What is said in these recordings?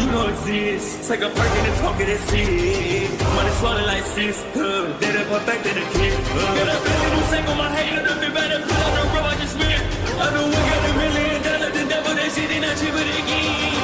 you don't exist. Take a perk and a talk of that shit. Money swallowed like sis. Did it perfect in the kid. Got a billion new single, my hater, the big better put on the road I just spent. I know we got $1 million, the devil, that shit ain't not cheaper again.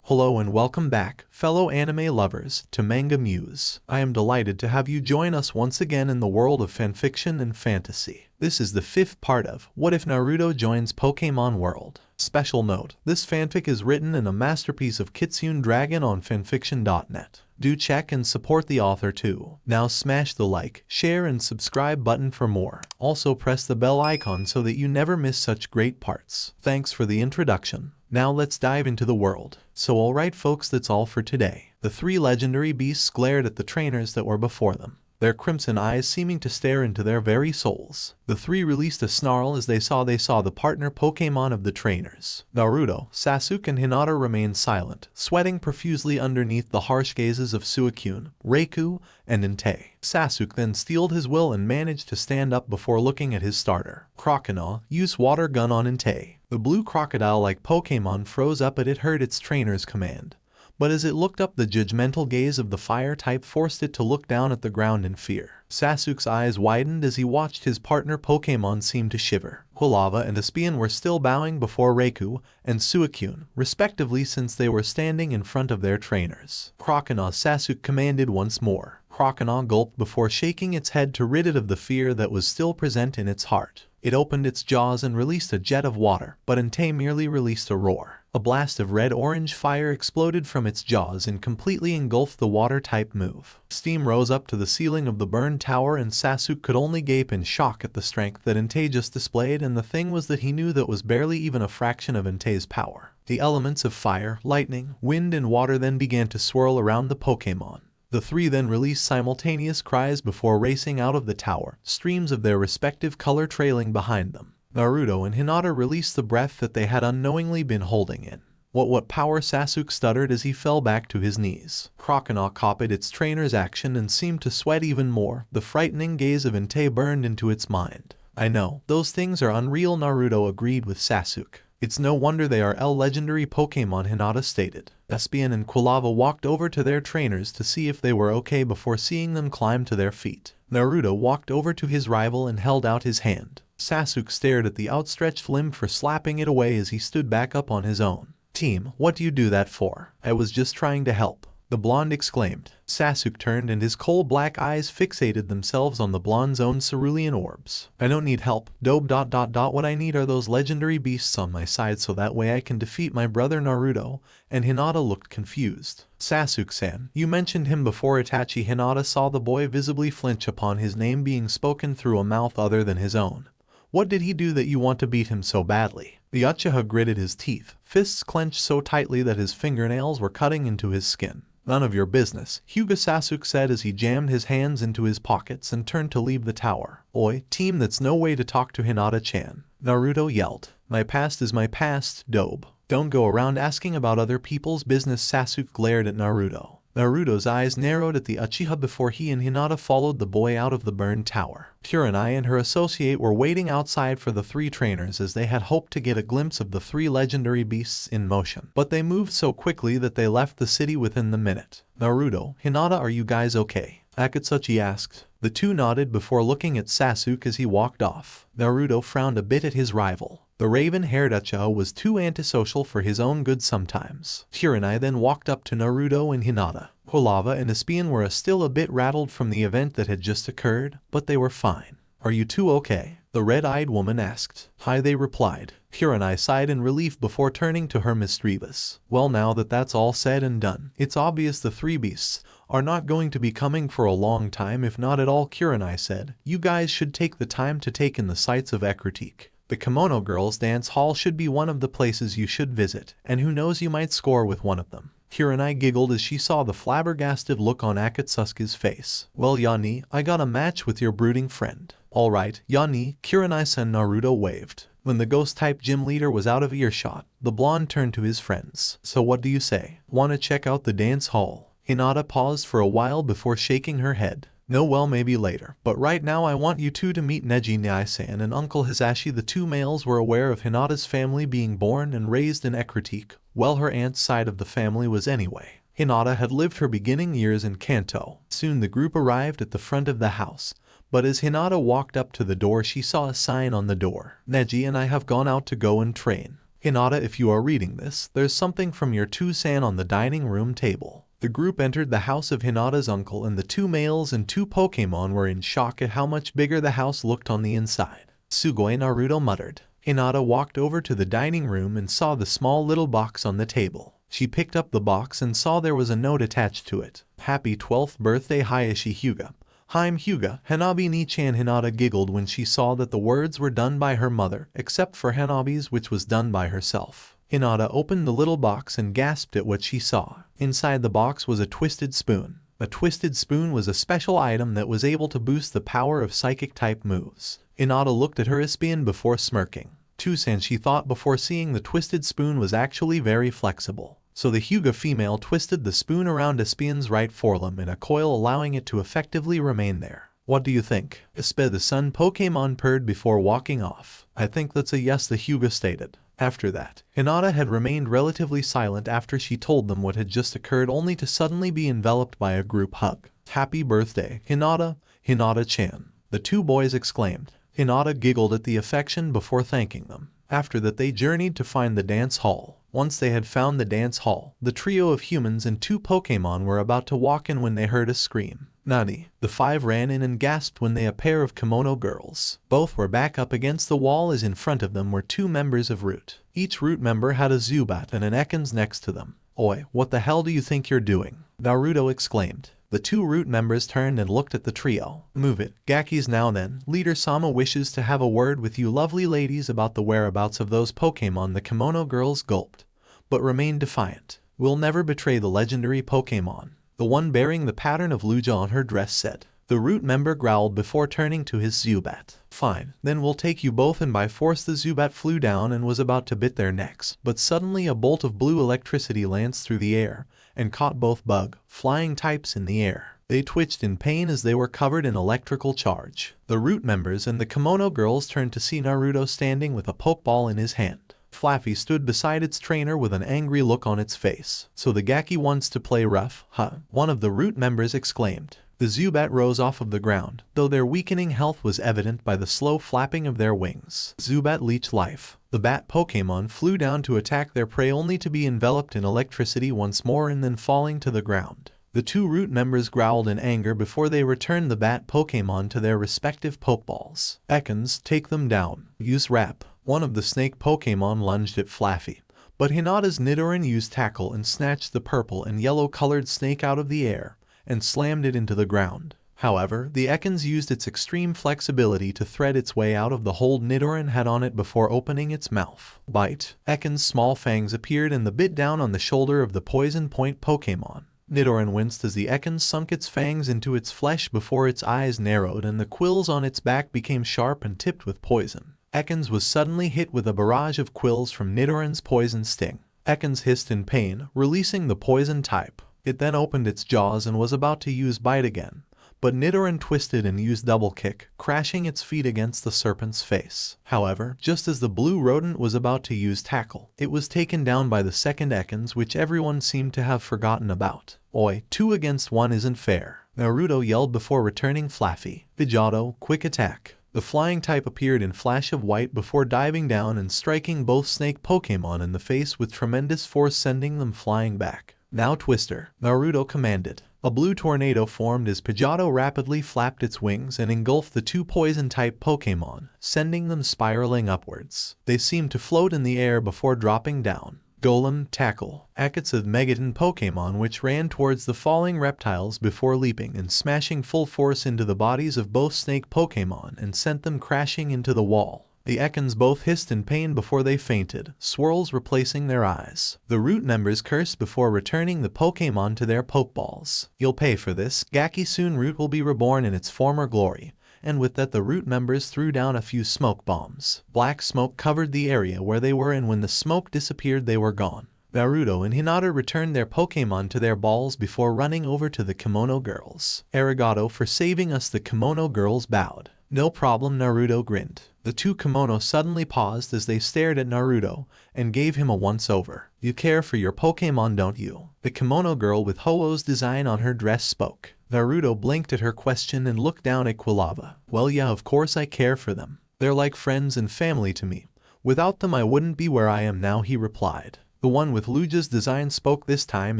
Hello and welcome back, fellow anime lovers, to MangaMuse. I am delighted to have you join us once again in the world of fanfiction and fantasy. This is the 5th part of What If Naruto Joins Pokemon World. Special note, this fanfic is written in a masterpiece of KitsuneDragon on FANFICTIONnet. Do check and support the author too. Now smash the like, share and subscribe button for more. Also press the bell icon so that you never miss such great parts. Thanks for the introduction. Now let's dive into the world. So alright folks, that's all for today. The 3 legendary beasts glared at the trainers that were before them, their crimson eyes seeming to stare into their very souls. The 3 released a snarl as they saw the partner Pokemon of the trainers. Naruto, Sasuke and Hinata remained silent, sweating profusely underneath the harsh gazes of Suicune, Reiku, and Entei. Sasuke then steeled his will and managed to stand up before looking at his starter. Crocodile, use water gun on Entei. The blue crocodile-like Pokemon froze up as it heard its trainer's command. But as it looked up, the judgmental gaze of the fire type forced it to look down at the ground in fear. Sasuke's eyes widened as he watched his partner Pokemon seem to shiver. Quilava and Espion were still bowing before Reiku and Suicune, respectively, since they were standing in front of their trainers. Crocodile, Sasuke commanded once more. Crocodile gulped before shaking its head to rid it of the fear that was still present in its heart. It opened its jaws and released a jet of water, but Entei merely released a roar. A blast of red-orange fire exploded from its jaws and completely engulfed the water-type move. Steam rose up to the ceiling of the burned tower and Sasuke could only gape in shock at the strength that Entei just displayed, and the thing was that he knew that was barely even a fraction of Entei's power. The elements of fire, lightning, wind and water then began to swirl around the Pokemon. The 3 then released simultaneous cries before racing out of the tower, streams of their respective color trailing behind them. Naruto and Hinata released the breath that they had unknowingly been holding in. What power? Sasuke stuttered as he fell back to his knees. Crocodile copied its trainer's action and seemed to sweat even more. The frightening gaze of Entei burned into its mind. I know, those things are unreal, Naruto agreed with Sasuke. It's no wonder they are legendary Pokemon, Hinata stated. Espion and Quilava walked over to their trainers to see if they were okay before seeing them climb to their feet. Naruto walked over to his rival and held out his hand. Sasuke stared at the outstretched limb for slapping it away as he stood back up on his own. Team, what do you do that for? I was just trying to help, the blonde exclaimed. Sasuke turned and his coal-black eyes fixated themselves on the blonde's own cerulean orbs. I don't need help, dope. What I need are those legendary beasts on my side so that way I can defeat my brother Naruto, and Hinata looked confused. Sasuke-san, you mentioned him before. Itachi. Hinata saw the boy visibly flinch upon his name being spoken through a mouth other than his own. What did he do that you want to beat him so badly? The Uchiha gritted his teeth, fists clenched so tightly that his fingernails were cutting into his skin. None of your business, Hyuga, Sasuke said as he jammed his hands into his pockets and turned to leave the tower. Oi, team, that's no way to talk to Hinata-chan, Naruto yelled. My past is my past, dobe. Don't go around asking about other people's business. Sasuke glared at Naruto. Naruto's eyes narrowed at the Uchiha before he and Hinata followed the boy out of the burned tower. Kurenai and her associate were waiting outside for the 3 trainers as they had hoped to get a glimpse of the 3 legendary beasts in motion. But they moved so quickly that they left the city within the minute. Naruto, Hinata, are you guys okay? Akatsuki asked. The 2 nodded before looking at Sasuke as he walked off. Naruto frowned a bit at his rival. The raven-haired Uchiha was too antisocial for his own good sometimes. Kurenai then walked up to Naruto and Hinata. Quilava and Espion were still a bit rattled from the event that had just occurred, but they were fine. Are you two okay? The red-eyed woman asked. Hi, they replied. Kurenai sighed in relief before turning to her mischievous. Well, now that that's all said and done, it's obvious the 3 beasts are not going to be coming for a long time, if not at all. Kurenai said. You guys should take the time to take in the sights of Ekritique. The Kimono Girls Dance Hall should be one of the places you should visit, and who knows, you might score with one of them. Kurenai giggled as she saw the flabbergasted look on Akatsuki's face. Well, Yani, I got a match with your brooding friend. Alright, Yani, Kurenai-san. Naruto waved. When the ghost-type gym leader was out of earshot, the blonde turned to his friends. So what do you say? Wanna check out the dance hall? Hinata paused for a while before shaking her head. No, well, maybe later, but right now I want you two to meet Neji Nyai-san and Uncle Hisashi. The two males were aware of Hinata's family being born and raised in Ekritique, well, her aunt's side of the family was anyway. Hinata had lived her beginning years in Kanto. Soon the group arrived at the front of the house, but as Hinata walked up to the door she saw a sign on the door. Neji and I have gone out to go and train. Hinata, if you are reading this, there's something from your two-san on the dining room table. The group entered the house of Hinata's uncle and the two males and two Pokemon were in shock at how much bigger the house looked on the inside. Sugoi, Naruto muttered. Hinata walked over to the dining room and saw the small little box on the table. She picked up the box and saw there was a note attached to it. Happy 12th birthday Hayashi Hyuga. Haim Hyuga, Hanabi ni-chan. Hinata giggled when she saw that the words were done by her mother, except for Hanabi's, which was done by herself. Hinata opened the little box and gasped at what she saw. Inside the box was a twisted spoon. A twisted spoon was a special item that was able to boost the power of psychic-type moves. Hinata looked at her espion before smirking. Tusan, she thought before seeing the twisted spoon was actually very flexible. So the Hyuga female twisted the spoon around Espion's right forelimb in a coil, allowing it to effectively remain there. What do you think? Espe, the sun Pokemon purred before walking off. I think that's a yes, the Hyuga stated. After that, Hinata had remained relatively silent after she told them what had just occurred, only to suddenly be enveloped by a group hug. Happy birthday, Hinata, Hinata-chan. The two boys exclaimed. Hinata giggled at the affection before thanking them. After that they journeyed to find the dance hall. Once they had found the dance hall, the trio of humans and two Pokemon were about to walk in when they heard a scream. Nani? The five ran in and gasped when they a pair of kimono girls. Both were back up against the wall as in front of them were two members of Root. Each Root member had a Zubat and an Ekans next to them. Oi, what the hell do you think you're doing? Naruto exclaimed. The two Root members turned and looked at the trio. Move it. Gaki's now then. Leader Sama wishes to have a word with you lovely ladies about the whereabouts of those Pokemon. The kimono girls gulped, but remained defiant. We'll never betray the legendary Pokemon. The one bearing the pattern of Lugia on her dress said. The Root member growled before turning to his Zubat. Fine, then we'll take you both, and by force the Zubat flew down and was about to bit their necks, but suddenly a bolt of blue electricity lanced through the air and caught both bug, flying types in the air. They twitched in pain as they were covered in electrical charge. The Root members and the kimono girls turned to see Naruto standing with a Pokeball in his hand. Flaffy stood beside its trainer with an angry look on its face. So the Gaki wants to play rough, huh? One of the Root members exclaimed. The Zubat rose off of the ground, though their weakening health was evident by the slow flapping of their wings. Zubat leeched life. The bat Pokemon flew down to attack their prey, only to be enveloped in electricity once more and then falling to the ground. The two Root members growled in anger before they returned the bat Pokemon to their respective Pokeballs. Ekans, take them down. Use Wrap. One of the snake Pokemon lunged at Flaffy, but Hinata's Nidoran used Tackle and snatched the purple and yellow-colored snake out of the air and slammed it into the ground. However, the Ekans used its extreme flexibility to thread its way out of the hold Nidoran had on it before opening its mouth. Bite. Ekans' small fangs appeared and bit down on the shoulder of the Poison Point Pokemon. Nidoran winced as the Ekans sunk its fangs into its flesh before its eyes narrowed and the quills on its back became sharp and tipped with poison. Ekans was suddenly hit with a barrage of quills from Nidoran's poison sting. Ekans hissed in pain, releasing the poison type. It then opened its jaws and was about to use Bite again, but Nidoran twisted and used Double Kick, crashing its feet against the serpent's face. However, just as the blue rodent was about to use Tackle, it was taken down by the second Ekans, which everyone seemed to have forgotten about. Oi, 2 against 1 isn't fair. Naruto yelled before returning Flaffy. Pidgeotto, quick attack. The flying type appeared in flash of white before diving down and striking both snake Pokemon in the face with tremendous force, sending them flying back. Now Twister, Naruto commanded. A blue tornado formed as Pidgeotto rapidly flapped its wings and engulfed the two poison-type Pokemon, sending them spiraling upwards. They seemed to float in the air before dropping down. Golem, Tackle. Akatsu's Megaton Pokemon, which ran towards the falling reptiles before leaping and smashing full force into the bodies of both snake Pokemon and sent them crashing into the wall. The Ekans both hissed in pain before they fainted, swirls replacing their eyes. The Root members cursed before returning the Pokemon to their Pokeballs. You'll pay for this. Gaki, soon Root will be reborn in its former glory. And with that the Root members threw down a few smoke bombs. Black smoke covered the area where they were, and when the smoke disappeared they were gone. Naruto and Hinata returned their Pokemon to their balls before running over to the kimono girls. Arigato for saving us, the kimono girls bowed. No problem, Naruto grinned. The two kimono suddenly paused as they stared at Naruto and gave him a once-over. You care for your Pokemon, don't you? The kimono girl with Ho-Oh's design on her dress spoke. Naruto blinked at her question and looked down at Quilava. Well, yeah, of course I care for them. They're like friends and family to me. Without them I wouldn't be where I am now, he replied. The one with Luja's design spoke this time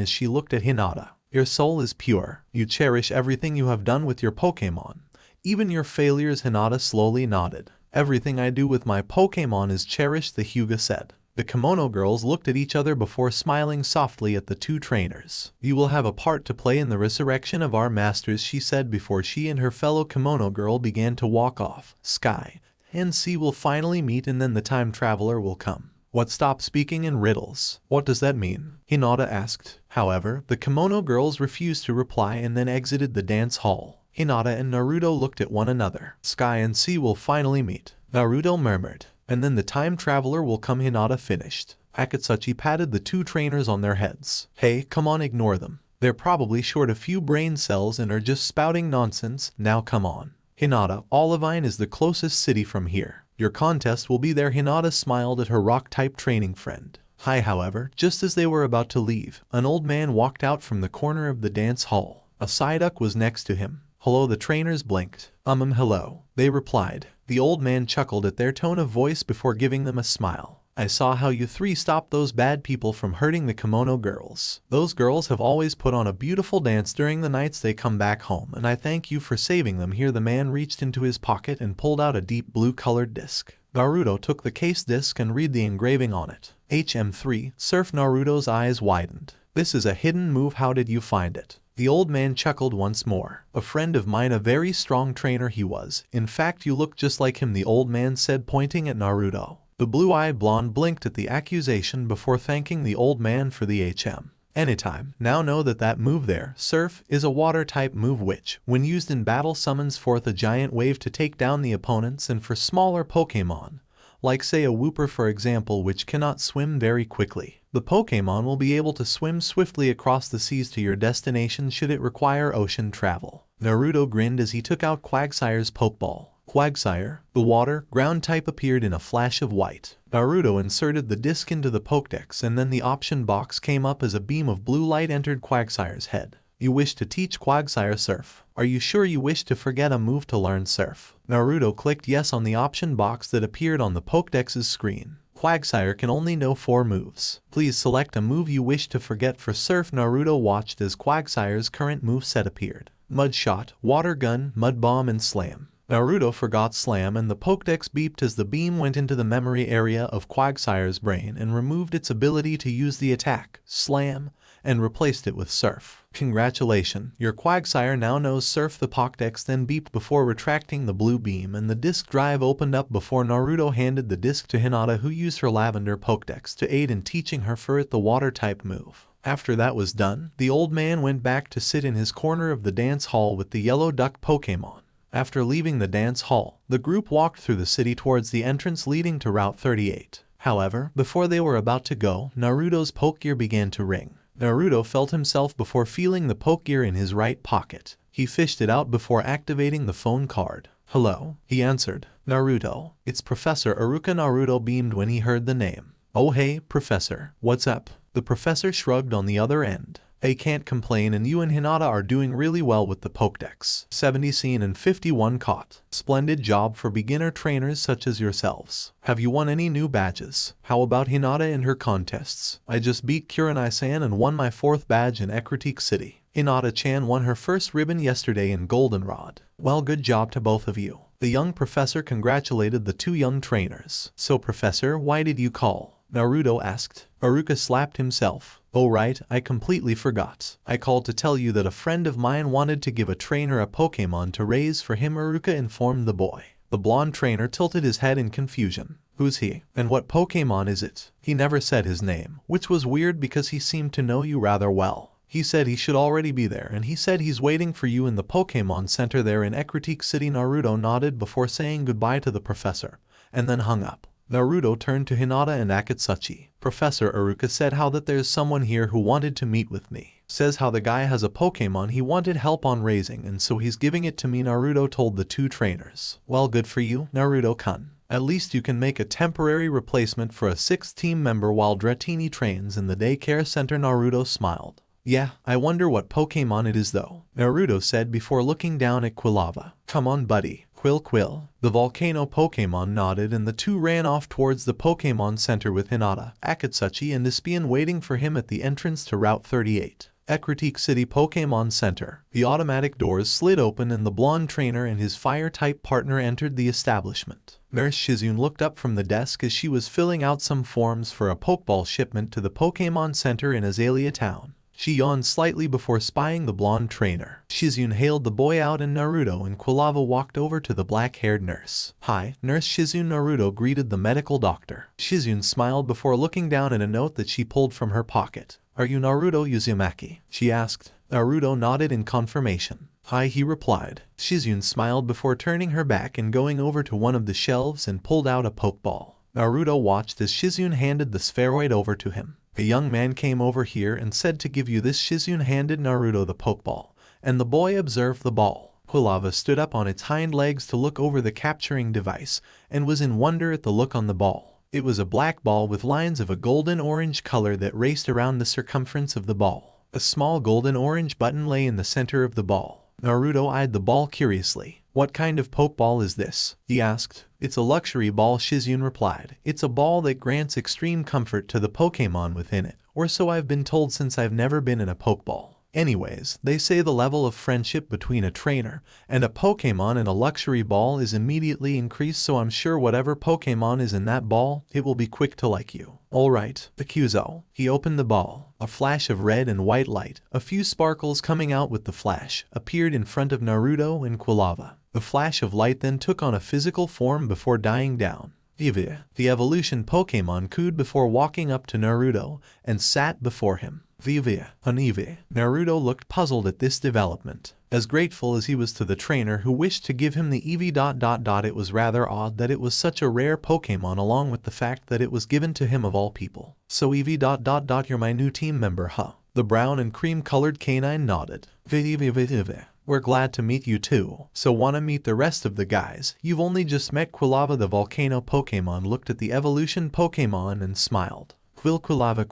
as she looked at Hinata. Your soul is pure. You cherish everything you have done with your Pokemon. Even your failures. Hinata slowly nodded. Everything I do with my Pokemon is cherished, the Hyuga said. The kimono girls looked at each other before smiling softly at the two trainers. You will have a part to play in the resurrection of our masters, she said before she and her fellow kimono girl began to walk off. Sky and sea will finally meet, and then the time traveler will come. What, stop speaking in riddles? What does that mean? Hinata asked. However, the kimono girls refused to reply and then exited the dance hall. Hinata and Naruto looked at one another. Sky and sea will finally meet, Naruto murmured. And then the time traveler will come, Hinata finished. Akatsuchi patted the two trainers on their heads. Hey, come on, ignore them. They're probably short a few brain cells and are just spouting nonsense. Now come on. Hinata, Olivine is the closest city from here. Your contest will be there. Hinata smiled at her rock-type training friend. Hi, however, just as they were about to leave, an old man walked out from the corner of the dance hall. A Psyduck was next to him. Hello, the trainers blinked. Hello, they replied. The old man chuckled at their tone of voice before giving them a smile. I saw how you three stopped those bad people from hurting the kimono girls. Those girls have always put on a beautiful dance during the nights they come back home, and I thank you for saving them. Here the man reached into his pocket and pulled out a deep blue-colored disc. Naruto took the case disc and read the engraving on it. HM3, Surf. Naruto's eyes widened. This is a hidden move. How did you find it? The old man chuckled once more. A friend of mine, a very strong trainer he was. In fact, you look just like him, the old man said, pointing at Naruto. The blue-eyed blonde blinked at the accusation before thanking the old man for the HM. Anytime. Now know that move there, Surf, is a water-type move which, when used in battle, summons forth a giant wave to take down the opponents, and for smaller Pokemon, like say a Wooper for example, which cannot swim very quickly, the Pokemon will be able to swim swiftly across the seas to your destination should it require ocean travel. Naruto grinned as he took out Quagsire's Pokeball. Quagsire, the water, ground type, appeared in a flash of white. Naruto inserted the disc into the Pokédex and then the option box came up as a beam of blue light entered Quagsire's head. You wish to teach Quagsire Surf. Are you sure you wish to forget a move to learn Surf? Naruto clicked yes on the option box that appeared on the Pokédex's screen. Quagsire can only know 4 moves. Please select a move you wish to forget for Surf. Naruto watched as Quagsire's current moveset appeared. Mud Shot, Water Gun, Mud Bomb, and Slam. Naruto forgot Slam and the Pokédex beeped as the beam went into the memory area of Quagsire's brain and removed its ability to use the attack, Slam, and replaced it with Surf. Congratulations, your Quagsire now knows Surf. The Pokédex then beeped before retracting the blue beam and the disk drive opened up before Naruto handed the disk to Hinata, who used her lavender Pokédex to aid in teaching her for it the water-type move. After that was done, the old man went back to sit in his corner of the dance hall with the yellow duck Pokemon. After leaving the dance hall, the group walked through the city towards the entrance leading to Route 38. However, before they were about to go, Naruto's Pokegear began to ring. Naruto felt himself before feeling the Pokegear in his right pocket. He fished it out before activating the phone card. Hello, he answered. Naruto, it's Professor Iruka. Naruto beamed when he heard the name. Oh hey, Professor, what's up? The professor shrugged on the other end. I can't complain, and you and Hinata are doing really well with the Pokédex. 70 seen and 51 caught. Splendid job for beginner trainers such as yourselves. Have you won any new badges? How about Hinata and her contests? I just beat Kurenai-san and won my 4th badge in Ekritique City. Hinata-chan won her first ribbon yesterday in Goldenrod. Well, good job to both of you. The young professor congratulated the 2 young trainers. So Professor, why did you call? Naruto asked. Iruka slapped himself. Oh right, I completely forgot. I called to tell you that a friend of mine wanted to give a trainer a Pokemon to raise for him. Iruka informed the boy. The blonde trainer tilted his head in confusion. Who's he? And what Pokemon is it? He never said his name, which was weird because he seemed to know you rather well. He said he should already be there, and he said he's waiting for you in the Pokemon Center there in Ekritique City. Naruto nodded before saying goodbye to the professor, and then hung up. Naruto turned to Hinata and Akatsuchi. Professor Iruka said how that there's someone here who wanted to meet with me. Says how the guy has a Pokemon he wanted help on raising and so he's giving it to me, Naruto told the two trainers. Well, good for you, Naruto-kun. At least you can make a temporary replacement for a 6th team member while Dratini trains in the daycare center, Naruto smiled. Yeah, I wonder what Pokemon it is though, Naruto said before looking down at Quilava. Come on buddy, Quill. The volcano Pokemon nodded and the two ran off towards the Pokemon Center with Hinata, Akatsuchi and Espion waiting for him at the entrance to Route 38. Ecruteak City Pokemon Center. The automatic doors slid open and the blonde trainer and his fire-type partner entered the establishment. Nurse Shizune looked up from the desk as she was filling out some forms for a Pokeball shipment to the Pokemon Center in Azalea Town. She yawned slightly before spying the blonde trainer. Shizune hailed the boy out and Naruto and Quilava walked over to the black-haired nurse. Hi, Nurse Shizune, Naruto greeted the medical doctor. Shizune smiled before looking down at a note that she pulled from her pocket. Are you Naruto Uzumaki? She asked. Naruto nodded in confirmation. Hi, he replied. Shizune smiled before turning her back and going over to one of the shelves and pulled out a Pokeball. Naruto watched as Shizune handed the spheroid over to him. A young man came over here and said to give you this. Shizune handed Naruto the Pokeball, and the boy observed the ball. Quilava stood up on its hind legs to look over the capturing device and was in wonder at the look on the ball. It was a black ball with lines of a golden-orange color that raced around the circumference of the ball. A small golden-orange button lay in the center of the ball. Naruto eyed the ball curiously. What kind of Pokeball is this? He asked. It's a luxury ball, Shizune replied. It's a ball that grants extreme comfort to the Pokemon within it, or so I've been told since I've never been in a Pokeball. Anyways, they say the level of friendship between a trainer and a Pokemon in a luxury ball is immediately increased, so I'm sure whatever Pokemon is in that ball, it will be quick to like you. Alright, Akuzo. He opened the ball. A flash of red and white light, a few sparkles coming out with the flash, appeared in front of Naruto and Quilava. The flash of light then took on a physical form before dying down. VERYYYY. The evolution Pokemon cooed before walking up to Naruto and sat before him. VERYYYY. Naruto looked puzzled at this development. As grateful as he was to the trainer who wished to give him the Eevee. It was rather odd that it was such a rare Pokemon, along with the fact that it was given to him of all people. So Eevee. You're my new team member, huh? The brown and cream-colored canine nodded. VERYYYY. We're glad to meet you too. So wanna meet the rest of the guys? You've only just met Quilava. The volcano Pokemon looked at the evolution Pokemon and smiled. Quilava.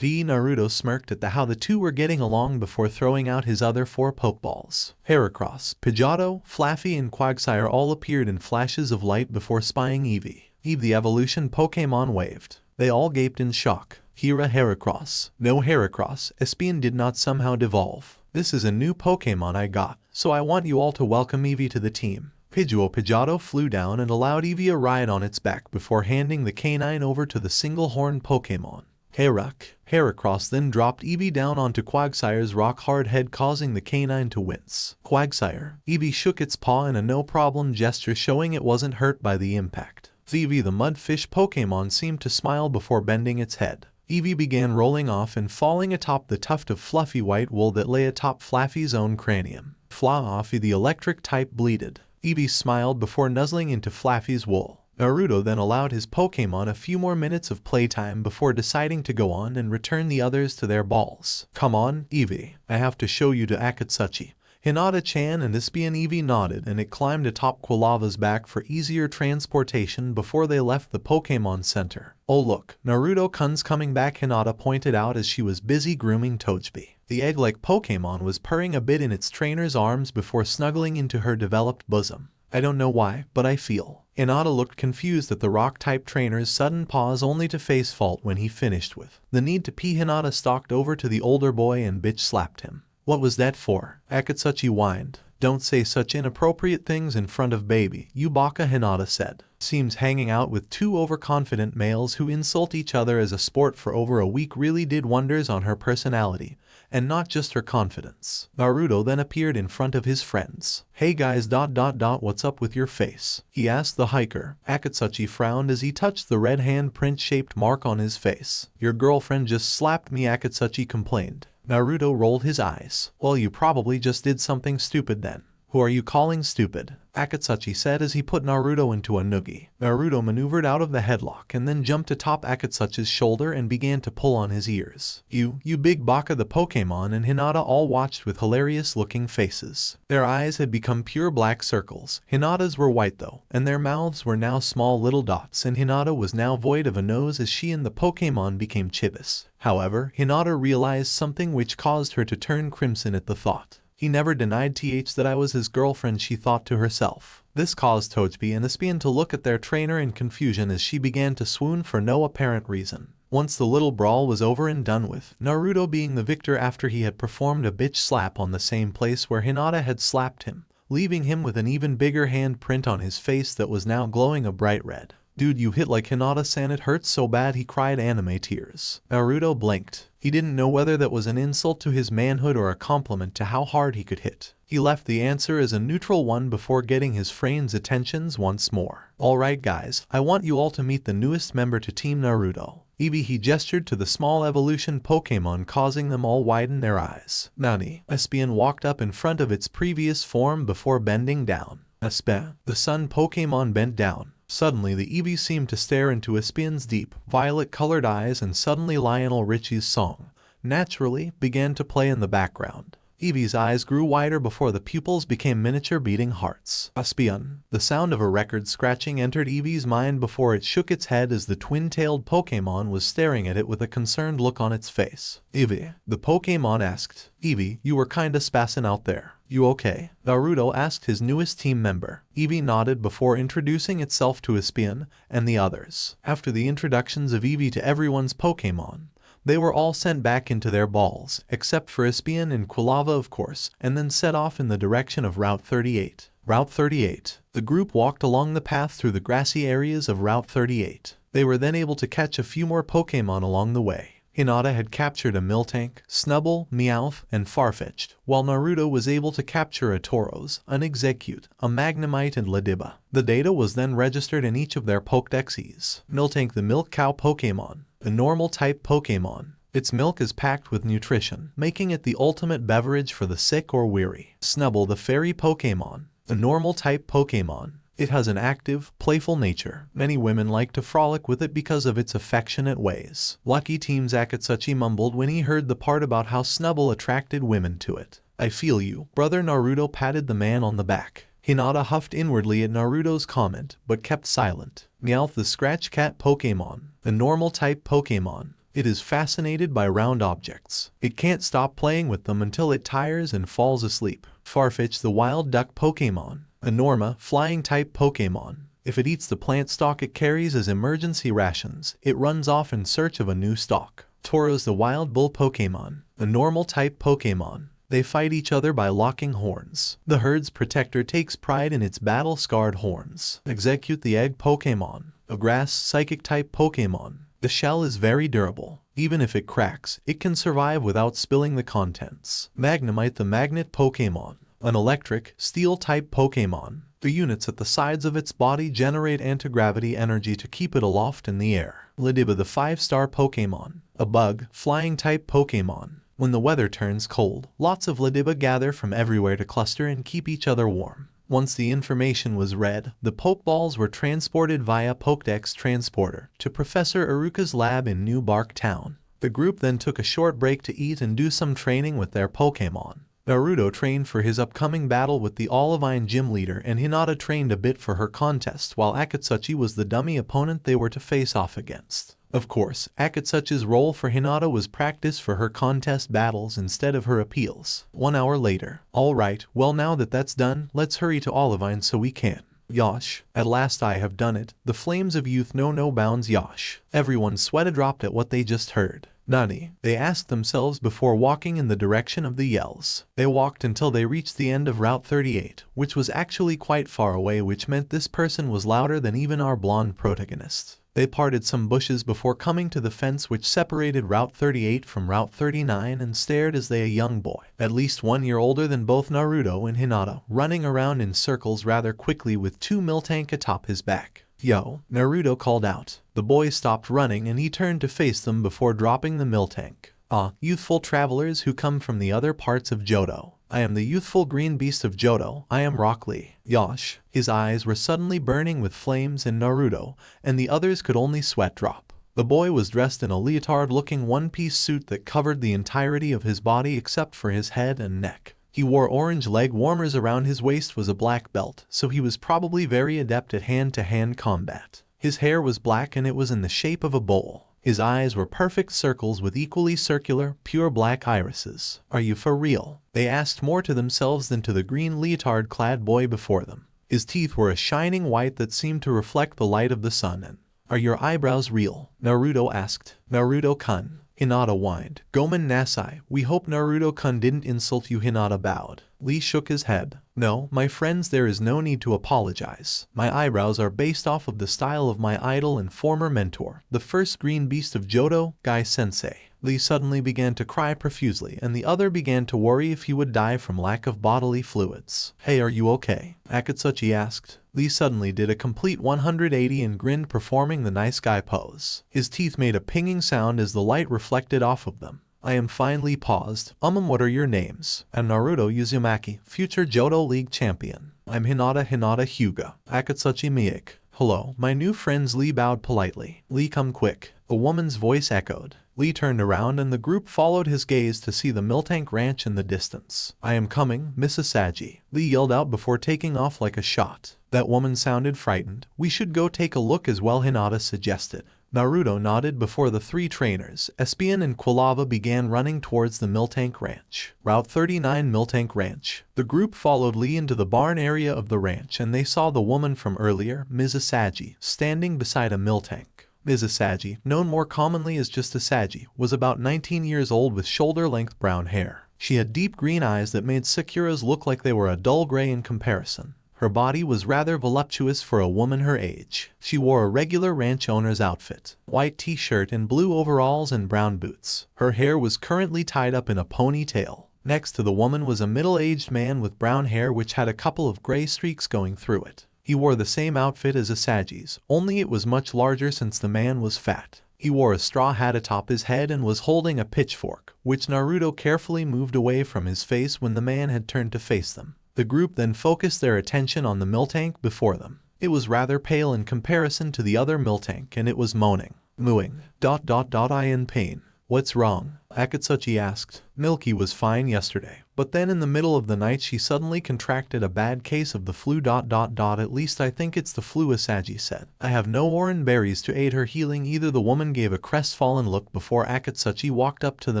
Naruto smirked at how the two were getting along before throwing out his other 4 Pokeballs. Heracross, Pidgeotto, Flaffy and Quagsire all appeared in flashes of light before spying Eevee. The evolution Pokemon waved. They all gaped in shock. Heracross. No Heracross, Espion did not somehow devolve. This is a new Pokemon I got, so I want you all to welcome Eevee to the team. Pidgeotto flew down and allowed Eevee a ride on its back before handing the canine over to the single-horned Pokemon. Heracross then dropped Eevee down onto Quagsire's rock-hard head, causing the canine to wince. Quagsire. Eevee shook its paw in a no-problem gesture, showing it wasn't hurt by the impact. Eevee, the mudfish Pokemon, seemed to smile before bending its head. Eevee began rolling off and falling atop the tuft of fluffy white wool that lay atop Flaffy's own cranium. Fluffy, the electric type, bleated. Eevee smiled before nuzzling into Flaffy's wool. Naruto then allowed his Pokemon a few more minutes of playtime before deciding to go on and return the others to their balls. Come on, Eevee. I have to show you to Akatsuchi. Hinata-chan and Espion. Eevee nodded and it climbed atop Quilava's back for easier transportation before they left the Pokemon Center. Oh look, Naruto-kun's coming back, Hinata pointed out as she was busy grooming Togepi. The egg-like Pokemon was purring a bit in its trainer's arms before snuggling into her developed bosom. I don't know why, but I feel. Hinata looked confused at the rock-type trainer's sudden pause, only to face fault when he finished with the need to pee. Hinata stalked over to the older boy and bitch-slapped him. What was that for? Akatsuchi whined. Don't say such inappropriate things in front of baby Yubaka, Hinata said. Seems hanging out with 2 overconfident males who insult each other as a sport for over a week really did wonders on her personality, and not just her confidence. Naruto then appeared in front of his friends. Hey guys, what's up with your face? He asked the hiker. Akatsuchi frowned as he touched the red handprint-shaped mark on his face. Your girlfriend just slapped me, Akatsuchi complained. Naruto rolled his eyes. Well, you probably just did something stupid then. Who are you calling stupid? Akatsuchi said as he put Naruto into a noogie. Naruto maneuvered out of the headlock and then jumped atop Akatsuchi's shoulder and began to pull on his ears. You big baka. The Pokemon and Hinata all watched with hilarious looking faces. Their eyes had become pure black circles. Hinata's were white though, and their mouths were now small little dots, and Hinata was now void of a nose as she and the Pokemon became chibis. However, Hinata realized something which caused her to turn crimson at the thought. He never denied that I was his girlfriend, she thought to herself. This caused Togepi and Espion to look at their trainer in confusion as she began to swoon for no apparent reason. Once the little brawl was over and done with, Naruto being the victor after he had performed a bitch slap on the same place where Hinata had slapped him, leaving him with an even bigger handprint on his face that was now glowing a bright red. Dude, you hit like Hinata-san, it hurts so bad, he cried, anime tears. Naruto blinked. He didn't know whether that was an insult to his manhood or a compliment to how hard he could hit. He left the answer as a neutral one before getting his friend's attentions once more. Alright guys, I want you all to meet the newest member to Team Naruto. Eevee, he gestured to the small evolution Pokemon, causing them all widen their eyes. Nani. Espion walked up in front of its previous form before bending down. Espe. The sun Pokemon bent down. Suddenly the Eevee seemed to stare into Espion's deep, violet-colored eyes, and suddenly Lionel Richie's song, Naturally, began to play in the background. Eevee's eyes grew wider before the pupils became miniature beating hearts. Espion. The sound of a record scratching entered Eevee's mind before it shook its head as the twin-tailed Pokemon was staring at it with a concerned look on its face. Eevee. The Pokemon asked. Eevee, you were kinda spassin' out there. You okay? Naruto asked his newest team member. Eevee nodded before introducing itself to Espion and the others. After the introductions of Eevee to everyone's Pokemon, they were all sent back into their balls, except for Espion and Quilava of course, and then set off in the direction of Route 38. Route 38. The group walked along the path through the grassy areas of Route 38. They were then able to catch a few more Pokemon along the way. Hinata had captured a Miltank, Snubbull, Meowth, and Farfetch'd, while Naruto was able to capture a Tauros, an Execute, a Magnemite, and Lediba. The data was then registered in each of their Pokédexes. Miltank, the milk cow Pokemon, a normal type Pokemon. Its milk is packed with nutrition, making it the ultimate beverage for the sick or weary. Snubbull, the fairy Pokemon, a normal type Pokemon. It has an active, playful nature. Many women like to frolic with it because of its affectionate ways. Lucky Team's Akatsuchi mumbled when he heard the part about how Snubbull attracted women to it. I feel you, brother. Naruto patted the man on the back. Hinata huffed inwardly at Naruto's comment, but kept silent. Meowth, the Scratch Cat Pokemon, a normal type Pokemon. It is fascinated by round objects. It can't stop playing with them until it tires and falls asleep. Farfetch, the Wild Duck Pokemon, a Norma, flying type Pokemon. If it eats the plant stalk it carries as emergency rations, it runs off in search of a new stalk. Tauros, the Wild Bull Pokemon, a normal type Pokemon. They fight each other by locking horns. The herd's protector takes pride in its battle-scarred horns. Execute, the Egg Pokemon, a grass psychic type Pokemon. The shell is very durable. Even if it cracks, it can survive without spilling the contents. Magnemite, the Magnet Pokemon, an electric, steel-type Pokemon. The units at the sides of its body generate anti-gravity energy to keep it aloft in the air. Lediba, the 5-star Pokemon, a bug, flying-type Pokemon. When the weather turns cold, lots of Lediba gather from everywhere to cluster and keep each other warm. Once the information was read, the Pokeballs were transported via Pokédex transporter to Professor Iruka's lab in New Bark Town. The group then took a short break to eat and do some training with their Pokemon. Naruto trained for his upcoming battle with the Olivine gym leader, and Hinata trained a bit for her contest, while Akatsuchi was the dummy opponent they were to face off against. Of course, Akatsuchi's role for Hinata was practice for her contest battles instead of her appeals. 1 hour later. Alright, well now that that's done, let's hurry to Olivine so we can. Yosh. At last I have done it. The flames of youth know no bounds, Yosh. Everyone sweat-a-dropped at what they just heard. Nani? They asked themselves before walking in the direction of the yells. They walked until they reached the end of Route 38, which was actually quite far away, which meant this person was louder than even our blonde protagonist. They parted some bushes before coming to the fence which separated Route 38 from Route 39 and stared as they a young boy, at least 1 year older than both Naruto and Hinata, running around in circles rather quickly with 2 Miltank atop his back. Yo, Naruto called out. The boy stopped running and he turned to face them before dropping the Miltank. Ah, youthful travelers who come from the other parts of Johto. I am the youthful green beast of Johto. I am Rock Lee. Yosh. His eyes were suddenly burning with flames in Naruto, and the others could only sweat drop. The boy was dressed in a leotard-looking one-piece suit that covered the entirety of his body except for his head and neck. He wore orange leg warmers around his waist was a black belt, so he was probably very adept at hand-to-hand combat. His hair was black and it was in the shape of a bowl. His eyes were perfect circles with equally circular, pure black irises. Are you for real? They asked more to themselves than to the green leotard-clad boy before them. His teeth were a shining white that seemed to reflect the light of the sun. And are your eyebrows real? Naruto asked. Naruto-kun. Hinata whined. Gomen Nasai, we hope Naruto-kun didn't insult you. Hinata bowed. Lee shook his head. No, my friends, there is no need to apologize. My eyebrows are based off of the style of my idol and former mentor, the first green beast of Johto, Guy-sensei. Lee suddenly began to cry profusely, and the other began to worry if he would die from lack of bodily fluids. Hey, are you okay? Akatsuchi asked. Lee suddenly did a complete 180 and grinned, performing the nice guy pose. His teeth made a pinging sound as the light reflected off of them. I am fine. Lee paused. What are your names? I'm Naruto Uzumaki, future Johto League champion. I'm Hinata Hyuga. Akatsuchi Miike. Hello, my new friends. Lee bowed politely. Lee, come quick. A woman's voice echoed. Lee turned around and the group followed his gaze to see the Miltank Ranch in the distance. I am coming, Mrs. Sagi. Lee yelled out before taking off like a shot. That woman sounded frightened. We should go take a look as well, Hinata suggested. Naruto nodded before the three trainers, Espion and Quilava, began running towards the Miltank Ranch. Route 39 Miltank Ranch. The group followed Lee into the barn area of the ranch and they saw the woman from earlier, Mrs. Sagi, standing beside a Miltank. Mrs. Sagi, known more commonly as just Asagi, was about 19 years old with shoulder-length brown hair. She had deep green eyes that made Sakura's look like they were a dull gray in comparison. Her body was rather voluptuous for a woman her age. She wore a regular ranch owner's outfit, white t-shirt and blue overalls and brown boots. Her hair was currently tied up in a ponytail. Next to the woman was a middle-aged man with brown hair which had a couple of gray streaks going through it. He wore the same outfit as Asagi's, only it was much larger since the man was fat. He wore a straw hat atop his head and was holding a pitchfork, which Naruto carefully moved away from his face when the man had turned to face them. The group then focused their attention on the Miltank before them. It was rather pale in comparison to the other Miltank and it was moaning. Mooing. ... I in pain. What's wrong? Akatsuchi asked. Milky was fine yesterday, but then in the middle of the night she suddenly contracted a bad case of the flu. ... At least I think it's the flu, Asagi said. I have no orange berries to aid her healing either. The woman gave a crestfallen look before Akatsuchi walked up to the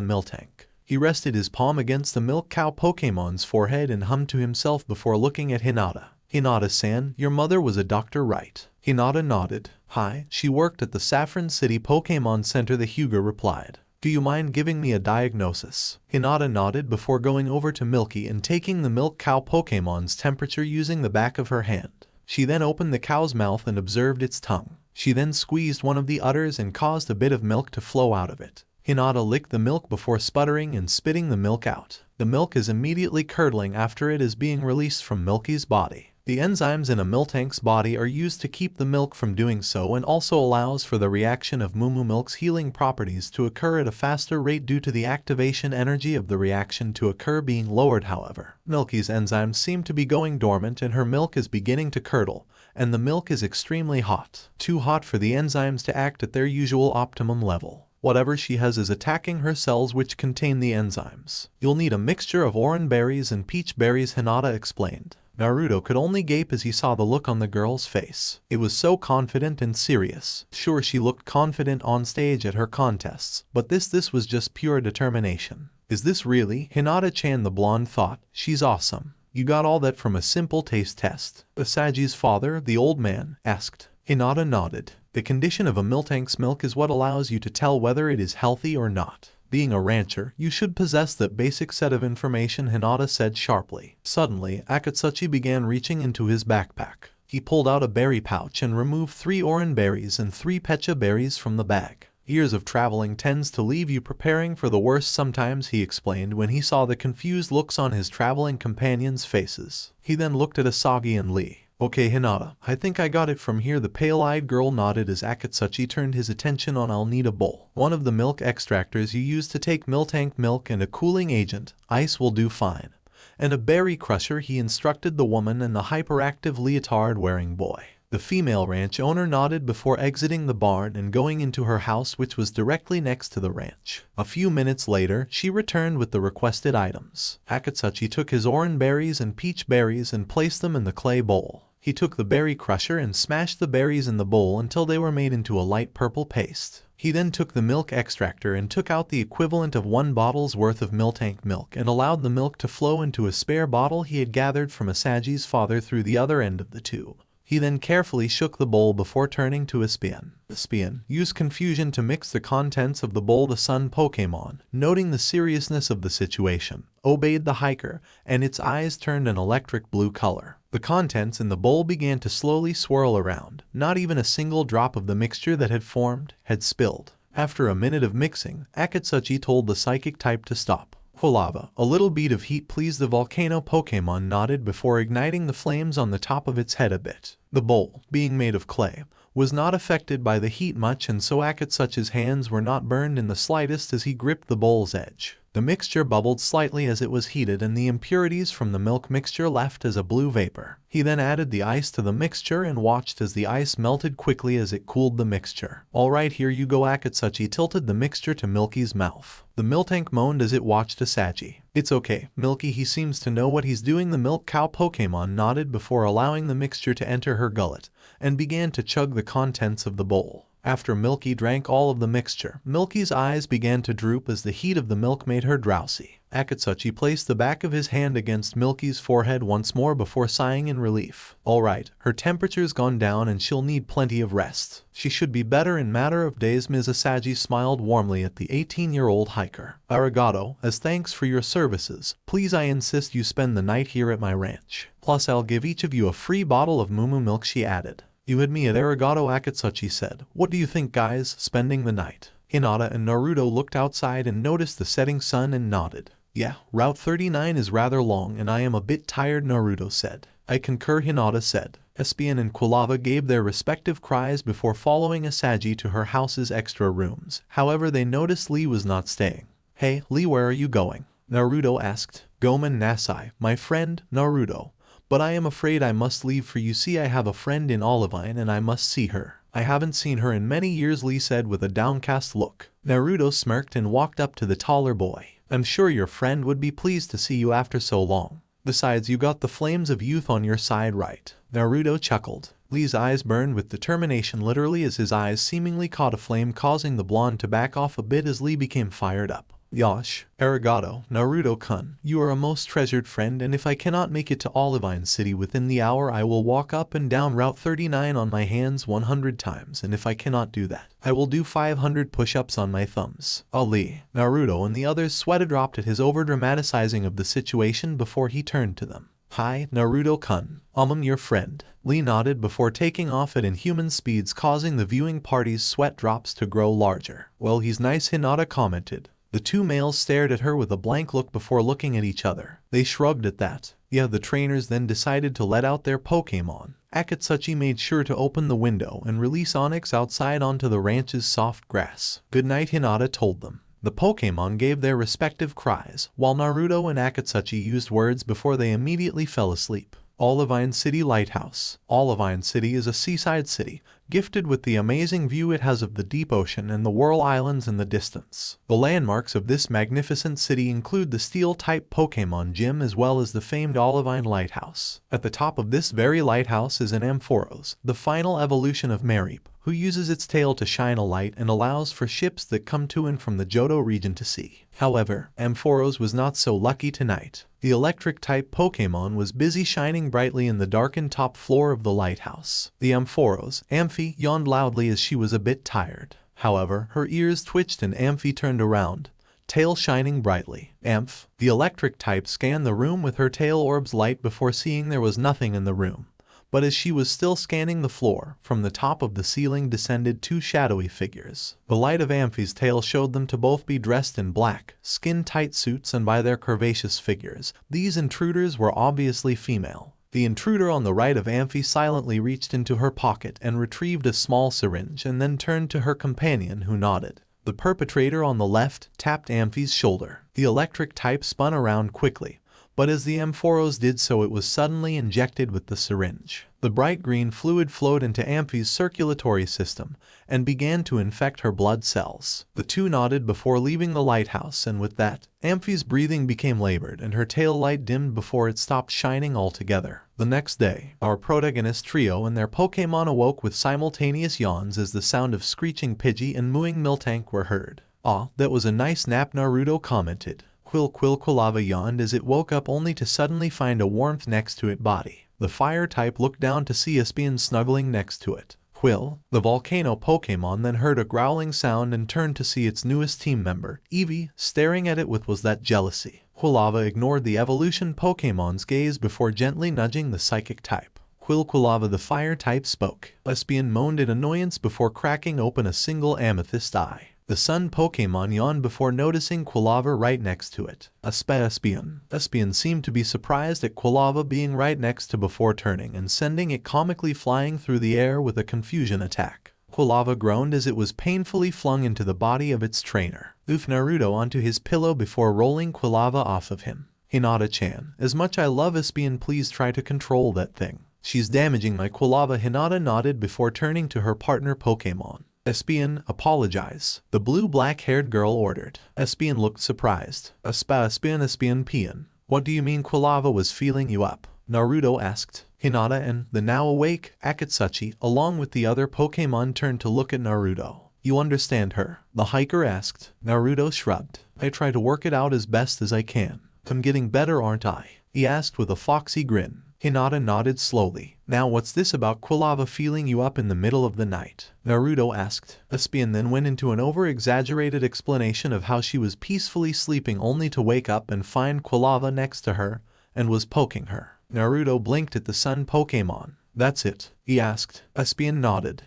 Miltank. He rested his palm against the milk cow Pokemon's forehead and hummed to himself before looking at Hinata. Hinata-san, your mother was a doctor, right? Hinata nodded. Hi, she worked at the Saffron City Pokemon Center, the Hyuga replied. Do you mind giving me a diagnosis? Hinata nodded before going over to Milky and taking the milk cow Pokemon's temperature using the back of her hand. She then opened the cow's mouth and observed its tongue. She then squeezed one of the udders and caused a bit of milk to flow out of it. Hinata licked the milk before sputtering and spitting the milk out. The milk is immediately curdling after it is being released from Milky's body. The enzymes in a Miltank's body are used to keep the milk from doing so and also allows for the reaction of Moo Milk's healing properties to occur at a faster rate due to the activation energy of the reaction to occur being lowered. However, Milky's enzymes seem to be going dormant and her milk is beginning to curdle, and the milk is extremely hot. Too hot for the enzymes to act at their usual optimum level. Whatever she has is attacking her cells which contain the enzymes. You'll need a mixture of orange berries and peach berries, Hinata explained. Naruto could only gape as he saw the look on the girl's face. It was so confident and serious. Sure, she looked confident on stage at her contests, but this was just pure determination. Is this really? Hinata-chan, the blonde thought. She's awesome. You got all that from a simple taste test. Asagi's father, the old man, asked. Hinata nodded. The condition of a Miltank's milk is what allows you to tell whether it is healthy or not. Being a rancher, you should possess that basic set of information, Hinata said sharply. Suddenly, Akatsuchi began reaching into his backpack. He pulled out a berry pouch and removed 3 orange berries and 3 pecha berries from the bag. Years of traveling tends to leave you preparing for the worst sometimes, he explained when he saw the confused looks on his traveling companions' faces. He then looked at Asagi and Lee. Okay, Hinata, I think I got it from here. The pale-eyed girl nodded as Akatsuchi turned his attention on. I'll need a bowl. One of the milk extractors you use to take Miltank milk and a cooling agent. Ice will do fine. and a berry crusher, he instructed the woman and the hyperactive leotard-wearing boy. The female ranch owner nodded before exiting the barn and going into her house, which was directly next to the ranch. A few minutes later, she returned with the requested items. Akatsuchi took his orange berries and peach berries and placed them in the clay bowl. He took the berry crusher and smashed the berries in the bowl until they were made into a light purple paste. He then took the milk extractor and took out the equivalent of 1 bottle's worth of miltank milk and allowed the milk to flow into a spare bottle he had gathered from Asagi's father through the other end of the tube. He then carefully shook the bowl before turning to Espion. Espion used confusion to mix the contents of the bowl. The sun Pokemon, noting the seriousness of the situation, obeyed the hiker, and its eyes turned an electric blue color. The contents in the bowl began to slowly swirl around. Not even a single drop of the mixture that had formed had spilled. After a minute of mixing, Akatsuchi told the psychic type to stop. Lava. A little bead of heat pleased the volcano Pokemon nodded before igniting the flames on the top of its head a bit. The bowl, being made of clay, was not affected by the heat much, and so Akatsuchi's hands were not burned in the slightest as he gripped the bowl's edge. The mixture bubbled slightly as it was heated, and the impurities from the milk mixture left as a blue vapor. He then added the ice to the mixture and watched as the ice melted quickly as it cooled the mixture. "Alright, here you go." Akatsuchi tilted the mixture to Milky's mouth. The Miltank moaned as it watched Asagi. "It's okay, Milky, he seems to know what he's doing." The milk cow Pokemon nodded before allowing the mixture to enter her gullet and began to chug the contents of the bowl. After Milky drank all of the mixture, Milky's eyes began to droop as the heat of the milk made her drowsy. Akatsuchi placed the back of his hand against Milky's forehead once more before sighing in relief. "Alright, her temperature's gone down and she'll need plenty of rest. She should be better in matter of days." Ms. Asagi smiled warmly at the 18-year-old hiker. "Arigato, as thanks for your services, please I insist you spend the night here at my ranch. Plus I'll give each of you a free bottle of mumu milk," she added. "You had me at arigato," Akatsuchi said. "What do you think, guys, spending the night?" Hinata and Naruto looked outside and noticed the setting sun and nodded. "Yeah, Route 39 is rather long and I am a bit tired," Naruto said. "I concur," Hinata said. Espion and Quilava gave their respective cries before following Asagi to her house's extra rooms. However, they noticed Lee was not staying. "Hey, Lee, where are you going?" Naruto asked. "Gomen Nasai, my friend, Naruto. But I am afraid I must leave, for you see I have a friend in Olivine and I must see her." "I haven't seen her in many years," Lee said with a downcast look. Naruto smirked and walked up to the taller boy. "I'm sure your friend would be pleased to see you after so long. Besides, you got the flames of youth on your side, right?" Naruto chuckled. Lee's eyes burned with determination, literally, as his eyes seemingly caught a flame, causing the blonde to back off a bit as Lee became fired up. "Yosh, arigato, Naruto-kun. You are a most treasured friend, and if I cannot make it to Olivine City within the hour, I will walk up and down Route 39 on my hands 100 times, and if I cannot do that, I will do 500 push-ups on my thumbs." Ali, Naruto and the others sweated dropped at his over-dramatizing of the situation before he turned to them. "Hi, Naruto-kun. Your friend." Lee nodded before taking off at inhuman speeds, causing the viewing party's sweat drops to grow larger. "Well, he's nice," Hinata commented. The two males stared at her with a blank look before looking at each other. They shrugged at that. Yeah, the trainers then decided to let out their Pokemon. Akatsuchi made sure to open the window and release Onyx outside onto the ranch's soft grass. "Good night," Hinata told them. The Pokemon gave their respective cries, while Naruto and Akatsuchi used words before they immediately fell asleep. Olivine City Lighthouse. Olivine City is a seaside city, gifted with the amazing view it has of the deep ocean and the Whirl Islands in the distance. The landmarks of this magnificent city include the Steel-type Pokemon Gym as well as the famed Olivine Lighthouse. At the top of this very lighthouse is an Ampharos, the final evolution of Mareep, who uses its tail to shine a light and allows for ships that come to and from the Johto region to see. However, Ampharos was not so lucky tonight. The electric-type Pokemon was busy shining brightly in the darkened top floor of the lighthouse. The Ampharos, Amphi, yawned loudly as she was a bit tired. However, her ears twitched and Amphi turned around, tail shining brightly. "Amph." The electric type scanned the room with her tail orb's light before seeing there was nothing in the room. But as she was still scanning the floor, from the top of the ceiling descended two shadowy figures. The light of Amphi's tail showed them to both be dressed in black, skin-tight suits, and by their curvaceous figures, these intruders were obviously female. The intruder on the right of Amphi silently reached into her pocket and retrieved a small syringe and then turned to her companion, who nodded. The perpetrator on the left tapped Amphi's shoulder. The electric type spun around quickly, but as the Ampharos did so it was suddenly injected with the syringe. The bright green fluid flowed into Amphi's circulatory system and began to infect her blood cells. The two nodded before leaving the lighthouse, and with that, Amphi's breathing became labored and her tail light dimmed before it stopped shining altogether. The next day, our protagonist trio and their Pokemon awoke with simultaneous yawns as the sound of screeching Pidgey and mooing Miltank were heard. "Ah, that was a nice nap," Naruto commented. Quilava yawned as it woke up only to suddenly find a warmth next to its body. The fire type looked down to see Espion snuggling next to it. The volcano Pokemon then heard a growling sound and turned to see its newest team member, Eevee, staring at it with was that jealousy. Quilava ignored the evolution Pokemon's gaze before gently nudging the psychic type. Quilava the fire type spoke. Espion moaned in annoyance before cracking open a single amethyst eye. The sun Pokemon yawned before noticing Quilava right next to it. Espion. Espion seemed to be surprised at Quilava being right next to before turning and sending it comically flying through the air with a confusion attack. Quilava groaned as it was painfully flung into the body of its trainer. Naruto onto his pillow before rolling Quilava off of him. Hinata-chan, as much I love Espion, please try to control that thing. She's damaging my Quilava. Hinata nodded before turning to her partner Pokemon. Espion, apologize, the blue-black-haired girl ordered. Espion looked surprised. Espion, what do you mean Quilava was feeling you up? Naruto asked. Hinata and the now awake Akatsuchi, along with the other Pokemon, turned to look at Naruto. You understand her? The hiker asked. Naruto shrugged. I try to work it out as best as I can. I'm getting better, aren't I? He asked with a foxy grin. Hinata nodded slowly. Now what's this about Quilava feeling you up in the middle of the night? Naruto asked. Espion then went into an over-exaggerated explanation of how she was peacefully sleeping only to wake up and find Quilava next to her and was poking her. Naruto blinked at the sun Pokemon. That's it? He asked. Espion nodded.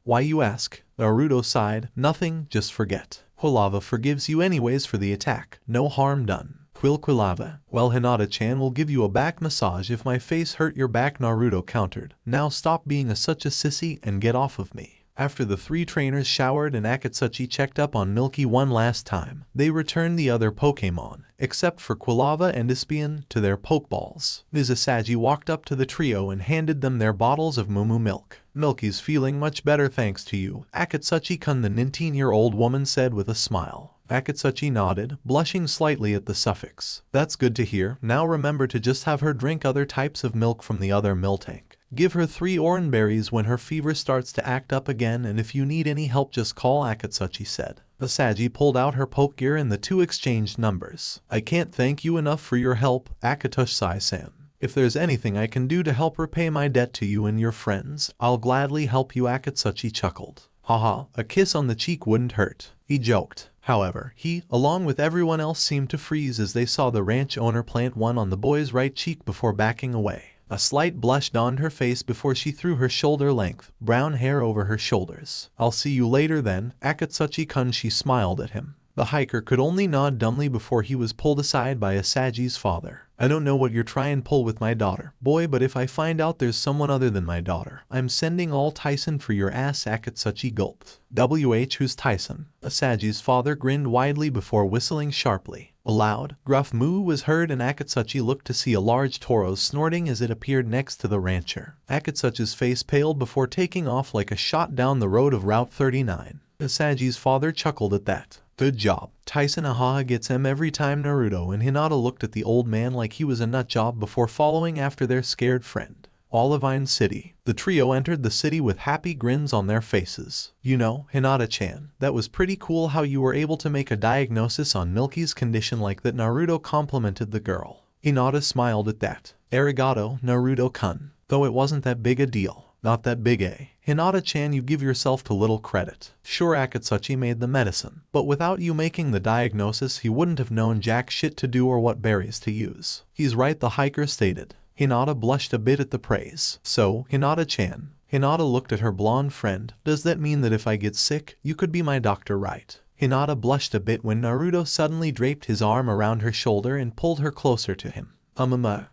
Why you ask? Naruto sighed. Nothing, just forget. Quilava forgives you anyways for the attack. No harm done. Quilava. Well, Hinata-chan will give you a back massage if my face hurt your back, Naruto countered. Now stop being such a sissy and get off of me. After the three trainers showered and Akatsuchi checked up on Milky one last time, they returned the other Pokemon, except for Quilava and Espion, to their Pokeballs. Ms. Asagi walked up to the trio and handed them their bottles of Moo milk. Milky's feeling much better thanks to you, Akatsuchi-kun, the 19-year-old woman said with a smile. Akatsuchi nodded, blushing slightly at the suffix. That's good to hear. Now remember to just have her drink other types of milk from the other Miltank. Give her 3 orange berries when her fever starts to act up again, and if you need any help just call, Akatsuchi said. Asagi pulled out her poke gear and the two exchanged numbers. I can't thank you enough for your help, Akatsuchi-san. If there's anything I can do to help repay my debt to you and your friends, I'll gladly help you, Akatsuchi chuckled. Haha, a kiss on the cheek wouldn't hurt, he joked. However, he, along with everyone else, seemed to freeze as they saw the ranch owner plant one on the boy's right cheek before backing away. A slight blush dawned her face before she threw her shoulder-length, brown hair over her shoulders. I'll see you later then, Akatsuchi-kun, she smiled at him. The hiker could only nod dumbly before he was pulled aside by Asagi's father. I don't know what you're trying to pull with my daughter, boy, but if I find out there's someone other than my daughter, I'm sending all Tyson for your ass, Akatsuchi gulped. Who's Tyson? Asagi's father grinned widely before whistling sharply. A loud, gruff moo was heard and Akatsuchi looked to see a large toro snorting as it appeared next to the rancher. Akatsuchi's face paled before taking off like a shot down the road of Route 39. Asagi's father chuckled at that. Good job. Tyson Ahaha gets him every time. Naruto and Hinata looked at the old man like he was a nut job before following after their scared friend. Olivine City. The trio entered the city with happy grins on their faces. You know, Hinata-chan, that was pretty cool how you were able to make a diagnosis on Milky's condition like that. Naruto complimented the girl. Hinata smiled at that. Arigato, Naruto-kun. Though it wasn't that big a deal. Not that big, eh? Hinata-chan, you give yourself too little credit. Sure, Akatsuchi made the medicine, but without you making the diagnosis he wouldn't have known jack shit to do or what berries to use. He's right, the hiker stated. Hinata blushed a bit at the praise. So, Hinata-chan. Hinata looked at her blonde friend. Does that mean that if I get sick, you could be my doctor, right? Hinata blushed a bit when Naruto suddenly draped his arm around her shoulder and pulled her closer to him.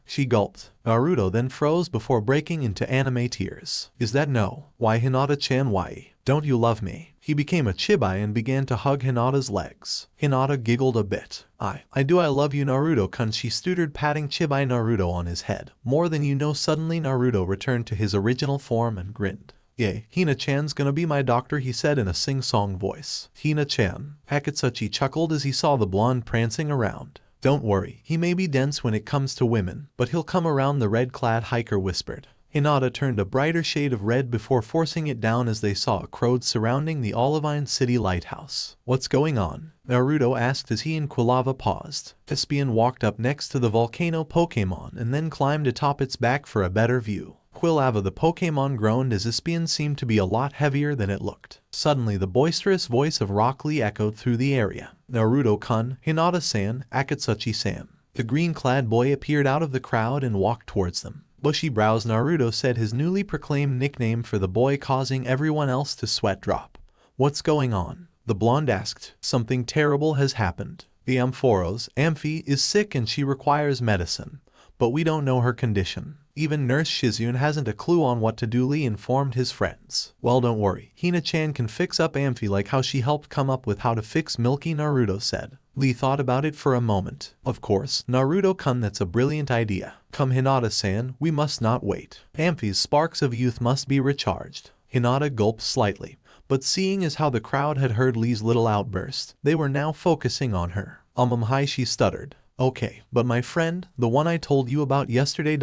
She gulped. Naruto then froze before breaking into anime tears. Is that no? Why, Hinata-chan, why? Don't you love me? He became a chibai and began to hug Hinata's legs. Hinata giggled a bit. I love you Naruto-kun, she stuttered, patting chibai Naruto on his head. More than you know. Suddenly Naruto returned to his original form and grinned. Yay, Hina-chan's gonna be my doctor, he said in a sing-song voice. Hina-chan. Akatsuki chuckled as he saw the blonde prancing around. Don't worry, he may be dense when it comes to women, but he'll come around, the red-clad hiker whispered. Hinata turned a brighter shade of red before forcing it down as they saw a crowd surrounding the Olivine city lighthouse. What's going on? Naruto asked as he and Quilava paused. Espion walked up next to the volcano Pokemon and then climbed atop its back for a better view. Quilava the Pokemon groaned as Espion seemed to be a lot heavier than it looked. Suddenly the boisterous voice of Rock Lee echoed through the area. Naruto-kun, Hinata-san, Akatsuki-san. The green-clad boy appeared out of the crowd and walked towards them. Bushy brows, Naruto said, his newly proclaimed nickname for the boy, causing everyone else to sweat drop. What's going on? The blonde asked. Something terrible has happened. The Ampharos, Amphi, is sick and she requires medicine. But we don't know her condition. Even Nurse Shizune hasn't a clue on what to do, Lee informed his friends. Well, don't worry. Hina-chan can fix up Amphi like how she helped come up with how to fix Milky, Naruto said. Lee thought about it for a moment. Of course, Naruto-kun, that's a brilliant idea. Come Hinata-san, we must not wait. Amphi's sparks of youth must be recharged. Hinata gulped slightly, but seeing as how the crowd had heard Lee's little outburst, they were now focusing on her. Hi, she stuttered. Okay, but my friend, the one I told you about yesterday ...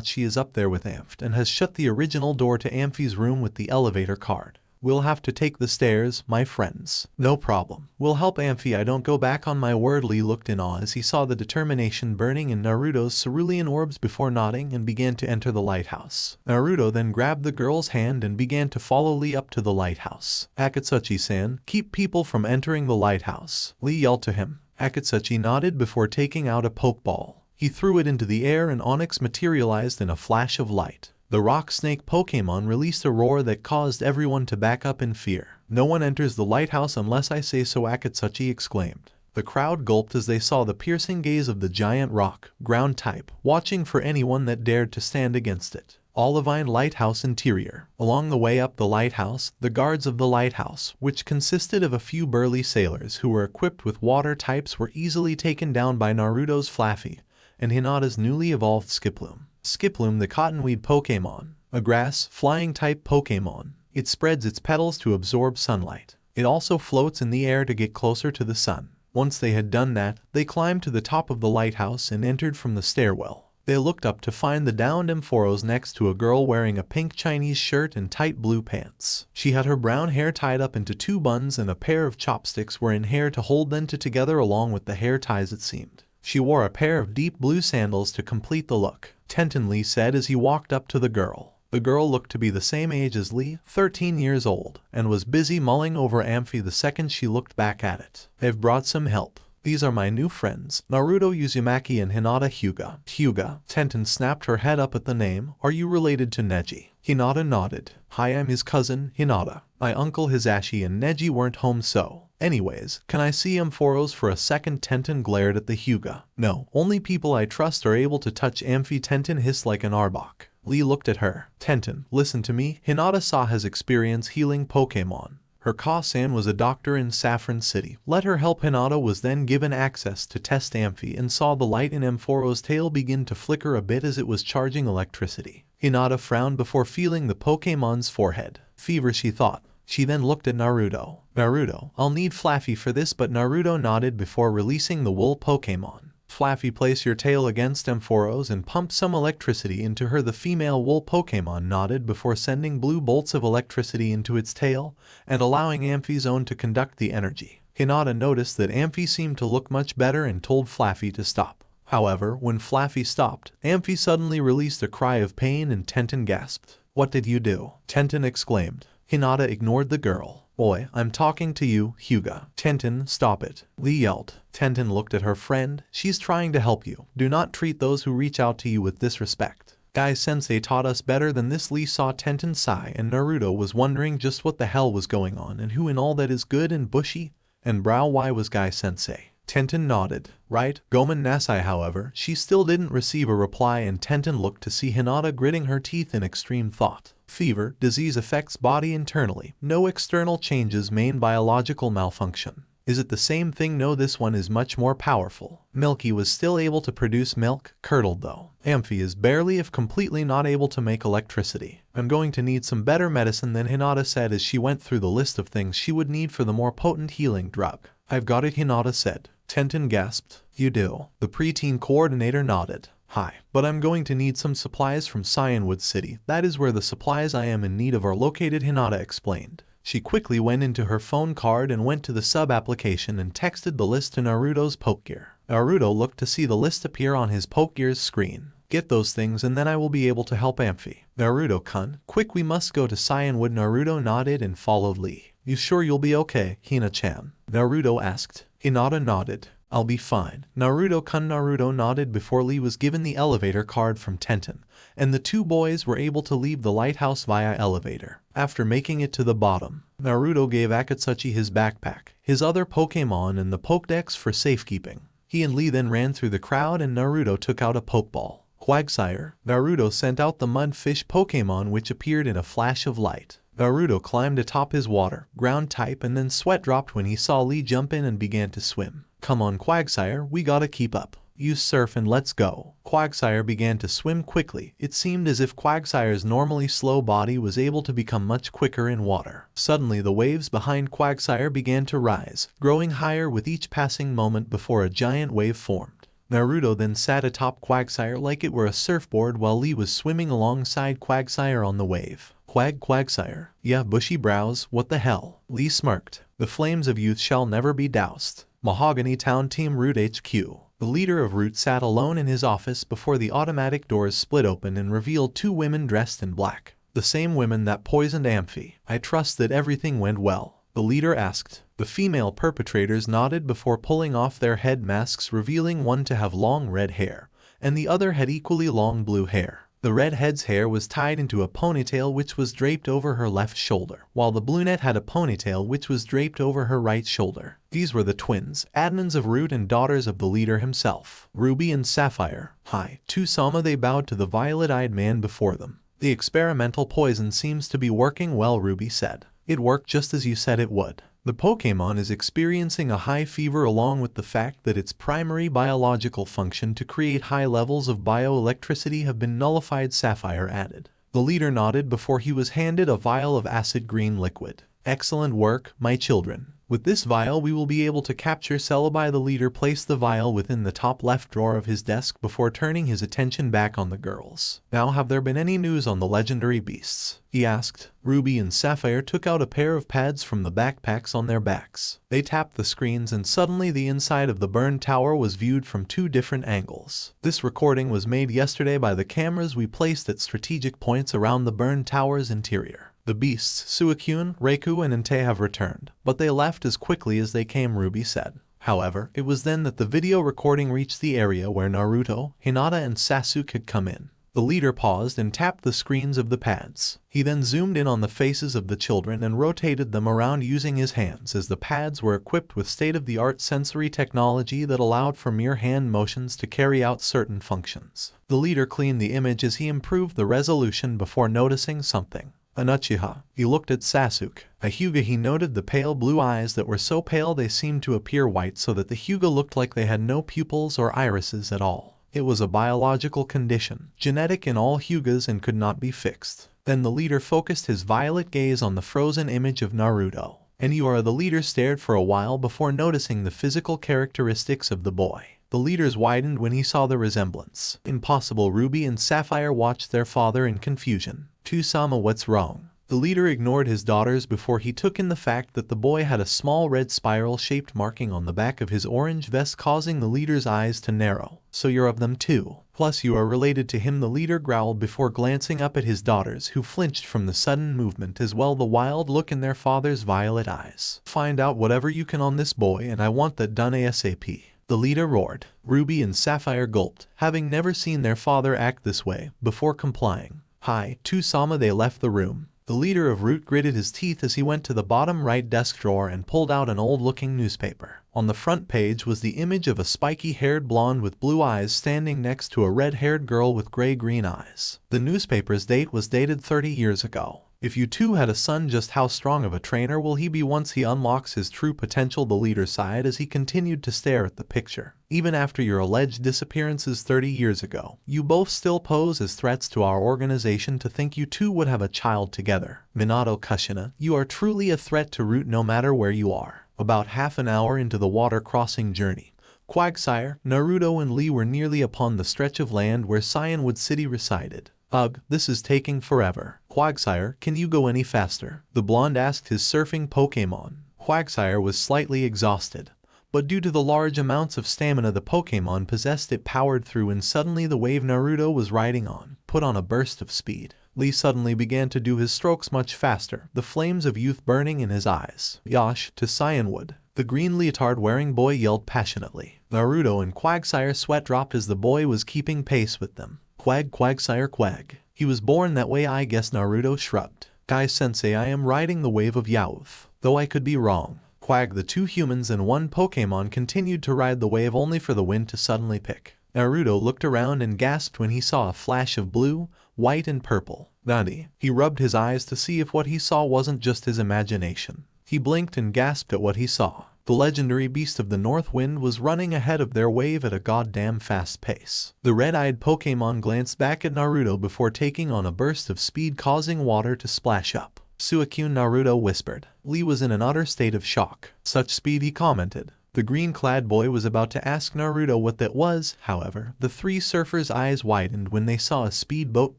she is up there with Amph and has shut the original door to Amphi's room with the elevator card. We'll have to take the stairs, my friends. No problem. We'll help Amphi, I don't go back on my word. Lee looked in awe as he saw the determination burning in Naruto's cerulean orbs before nodding and began to enter the lighthouse. Naruto then grabbed the girl's hand and began to follow Lee up to the lighthouse. Akatsuki-san, keep people from entering the lighthouse, Lee yelled to him. Akatsuki nodded before taking out a pokeball. He threw it into the air and Onyx materialized in a flash of light. The rock snake Pokemon released a roar that caused everyone to back up in fear. No one enters the lighthouse unless I say so, Akatsuki exclaimed. The crowd gulped as they saw the piercing gaze of the giant rock, ground type, watching for anyone that dared to stand against it. Olivine Lighthouse interior. Along the way up the lighthouse, the guards of the lighthouse, which consisted of a few burly sailors who were equipped with water types, were easily taken down by Naruto's Flaffy and Hinata's newly evolved Skiploom. Skiploom, the cottonweed Pokemon, a grass, flying type Pokemon. It spreads its petals to absorb sunlight. It also floats in the air to get closer to the sun. Once they had done that, they climbed to the top of the lighthouse and entered from the stairwell. They looked up to find the downed Ampharos next to a girl wearing a pink Chinese shirt and tight blue pants. She had her brown hair tied up into two buns and a pair of chopsticks were in hair to hold them together along with the hair ties, it seemed. She wore a pair of deep blue sandals to complete the look. Tenten, Lee said as he walked up to the girl. The girl looked to be the same age as Lee, 13 years old, and was busy mulling over Amphi the second she looked back at it. They've brought some help. These are my new friends, Naruto Uzumaki and Hinata Hyuga. Hyuga. Tenten snapped her head up at the name. Are you related to Neji? Hinata nodded. Hi, I'm his cousin, Hinata. My uncle Hisashi and Neji weren't home, so. Anyways, can I see Ampharos for a second? Tenten glared at the Hyuga. No, only people I trust are able to touch Amphi. Tenten hissed like an Arbok. Lee looked at her. Tenten, listen to me. Hinata has experience healing Pokemon. Her Ka-san was a doctor in Saffron City. Let her help. Hinata was then given access to test Amphi and saw the light in Ampharos' tail begin to flicker a bit as it was charging electricity. Hinata frowned before feeling the Pokemon's forehead. Fever, she thought. She then looked at Naruto. Naruto, I'll need Flaffy for this, but Naruto nodded before releasing the wool Pokemon. Flaffy, place your tail against Ampharos and pump some electricity into her. The female wool Pokemon nodded before sending blue bolts of electricity into its tail and allowing Amphi's own to conduct the energy. Hinata noticed that Amphi seemed to look much better and told Flaffy to stop. However, when Flaffy stopped, Amphi suddenly released a cry of pain and Tenten gasped. What did you do? Tenten exclaimed. Hinata ignored the girl. Boy, I'm talking to you, Hyuga. Tenten, stop it. Lee yelled. Tenten looked at her friend. She's trying to help you. Do not treat those who reach out to you with disrespect. Guy-sensei taught us better than this. Lee saw Tenten sigh and Naruto was wondering just what the hell was going on and who in all that is good and bushy and brow. Why was Guy-sensei Tenten nodded. Right, Gomen Nasai. However, she still didn't receive a reply, and Tenten looked to see Hinata gritting her teeth in extreme thought. Fever, disease affects body internally, no external changes, main biological malfunction. Is it the same thing? No, this one is much more powerful. Milky was still able to produce milk, curdled though. Amphi is barely if completely not able to make electricity. I'm going to need some better medicine than Hinata said as she went through the list of things she would need for the more potent healing drug. I've got it, Hinata said. Tenten gasped. You do? The preteen coordinator nodded. Hi, but I'm going to need some supplies from Cyanwood City. That is where the supplies I am in need of are located, Hinata explained. She quickly went into her phone card and went to the sub-application and texted the list to Naruto's Pokegear. Naruto looked to see the list appear on his Pokegear's screen. Get those things and then I will be able to help Amphi. Naruto-kun, quick, we must go to Cyanwood. Naruto nodded and followed Lee. You sure you'll be okay, Hina-chan? Naruto asked. Hinata nodded. I'll be fine. Naruto-kun. Naruto nodded before Lee was given the elevator card from Tenten, and the two boys were able to leave the lighthouse via elevator. After making it to the bottom, Naruto gave Akatsuchi his backpack, his other Pokemon, and the Pokédex for safekeeping. He and Lee then ran through the crowd and Naruto took out a Pokeball. Quagsire, Naruto sent out the mudfish Pokemon, which appeared in a flash of light. Naruto climbed atop his water, ground type, and then sweat dropped when he saw Lee jump in and began to swim. Come on, Quagsire, we gotta keep up. Use surf and let's go. Quagsire began to swim quickly. It seemed as if Quagsire's normally slow body was able to become much quicker in water. Suddenly the waves behind Quagsire began to rise, growing higher with each passing moment before a giant wave formed. Naruto then sat atop Quagsire like it were a surfboard while Lee was swimming alongside Quagsire on the wave. Quagsire. Yeah, bushy brows, what the hell? Lee smirked. The flames of youth shall never be doused. Mahogany Town Team Root HQ. The leader of Root sat alone in his office before the automatic doors split open and revealed two women dressed in black. The same women that poisoned Amphi. I trust that everything went well, the leader asked. The female perpetrators nodded before pulling off their head masks, revealing one to have long red hair, and the other had equally long blue hair. The redhead's hair was tied into a ponytail which was draped over her left shoulder, while the brunette had a ponytail which was draped over her right shoulder. These were the twins, admins of Root and daughters of the leader himself, Ruby and Sapphire. Hi, Tusama. They bowed to the violet-eyed man before them. The experimental poison seems to be working well, Ruby said. It worked just as you said it would. The Pokemon is experiencing a high fever along with the fact that its primary biological function to create high levels of bioelectricity have been nullified, Sapphire added. The leader nodded before he was handed a vial of acid green liquid. Excellent work, my children. With this vial we will be able to capture Celebi. The leader placed the vial within the top left drawer of his desk before turning his attention back on the girls. Now, have there been any news on the legendary beasts? He asked. Ruby and Sapphire took out a pair of pads from the backpacks on their backs. They tapped the screens and suddenly the inside of the burned tower was viewed from two different angles. This recording was made yesterday by the cameras we placed at strategic points around the burned tower's interior. The beasts, Suicune, Reiku, and Entei have returned, but they left as quickly as they came, Ruby said. However, it was then that the video recording reached the area where Naruto, Hinata, and Sasuke had come in. The leader paused and tapped the screens of the pads. He then zoomed in on the faces of the children and rotated them around using his hands, as the pads were equipped with state-of-the-art sensory technology that allowed for mere hand motions to carry out certain functions. The leader cleaned the image as he improved the resolution before noticing something. An Uchiha. He looked at Sasuke. A Hyuga. He noted the pale blue eyes that were so pale they seemed to appear white, so that the Hyuga looked like they had no pupils or irises at all. It was a biological condition, genetic in all Hyugas, and could not be fixed. Then the leader focused his violet gaze on the frozen image of Naruto. And you are. The leader stared for a while before noticing the physical characteristics of the boy. The leader's widened when he saw the resemblance. Impossible. Ruby and Sapphire watched their father in confusion. Tusama, what's wrong? The leader ignored his daughters before he took in the fact that the boy had a small red spiral-shaped marking on the back of his orange vest, causing the leader's eyes to narrow. So you're of them too. Plus you are related to him, the leader growled before glancing up at his daughters, who flinched from the sudden movement as well the wild look in their father's violet eyes. Find out whatever you can on this boy, and I want that done ASAP. The leader roared. Ruby and Sapphire gulped, having never seen their father act this way, before complying. Hi, Tusama. They left the room. The The leader of Root gritted his teeth as he went to the bottom right desk drawer and pulled out an old-looking newspaper. On the front page was the image of a spiky-haired blonde with blue eyes standing next to a red-haired girl with gray-green eyes. The newspaper's date was dated 30 years ago. If you two had a son, just how strong of a trainer will he be once he unlocks his true potential? The leader sighed as he continued to stare at the picture. Even after your alleged disappearances 30 years ago, you both still pose as threats to our organization. To think you two would have a child together. Minato Kushina, you are truly a threat to Root no matter where you are. About half an hour into the water-crossing journey, Quagsire, Naruto and Lee were nearly upon the stretch of land where Cyanwood City resided. Ugh, this is taking forever. Quagsire, can you go any faster? The blonde asked his surfing Pokemon. Quagsire was slightly exhausted, but due to the large amounts of stamina the Pokemon possessed, it powered through, and suddenly the wave Naruto was riding on put on a burst of speed. Lee suddenly began to do his strokes much faster, the flames of youth burning in his eyes. Yosh, to Cyanwood. The green leotard-wearing boy yelled passionately. Naruto and Quagsire sweat dropped as the boy was keeping pace with them. Quagsire quag. He was born that way, I guess. Naruto shrugged. Guy-sensei, I am riding the wave of Yaoth, though I could be wrong. Quag. The two humans and one Pokemon continued to ride the wave, only for the wind to suddenly pick. Naruto looked around and gasped when he saw a flash of blue, white and purple. Nani. He rubbed his eyes to see if what he saw wasn't just his imagination. He blinked and gasped at what he saw. The legendary beast of the North Wind was running ahead of their wave at a goddamn fast pace. The red-eyed Pokemon glanced back at Naruto before taking on a burst of speed, causing water to splash up. Suicune, Naruto whispered. Lee was in an utter state of shock. Such speed, he commented. The green-clad boy was about to ask Naruto what that was. However, the three surfers' eyes widened when they saw a speedboat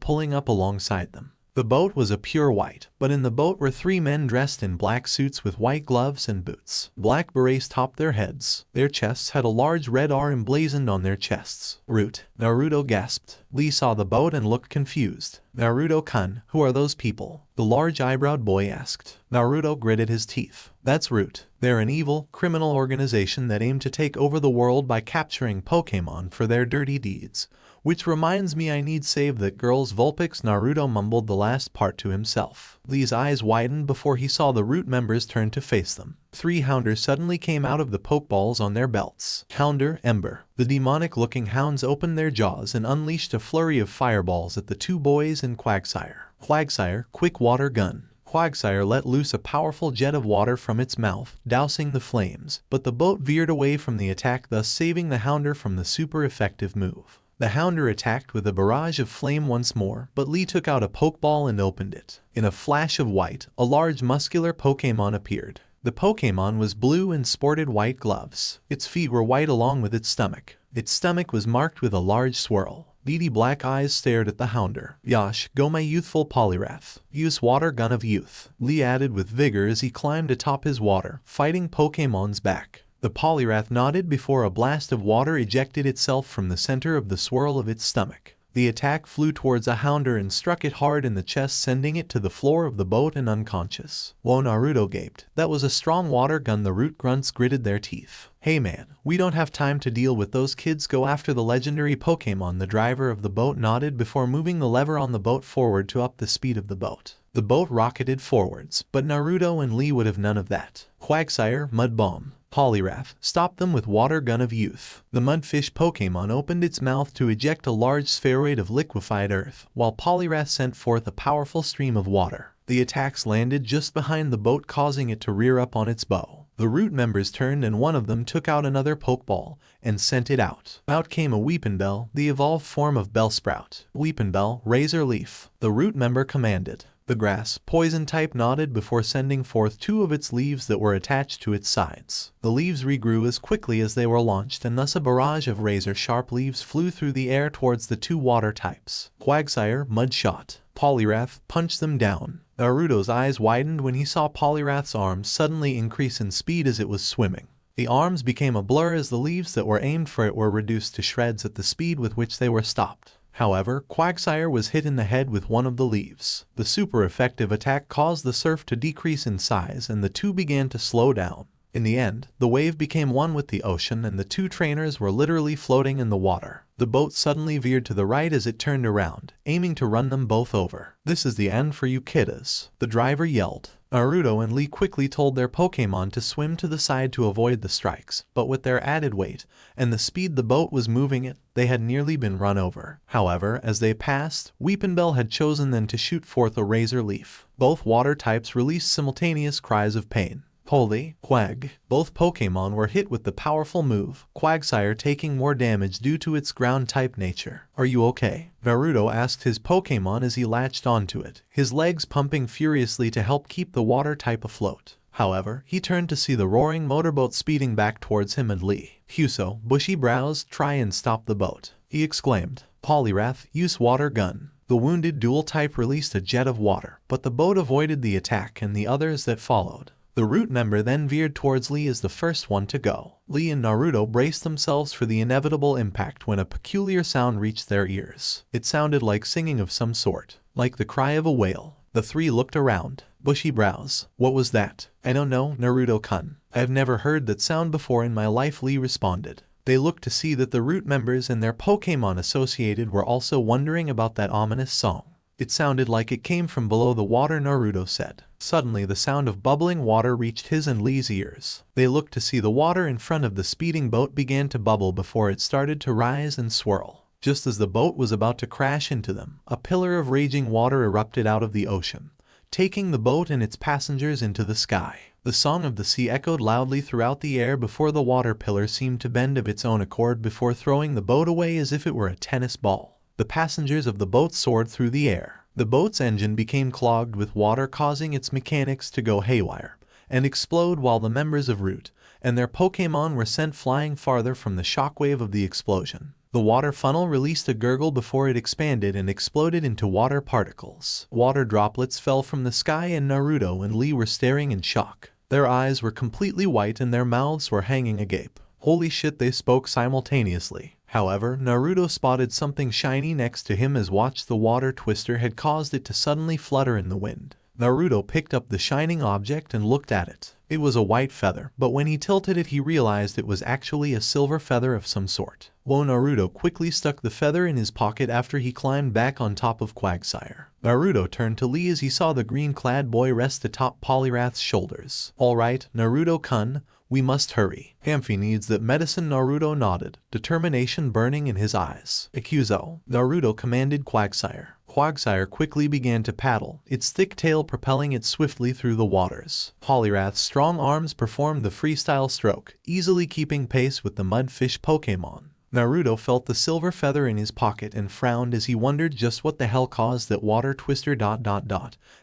pulling up alongside them. The boat was a pure white, but in the boat were three men dressed in black suits with white gloves and boots. Black berets topped their heads. Their chests had a large red R emblazoned on their chests. Root. Naruto gasped. Lee saw the boat and looked confused. Naruto-kun, who are those people? The large eyebrows boy asked. Naruto gritted his teeth. That's Root. They're an evil, criminal organization that aim to take over the world by capturing Pokemon for their dirty deeds. Which reminds me, I need save that girl's Vulpix. Naruto mumbled the last part to himself. Lee's eyes widened before he saw the Root members turn to face them. Three Hounders suddenly came out of the Pokeballs on their belts. Hounder, Ember. The demonic-looking hounds opened their jaws and unleashed a flurry of fireballs at the two boys and Quagsire. Quagsire, quick water gun. Quagsire let loose a powerful jet of water from its mouth, dousing the flames, but the boat veered away from the attack, thus saving the Hounder from the super effective move. The Hounder attacked with a barrage of flame once more, but Lee took out a Pokeball and opened it. In a flash of white, a large muscular Pokemon appeared. The Pokemon was blue and sported white gloves. Its feet were white along with its stomach. Its stomach was marked with a large swirl. Beady black eyes stared at the Hounder. Yosh, go my youthful Poliwrath. Use water gun of youth. Lee added with vigor as he climbed atop his water, fighting Pokemon's back. The Poliwrath nodded before a blast of water ejected itself from the center of the swirl of its stomach. The attack flew towards a Hounder and struck it hard in the chest, sending it to the floor of the boat and unconscious. Whoa, Naruto gaped. That was a strong water gun. The Root grunts gritted their teeth. Hey man, we don't have time to deal with those kids. Go after the legendary Pokemon. The driver of the boat nodded before moving the lever on the boat forward to up the speed of the boat. The boat rocketed forwards, but Naruto and Lee would have none of that. Quagsire, Mud Bomb. Poliwrath, stop them with water gun of youth. The mudfish Pokemon opened its mouth to eject a large spheroid of liquefied earth, while Poliwrath sent forth a powerful stream of water. The attacks landed just behind the boat, causing it to rear up on its bow. The Root members turned and one of them took out another Pokeball and sent it out. Out came a Weepinbell, the evolved form of Bellsprout. Weepinbell, Razor Leaf. The Root member commanded. The grass, poison type, nodded before sending forth two of its leaves that were attached to its sides. The leaves regrew as quickly as they were launched, and thus a barrage of razor-sharp leaves flew through the air towards the two water types. Quagsire, Mud Shot. Poliwrath, punch them down. Naruto's eyes widened when he saw Poliwrath's arms suddenly increase in speed as it was swimming. The arms became a blur as the leaves that were aimed for it were reduced to shreds at the speed with which they were stopped. However, Quagsire was hit in the head with one of the leaves. The super effective attack caused the surf to decrease in size and the two began to slow down. In the end, the wave became one with the ocean and the two trainers were literally floating in the water. The boat suddenly veered to the right as it turned around, aiming to run them both over. "This is the end for you kiddas," the driver yelled. Naruto and Lee quickly told their Pokemon to swim to the side to avoid the strikes, but with their added weight and the speed the boat was moving at, they had nearly been run over. However, as they passed, Weepinbell had chosen then to shoot forth a razor leaf. Both water types released simultaneous cries of pain. Holy Quag! Both Pokemon were hit with the powerful move, Quagsire taking more damage due to its ground-type nature. "Are you okay?" Naruto asked his Pokemon as he latched onto it, his legs pumping furiously to help keep the water type afloat. However, he turned to see the roaring motorboat speeding back towards him and Lee. "Huso, bushy brows, try and stop the boat," he exclaimed. "Poliwrath, use water gun." The wounded dual type released a jet of water, but the boat avoided the attack and the others that followed. The root member then veered towards Lee as the first one to go. Lee and Naruto braced themselves for the inevitable impact when a peculiar sound reached their ears. It sounded like singing of some sort, like the cry of a whale. The three looked around. Bushy brows. "What was that?" "I don't know, Naruto-kun. I have never heard that sound before in my life," Lee responded. They looked to see that the root members and their Pokemon associated were also wondering about that ominous song. "It sounded like it came from below the water," Naruto said. Suddenly the sound of bubbling water reached his and Lee's ears. They looked to see the water in front of the speeding boat began to bubble before it started to rise and swirl. Just as the boat was about to crash into them, a pillar of raging water erupted out of the ocean, taking the boat and its passengers into the sky. The song of the sea echoed loudly throughout the air before the water pillar seemed to bend of its own accord before throwing the boat away as if it were a tennis ball. The passengers of the boat soared through the air. The boat's engine became clogged with water, causing its mechanics to go haywire and explode, while the members of Root and their Pokemon were sent flying farther from the shockwave of the explosion. The water funnel released a gurgle before it expanded and exploded into water particles. Water droplets fell from the sky and Naruto and Lee were staring in shock. Their eyes were completely white and their mouths were hanging agape. "Holy shit," they spoke simultaneously. However, Naruto spotted something shiny next to him as watched the water twister had caused it to suddenly flutter in the wind. Naruto picked up the shining object and looked at it. It was a white feather, but when he tilted it he realized it was actually a silver feather of some sort. Whoa! Naruto quickly stuck the feather in his pocket after he climbed back on top of Quagsire. Naruto turned to Lee as he saw the green-clad boy rest atop Poliwrath's shoulders. "Alright, Naruto-kun, we must hurry. Amphi needs that medicine." Naruto nodded, determination burning in his eyes. "Ikuzo," Naruto commanded Quagsire. Quagsire quickly began to paddle, its thick tail propelling it swiftly through the waters. Poliwrath's strong arms performed the freestyle stroke, easily keeping pace with the mudfish Pokemon. Naruto felt the silver feather in his pocket and frowned as he wondered just what the hell caused that water twister ...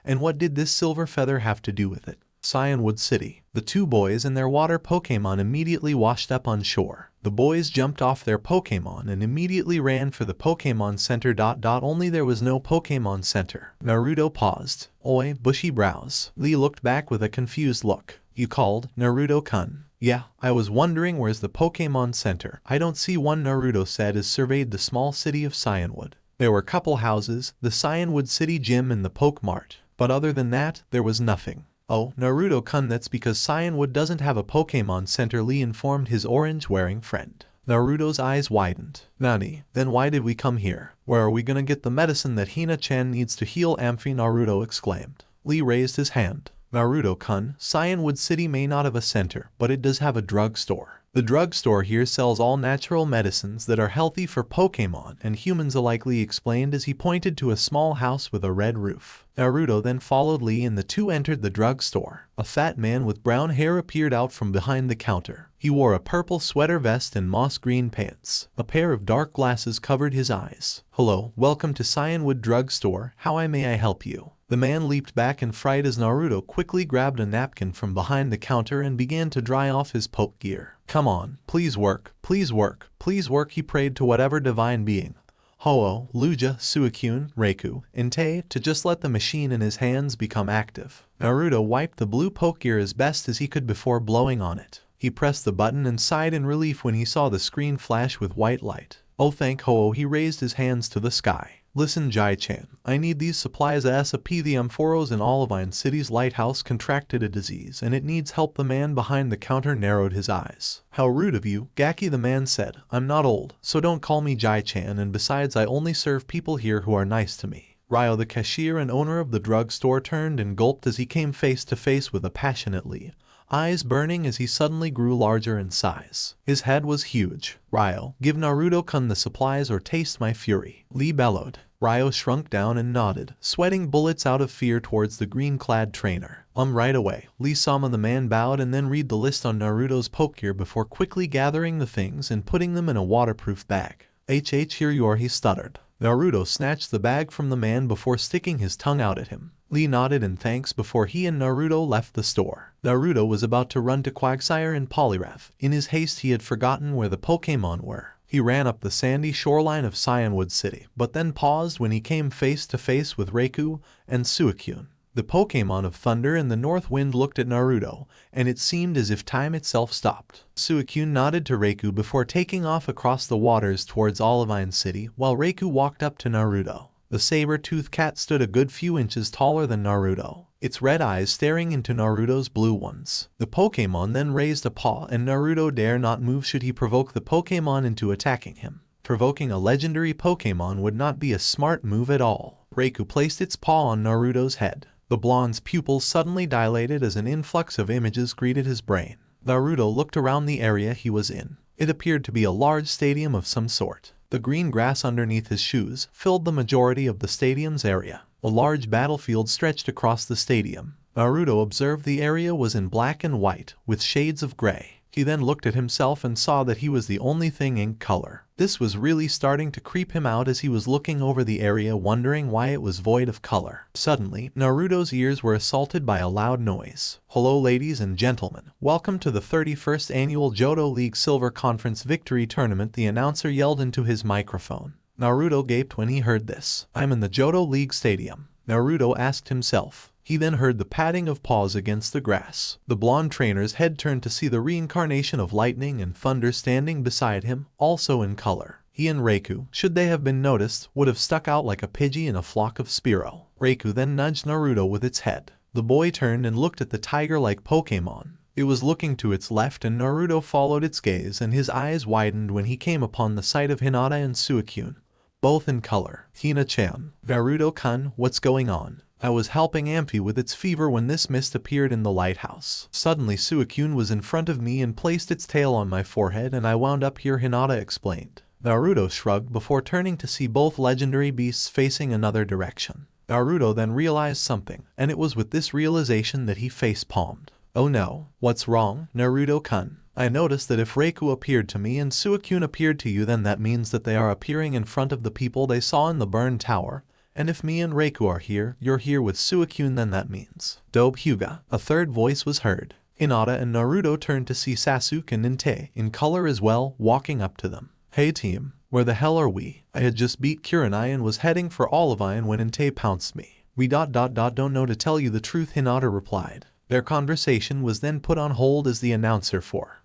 and what did this silver feather have to do with it? Cyanwood City. The two boys and their water Pokemon immediately washed up on shore. The boys jumped off their Pokemon and immediately ran for the Pokemon Center ... only there was no Pokemon Center. Naruto paused. "Oi, bushy brows." Lee looked back with a confused look. "You called, Naruto-kun?" "Yeah, I was wondering where's the Pokemon Center." "I don't see one," Naruto said as surveyed the small city of Cyanwood. There were couple houses, the Cyanwood City Gym and the Poke Mart, but other than that, there was nothing. "Oh, Naruto-kun, that's because Cyanwood doesn't have a Pokemon Center," Lee informed his orange-wearing friend. Naruto's eyes widened. "Nani? Then why did we come here? Where are we gonna get the medicine that Hina-chan needs to heal Amphi?" Naruto exclaimed. Lee raised his hand. "Naruto-kun, Cyanwood City may not have a center, but it does have a drugstore. The drugstore here sells all natural medicines that are healthy for Pokemon and humans alike," Lee explained as he pointed to a small house with a red roof. Naruto then followed Lee and the two entered the drugstore. A fat man with brown hair appeared out from behind the counter. He wore a purple sweater vest and moss green pants. A pair of dark glasses covered his eyes. "Hello, welcome to Cyanwood Drugstore. How may I help you?" The man leaped back in fright as Naruto quickly grabbed a napkin from behind the counter and began to dry off his poke gear. "Come on, please work, please work, please work," he prayed to whatever divine being, Ho-Oh, Luja, Suicune, Reiku, and Tei, to just let the machine in his hands become active. Naruto wiped the blue poke gear as best as he could before blowing on it. He pressed the button and sighed in relief when he saw the screen flash with white light. "Oh, thank Ho-Oh," he raised his hands to the sky. Listen Jai-chan, I need these supplies ASAP. The Ampharos in Olivine City's lighthouse contracted a disease and it needs help. The man behind the counter narrowed his eyes. How rude of you, Gaki, the man said. I'm not old, so don't call me Jai-chan, and besides I only serve people here who are nice to me. Ryo, the cashier and owner of the drugstore, turned and gulped as he came face to face with a passionately, eyes burning as he suddenly grew larger in size. His head was huge. Ryo, give Naruto-kun the supplies or taste my fury, Lee bellowed. Ryo shrunk down and nodded, sweating bullets out of fear towards the green-clad trainer. Right away, Lee-sama. The man bowed and then read the list on Naruto's pokegear before quickly gathering the things and putting them in a waterproof bag. Here you are, he stuttered. Naruto snatched the bag from the man before sticking his tongue out at him. Lee nodded in thanks before he and Naruto left the store. Naruto was about to run to Quagsire and Poliwrath. In his haste he had forgotten where the Pokemon were. He ran up the sandy shoreline of Cyanwood City, but then paused when he came face to face with Reiku and Suicune. The Pokemon of Thunder and the North Wind looked at Naruto, and it seemed as if time itself stopped. Suicune nodded to Reiku before taking off across the waters towards Olivine City, while Reiku walked up to Naruto. The saber-toothed cat stood a good few inches taller than Naruto, its red eyes staring into Naruto's blue ones. The Pokemon then raised a paw, and Naruto dare not move should he provoke the Pokemon into attacking him. Provoking a legendary Pokemon would not be a smart move at all. Reiku placed its paw on Naruto's head. The blonde's pupils suddenly dilated as an influx of images greeted his brain. Naruto looked around the area he was in. It appeared to be a large stadium of some sort. The green grass underneath his shoes filled the majority of the stadium's area. A large battlefield stretched across the stadium. Naruto observed the area was in black and white, with shades of gray. He then looked at himself and saw that he was the only thing in color. This was really starting to creep him out as he was looking over the area wondering why it was void of color. Suddenly, Naruto's ears were assaulted by a loud noise. Hello ladies and gentlemen, welcome to the 31st Annual Johto League Silver Conference Victory Tournament, the announcer yelled into his microphone. Naruto gaped when he heard this. I'm in the Johto League Stadium, Naruto asked himself. He then heard the patting of paws against the grass. The blonde trainer's head turned to see the reincarnation of lightning and thunder standing beside him, also in color. He and Reiku, should they have been noticed, would have stuck out like a Pidgey in a flock of Spearow. Reiku then nudged Naruto with its head. The boy turned and looked at the tiger-like Pokemon. It was looking to its left and Naruto followed its gaze and his eyes widened when he came upon the sight of Hinata and Suicune, both in color. Hina-chan, Naruto-kun, what's going on? I was helping Amphi with its fever when this mist appeared in the lighthouse. Suddenly Suicune was in front of me and placed its tail on my forehead and I wound up here, Hinata explained. Naruto shrugged before turning to see both legendary beasts facing another direction. Naruto then realized something, and it was with this realization that he face-palmed. Oh no, what's wrong, Naruto-kun? I noticed that if Reiku appeared to me and Suicune appeared to you, then that means that they are appearing in front of the people they saw in the burned tower. And if me and Reiku are here, you're here with Suicune, then that means Dobe Hyuga. A third voice was heard. Hinata and Naruto turned to see Sasuke and Ninte, in color as well, walking up to them. Hey team, where the hell are we? I had just beat Kurenai and was heading for Olivine when Ninte pounced me. We don't know to tell you the truth, Hinata replied. Their conversation was then put on hold as the announcer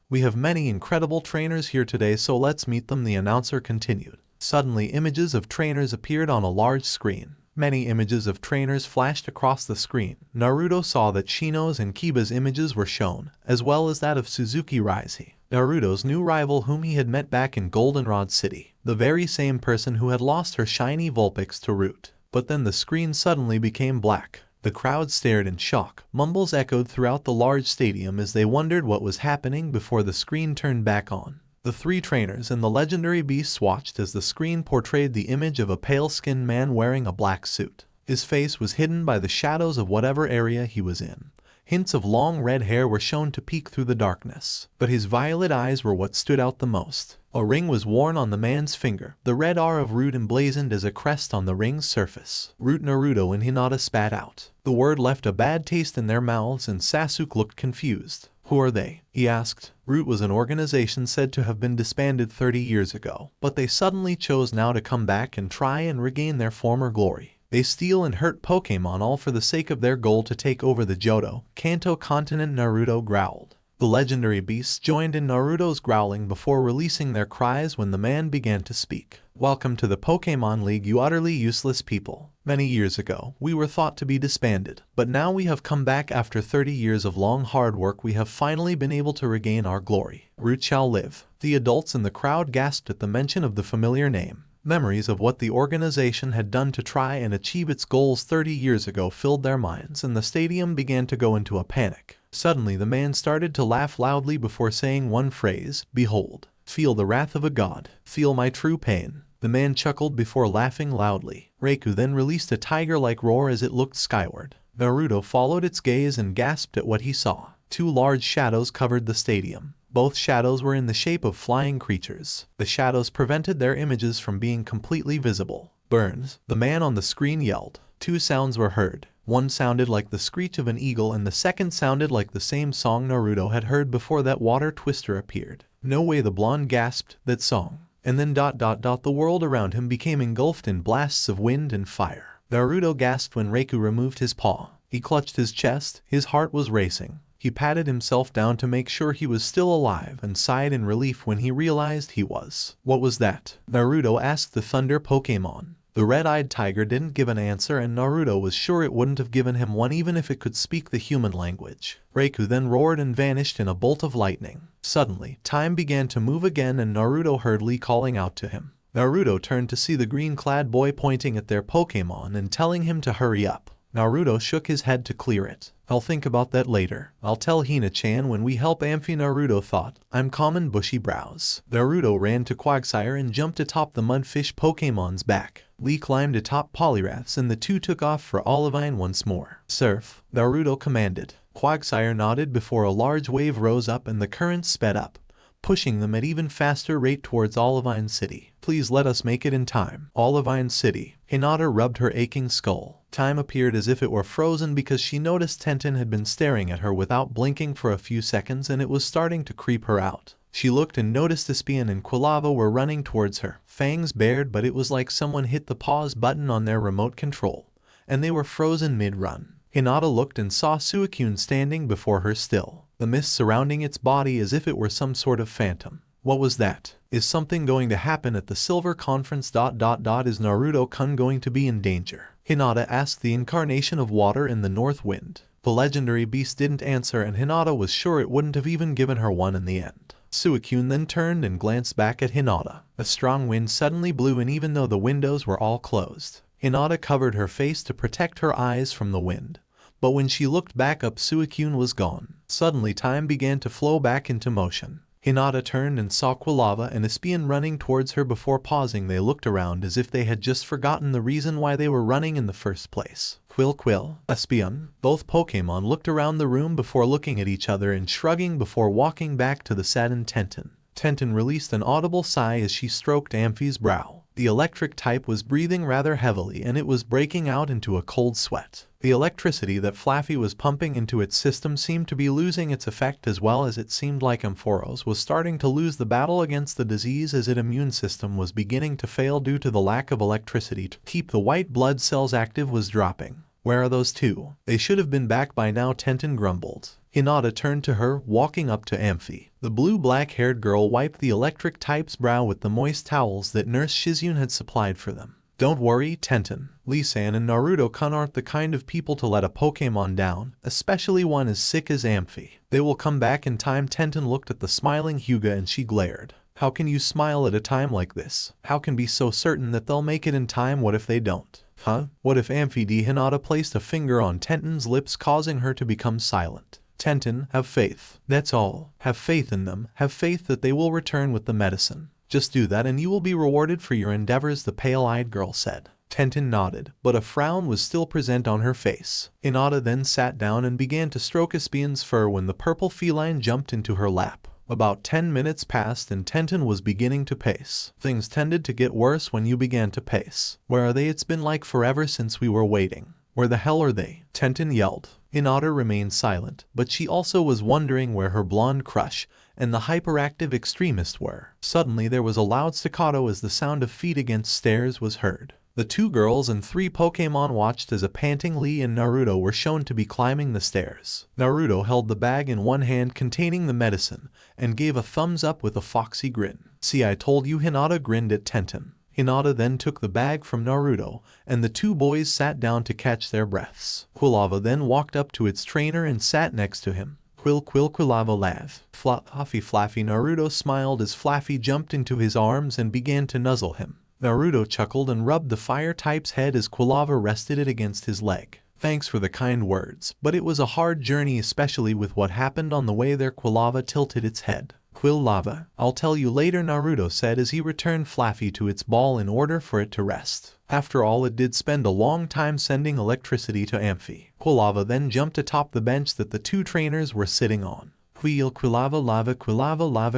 we have many incredible trainers here today, so let's meet them, the announcer continued. Suddenly images of trainers appeared on a large screen. Many images of trainers flashed across the screen. Naruto saw that Shino's and Kiba's images were shown, as well as that of Suzuki Raizei, Naruto's new rival whom he had met back in Goldenrod City, the very same person who had lost her shiny Vulpix to Root. But then the screen suddenly became black. The crowd stared in shock. Mumbles echoed throughout the large stadium as they wondered what was happening before the screen turned back on. The three trainers and the legendary beasts watched as the screen portrayed the image of a pale-skinned man wearing a black suit. His face was hidden by the shadows of whatever area he was in. Hints of long red hair were shown to peek through the darkness, but his violet eyes were what stood out the most. A ring was worn on the man's finger, the red R of Root emblazoned as a crest on the ring's surface. Root, Naruto and Hinata spat out. The word left a bad taste in their mouths and Sasuke looked confused. Who are they? He asked. Root was an organization said to have been disbanded 30 years ago, but they suddenly chose now to come back and try and regain their former glory. They steal and hurt Pokemon all for the sake of their goal to take over the Johto, Kanto continent, Naruto growled. The legendary beasts joined in Naruto's growling before releasing their cries when the man began to speak. Welcome to the Pokemon League, you utterly useless people. Many years ago, we were thought to be disbanded, but now we have come back after 30 years of long hard work. We have finally been able to regain our glory. Root shall live. The adults in the crowd gasped at the mention of the familiar name. Memories of what the organization had done to try and achieve its goals 30 years ago filled their minds, and the stadium began to go into a panic. Suddenly the man started to laugh loudly before saying one phrase, "Behold, feel the wrath of a god, feel my true pain." The man chuckled before laughing loudly. Riku then released a tiger-like roar as it looked skyward. Naruto followed its gaze and gasped at what he saw. Two large shadows covered the stadium. Both shadows were in the shape of flying creatures. The shadows prevented their images from being completely visible. "Burns," the man on the screen yelled. Two sounds were heard. One sounded like the screech of an eagle and the second sounded like the same song Naruto had heard before that water twister appeared. "No way," the blonde gasped, "that song." And then ... the world around him became engulfed in blasts of wind and fire. Naruto gasped when Riku removed his paw. He clutched his chest, his heart was racing. He patted himself down to make sure he was still alive and sighed in relief when he realized he was. "What was that?" Naruto asked the Thunder Pokemon. The red-eyed tiger didn't give an answer, and Naruto was sure it wouldn't have given him one even if it could speak the human language. Riku then roared and vanished in a bolt of lightning. Suddenly, time began to move again and Naruto heard Lee calling out to him. Naruto turned to see the green-clad boy pointing at their Pokemon and telling him to hurry up. Naruto shook his head to clear it. "I'll think about that later. I'll tell Hina-chan when we help Amphi." Naruto thought. "I'm common bushy brows." Naruto ran to Quagsire and jumped atop the mudfish Pokemon's back. Lee climbed atop Poliwrath's and the two took off for Olivine once more. "Surf," Naruto commanded. Quagsire nodded before a large wave rose up and the current sped up, pushing them at even faster rate towards Olivine City. "Please let us make it in time." Olivine City. Hinata rubbed her aching skull. Time appeared as if it were frozen because she noticed Tenten had been staring at her without blinking for a few seconds and it was starting to creep her out. She looked and noticed Espion and Quilava were running towards her, fangs bared, but it was like someone hit the pause button on their remote control, and they were frozen mid-run. Hinata looked and saw Suicune standing before her still, the mist surrounding its body as if it were some sort of phantom. What was that? Is something going to happen at the Silver Conference? Is Naruto-kun going to be in danger? Hinata asked the incarnation of water in the north wind. The legendary beast didn't answer and Hinata was sure it wouldn't have even given her one in the end. Suicune then turned and glanced back at Hinata. A strong wind suddenly blew and even though the windows were all closed, Hinata covered her face to protect her eyes from the wind. But when she looked back up, Suicune was gone. Suddenly time began to flow back into motion. Hinata turned and saw Quilava and Espion running towards her. Before pausing, they looked around as if they had just forgotten the reason why they were running in the first place. Quil, Espion, both Pokemon looked around the room before looking at each other and shrugging before walking back to the saddened Tenten. Tenten released an audible sigh as she stroked Amphi's brow. The electric type was breathing rather heavily and it was breaking out into a cold sweat. The electricity that Flaffy was pumping into its system seemed to be losing its effect, as well as it seemed like Ampharos was starting to lose the battle against the disease as its immune system was beginning to fail due to the lack of electricity to keep the white blood cells active was dropping. "Where are those two? They should have been back by now," Tenten grumbled. Hinata turned to her, walking up to Amphi. The blue-black-haired girl wiped the electric type's brow with the moist towels that Nurse Shizune had supplied for them. "Don't worry, Tenten. Lee-san and Naruto-kun aren't the kind of people to let a Pokemon down, especially one as sick as Amphi. They will come back in time." Tenten looked at the smiling Hyuga and she glared. "How can you smile at a time like this? How can be so certain that they'll make it in time? What if they don't? Huh? What if Amphi?" Hinata placed a finger on Tenten's lips, causing her to become silent. "Tenten, have faith. That's all. Have faith in them. Have faith that they will return with the medicine. Just do that and you will be rewarded for your endeavors," the pale-eyed girl said. Tenten nodded, but a frown was still present on her face. Hinata then sat down and began to stroke Espion's fur when the purple feline jumped into her lap. About 10 minutes passed and Tenten was beginning to pace. "Things tended to get worse when you began to pace. Where are they? It's been like forever since we were waiting." "Where the hell are they?" Tenten yelled. Hinata remained silent, but she also was wondering where her blonde crush and the hyperactive extremist were. Suddenly there was a loud staccato as the sound of feet against stairs was heard. The two girls and 3 Pokemon watched as a panting Lee and Naruto were shown to be climbing the stairs. Naruto held the bag in one hand containing the medicine and gave a thumbs up with a foxy grin. "See, I told you," Hinata grinned at Tenten. Hinata then took the bag from Naruto, and the two boys sat down to catch their breaths. Quilava then walked up to its trainer and sat next to him. Quilava laughed. Fluffy Flaffy Naruto smiled as Flaffy jumped into his arms and began to nuzzle him. Naruto chuckled and rubbed the fire type's head as Quilava rested it against his leg. "Thanks for the kind words, but it was a hard journey, especially with what happened on the way there." Quilava tilted its head. "Quilava, I'll tell you later," Naruto said as he returned Flaffy to its ball in order for it to rest. After all, it did spend a long time sending electricity to Amphi. Quilava then jumped atop the bench that the two trainers were sitting on. Quilava lava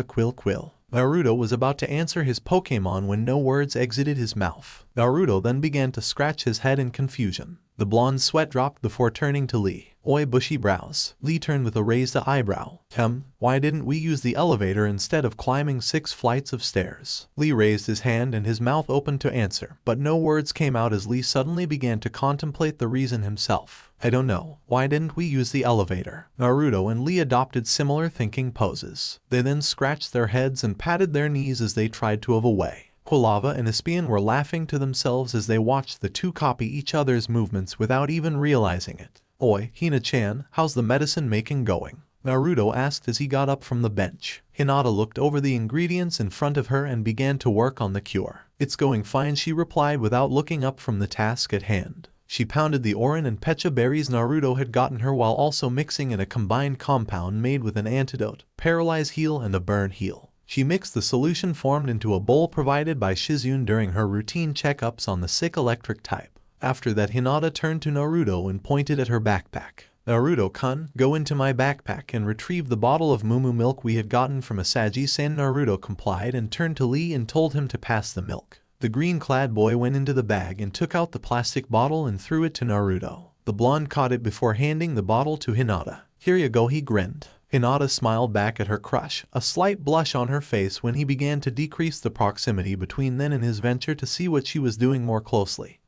quil. Naruto was about to answer his Pokemon when no words exited his mouth. Naruto then began to scratch his head in confusion. The blonde sweat dropped before turning to Lee. "Oi, bushy brows." Lee turned with a raised eyebrow. Why didn't we use the elevator instead of climbing 6 flights of stairs?" Lee raised his hand and his mouth opened to answer, but no words came out as Lee suddenly began to contemplate the reason himself. "I don't know. Why didn't we use the elevator?" Naruto and Lee adopted similar thinking poses. They then scratched their heads and patted their knees as they tried to move away. Quilava and Espion were laughing to themselves as they watched the two copy each other's movements without even realizing it. "Oi, Hina-chan, how's the medicine making going?" Naruto asked as he got up from the bench. Hinata looked over the ingredients in front of her and began to work on the cure. "It's going fine," she replied without looking up from the task at hand. She pounded the Oran and Pecha berries Naruto had gotten her while also mixing in a combined compound made with an antidote, paralyze heal and a burn heal. She mixed the solution formed into a bowl provided by Shizune during her routine checkups on the sick electric type. After that, Hinata turned to Naruto and pointed at her backpack. "Naruto-kun, go into my backpack and retrieve the bottle of mumu milk we had gotten from Asagi-san." Naruto complied and turned to Lee and told him to pass the milk. The green-clad boy went into the bag and took out the plastic bottle and threw it to Naruto. The blonde caught it before handing the bottle to Hinata. "Here you go," he grinned. Hinata smiled back at her crush, a slight blush on her face when he began to decrease the proximity between them in his venture to see what she was doing more closely.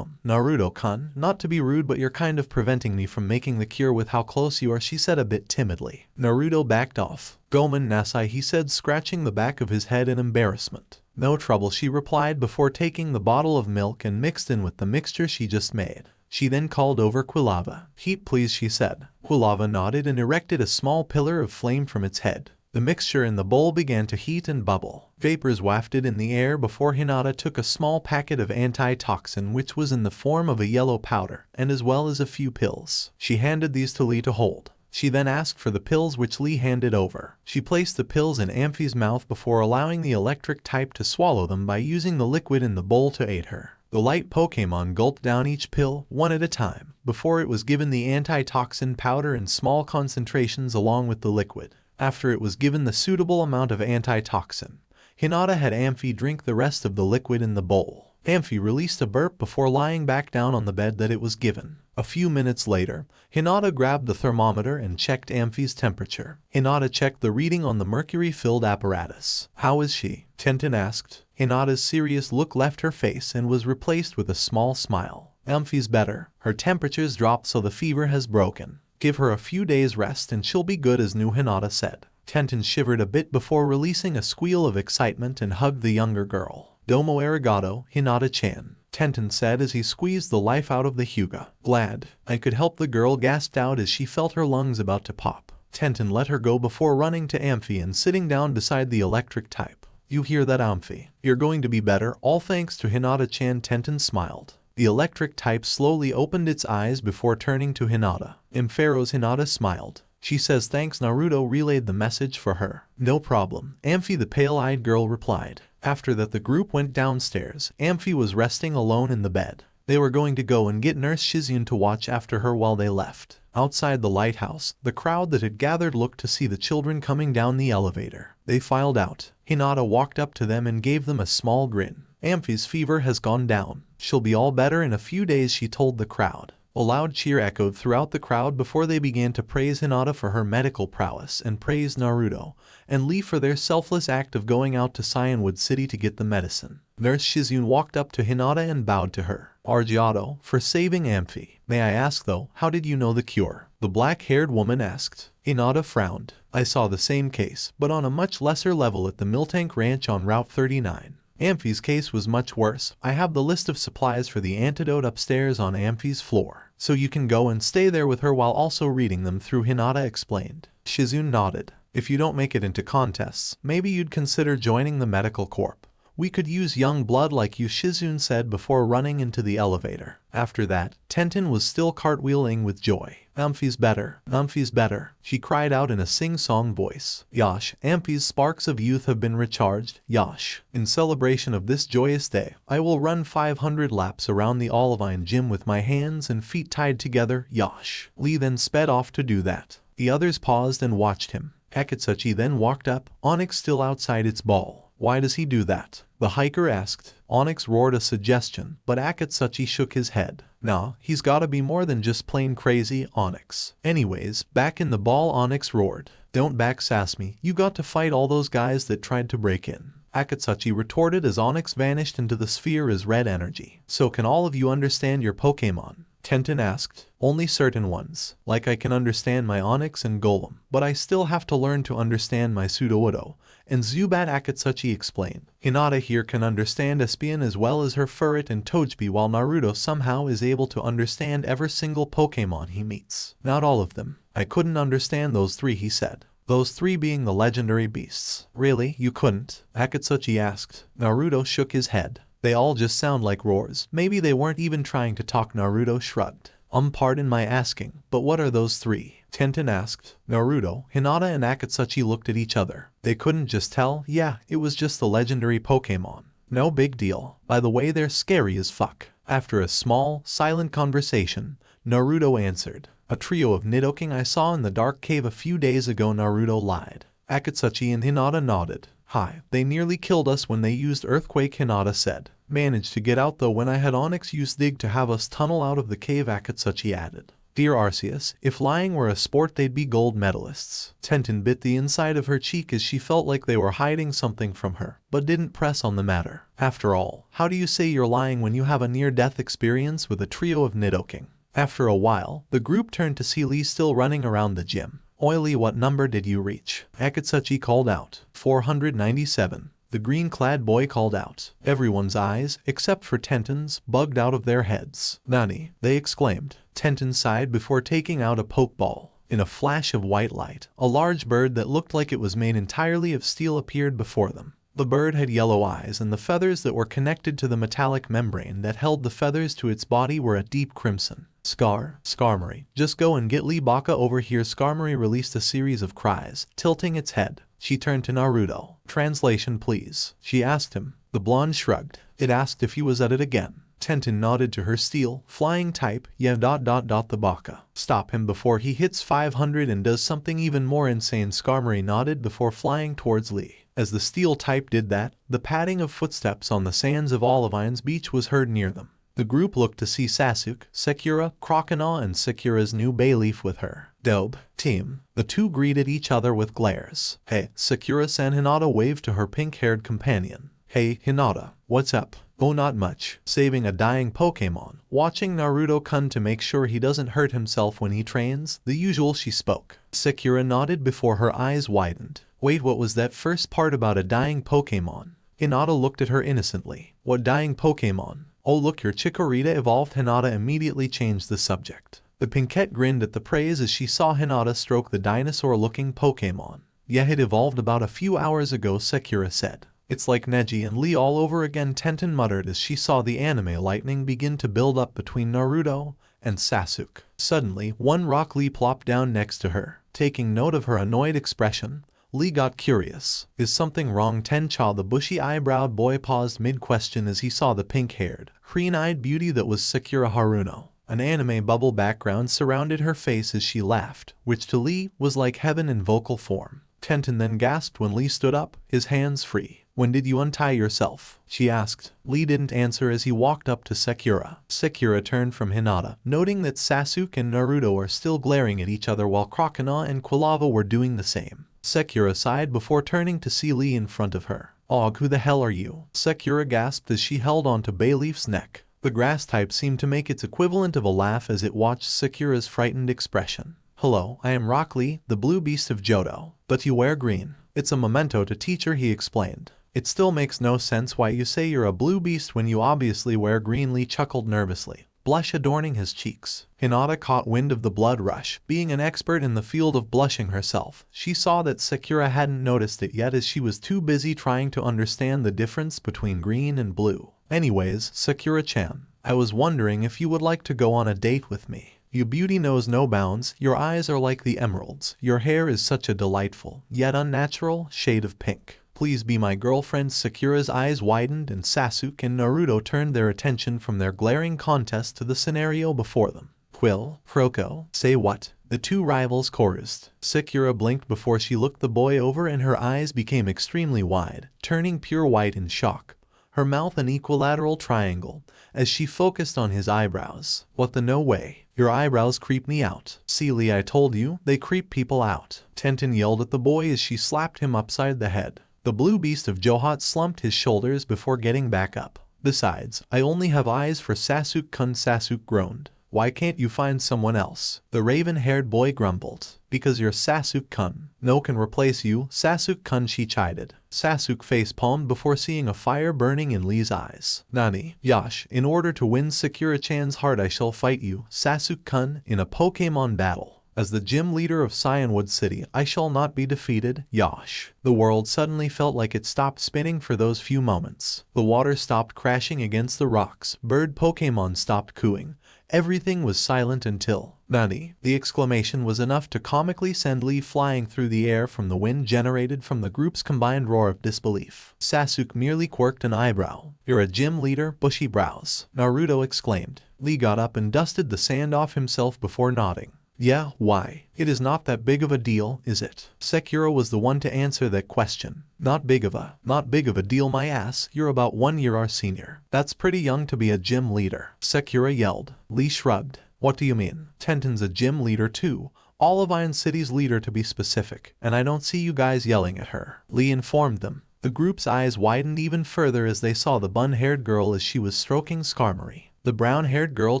Naruto-kun, not to be rude, but you're kind of preventing me from making the cure with how close you are," she said a bit timidly. Naruto backed off. "Gomen nasai," he said, scratching the back of his head in embarrassment. "No trouble," she replied before taking the bottle of milk and mixed in with the mixture she just made. She then called over Quilava. "Heat please," she said. Quilava nodded and erected a small pillar of flame from its head. The mixture in the bowl began to heat and bubble. Vapors wafted in the air before Hinata took a small packet of antitoxin which was in the form of a yellow powder, and as well as a few pills. She handed these to Lee to hold. She then asked for the pills which Lee handed over. She placed the pills in Amphi's mouth before allowing the electric type to swallow them by using the liquid in the bowl to aid her. The light Pokemon gulped down each pill, one at a time, before it was given the antitoxin powder in small concentrations along with the liquid. After it was given the suitable amount of antitoxin, Hinata had Amphi drink the rest of the liquid in the bowl. Amphi released a burp before lying back down on the bed that it was given. A few minutes later, Hinata grabbed the thermometer and checked Amphi's temperature. Hinata checked the reading on the mercury-filled apparatus. "How is she?" Tenten asked. Hinata's serious look left her face and was replaced with a small smile. "Amphi's better. Her temperature's dropped so the fever has broken. Give her a few days rest and she'll be good as new," Hinata said. Tenten shivered a bit before releasing a squeal of excitement and hugged the younger girl. "Domo arigato, Hinata-chan," Tenten said as he squeezed the life out of the Hyuga. "Glad I could help," the girl gasped out as she felt her lungs about to pop. Tenten let her go before running to Amphi and sitting down beside the electric type. "You hear that, Amphi? You're going to be better, all thanks to Hinata-chan." Tenten smiled. The electric type slowly opened its eyes before turning to Hinata. Ampharos. Hinata smiled. "She says thanks." Naruto relayed the message for her. "No problem," Amphi the pale-eyed girl replied. After that, the group went downstairs. Amphi was resting alone in the bed. They were going to go and get Nurse Shizune to watch after her while they left. Outside the lighthouse, the crowd that had gathered looked to see the children coming down the elevator. They filed out. Hinata walked up to them and gave them a small grin. "Amphi's fever has gone down. She'll be all better in a few days," she told the crowd. A loud cheer echoed throughout the crowd before they began to praise Hinata for her medical prowess and praise Naruto and Lee for their selfless act of going out to Cyanwood City to get the medicine. Nurse Shizune walked up to Hinata and bowed to her. Argiato, for saving Amphi. May I ask though, how did you know the cure? The black-haired woman asked. Hinata frowned. I saw the same case, but on a much lesser level at the Miltank Ranch on Route 39. Amphi's case was much worse. I have the list of supplies for the antidote upstairs on Amphi's floor, so you can go and stay there with her while also reading them through, Hinata explained. Shizune nodded. If you don't make it into contests, maybe you'd consider joining the medical corps. We could use young blood like you, Shizune said before running into the elevator. After that, Tenten was still cartwheeling with joy. Amphi's better, she cried out in a sing-song voice. Yosh, Amphi's sparks of youth have been recharged, Yosh. In celebration of this joyous day, I will run 500 laps around the Olivine gym with my hands and feet tied together, Yosh. Lee then sped off to do that. The others paused and watched him. Akatsuchi then walked up, Onyx still outside its ball. Why does he do that? The hiker asked. Onyx roared a suggestion, but Akatsuchi shook his head. Nah, he's gotta be more than just plain crazy, Onyx. Anyways, back in the ball, Onyx roared. Don't backsass me, you got to fight all those guys that tried to break in. Akatsuchi retorted as Onyx vanished into the sphere as red energy. So can all of you understand your Pokemon? Tenten asked. Only certain ones. Like I can understand my Onyx and Golem, but I still have to learn to understand my Sudowoodo and Zubat, Akatsuchi explained. Hinata here can understand Espion as well as her Furret and Togepi, while Naruto somehow is able to understand every single Pokemon he meets. Not all of them. I couldn't understand those three, he said. Those three being the legendary beasts. Really, you couldn't? Akatsuchi asked. Naruto shook his head. They all just sound like roars. Maybe they weren't even trying to talk, Naruto shrugged. Pardon my asking, but what are those three? Tenten asked. Naruto, Hinata and Akatsuchi looked at each other. They couldn't just tell. Yeah, it was just the legendary Pokemon. No big deal. By the way, they're scary as fuck. After a small, silent conversation, Naruto answered. A trio of Nidoking I saw in the dark cave a few days ago, Naruto lied. Akatsuchi and Hinata nodded. Hi, they nearly killed us when they used Earthquake, Hinata said. Managed to get out though when I had Onyx use Dig to have us tunnel out of the cave, Akatsuchi added. Dear Arceus, if lying were a sport they'd be gold medalists. Tenten bit the inside of her cheek as she felt like they were hiding something from her, but didn't press on the matter. After all, how do you say you're lying when you have a near-death experience with a trio of Nidoking? After a while, the group turned to see Lee still running around the gym. Oily, what number did you reach? Akatsuchi called out. 497. The green-clad boy called out. Everyone's eyes, except for Tenten's, bugged out of their heads. Nani? They exclaimed. Tenten sighed before taking out a pokeball. In a flash of white light, a large bird that looked like it was made entirely of steel appeared before them. The bird had yellow eyes, and the feathers that were connected to the metallic membrane that held the feathers to its body were a deep crimson. Skarmory, just go and get Lee Baka over here. Skarmory released a series of cries, tilting its head. She turned to Naruto. Translation please. She asked him. The blonde shrugged. It asked if he was at it again. Tenten nodded to her steel, flying type, yeah. The Baka. Stop him before he hits 500 and does something even more insane. Skarmory nodded before flying towards Lee. As the steel type did that, the padding of footsteps on the sands of Olivine's beach was heard near them. The group looked to see Sasuke, Sakura, Crocodile, and Sakura's new Bayleaf with her. Dope, team. The two greeted each other with glares. Hey, Sakura-san. Hinata waved to her pink-haired companion. Hey, Hinata, what's up? Oh, not much. Saving a dying Pokemon. Watching Naruto-kun to make sure he doesn't hurt himself when he trains. The usual, she spoke. Sakura nodded before her eyes widened. Wait, what was that first part about a dying Pokemon? Hinata looked at her innocently. What dying Pokemon? Oh look, your Chikorita evolved. Hinata immediately changed the subject. The Pinkette grinned at the praise as she saw Hinata stroke the dinosaur-looking Pokemon. Yeah, it evolved about a few hours ago, Sakura said. It's like Neji and Lee all over again, Tenten muttered as she saw the anime lightning begin to build up between Naruto and Sasuke. Suddenly, one Rock Lee plopped down next to her. Taking note of her annoyed expression, Lee got curious. Is something wrong? Tencha, the bushy-eyebrowed boy, paused mid-question as he saw the pink-haired, green-eyed beauty that was Sakura Haruno. An anime bubble background surrounded her face as she laughed, which to Lee was like heaven in vocal form. Tenten then gasped when Lee stood up, his hands free. When did you untie yourself? She asked. Lee didn't answer as he walked up to Sakura. Sakura turned from Hinata, noting that Sasuke and Naruto are still glaring at each other while Crocodile and Quilava were doing the same. Sakura sighed before turning to see Lee in front of her. Og, who the hell are you? Sakura gasped as she held onto Bayleaf's neck. The grass type seemed to make its equivalent of a laugh as it watched Sakura's frightened expression. Hello, I am Rock Lee, the blue beast of Johto. But you wear green. It's a memento to teacher, he explained. It still makes no sense why you say you're a blue beast when you obviously wear green. Lee chuckled nervously, blush adorning his cheeks. Hinata caught wind of the blood rush. Being an expert in the field of blushing herself, she saw that Sakura hadn't noticed it yet as she was too busy trying to understand the difference between green and blue. Anyways, Sakura-chan, I was wondering if you would like to go on a date with me. Your beauty knows no bounds, your eyes are like the emeralds, your hair is such a delightful, yet unnatural, shade of pink. Please be my girlfriend. Sakura's eyes widened and Sasuke and Naruto turned their attention from their glaring contest to the scenario before them. Quill, Froko, say what? The two rivals chorused. Sakura blinked before she looked the boy over and her eyes became extremely wide, turning pure white in shock. Her mouth an equilateral triangle, as she focused on his eyebrows. What the no way? Your eyebrows creep me out. See Lee, I told you, they creep people out. Tenten yelled at the boy as she slapped him upside the head. The blue beast of Johto slumped his shoulders before getting back up. Besides, I only have eyes for Sasuke-kun. Sasuke groaned. Why can't you find someone else? The raven-haired boy grumbled. Because you're Sasuke-kun. No can replace you, Sasuke-kun, she chided. Sasuke face-palmed before seeing a fire burning in Lee's eyes. Nani? Yash, in order to win Sakura-chan's heart I shall fight you, Sasuke-kun, in a Pokemon battle. As the gym leader of Cyanwood City, I shall not be defeated, Yash. The world suddenly felt like it stopped spinning for those few moments. The water stopped crashing against the rocks, bird Pokemon stopped cooing. Everything was silent until Nani. The exclamation was enough to comically send Lee flying through the air from the wind generated from the group's combined roar of disbelief. Sasuke merely quirked an eyebrow. You're a gym leader, bushy brows, Naruto exclaimed. Lee got up and dusted the sand off himself before nodding. Yeah, why? It is not that big of a deal, is it? Sakura was the one to answer that question. Not big of a deal my ass, you're about 1 year our senior. That's pretty young to be a gym leader. Sakura yelled. Lee shrugged. What do you mean? Tenten's a gym leader too. Olivine City's leader to be specific, and I don't see you guys yelling at her. Lee informed them. The group's eyes widened even further as they saw the bun-haired girl as she was stroking Skarmory. The brown-haired girl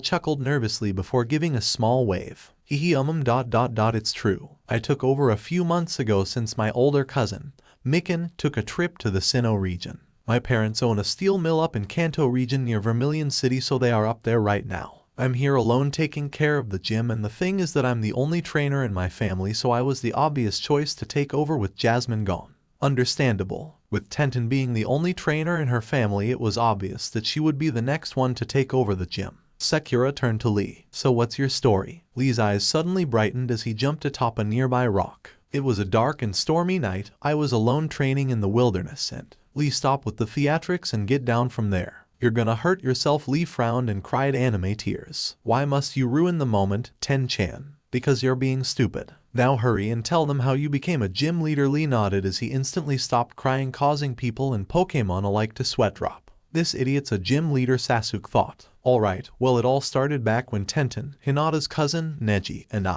chuckled nervously before giving a small wave. It's true. I took over a few months ago since my older cousin, Mikan, took a trip to the Sinnoh region. My parents own a steel mill up in Kanto region near Vermilion City, so they are up there right now. I'm here alone taking care of the gym, and the thing is that I'm the only trainer in my family, so I was the obvious choice to take over with Jasmine gone. Understandable. With Tenten being the only trainer in her family, it was obvious that she would be the next one to take over the gym. Sakura turned to Lee. So what's your story? Lee's eyes suddenly brightened as he jumped atop a nearby rock. It was a dark and stormy night. I was alone training in the wilderness and Lee, stop with the theatrics and get down from there. You're gonna hurt yourself. Lee frowned and cried anime tears. Why must you ruin the moment, Ten-chan? Because you're being stupid. Now hurry and tell them how you became a gym leader. Lee nodded as he instantly stopped crying, causing people and Pokemon alike to sweat drop. This idiot's a gym leader, Sasuke thought. Alright, well, it all started back when Tenten, Hinata's cousin, Neji, and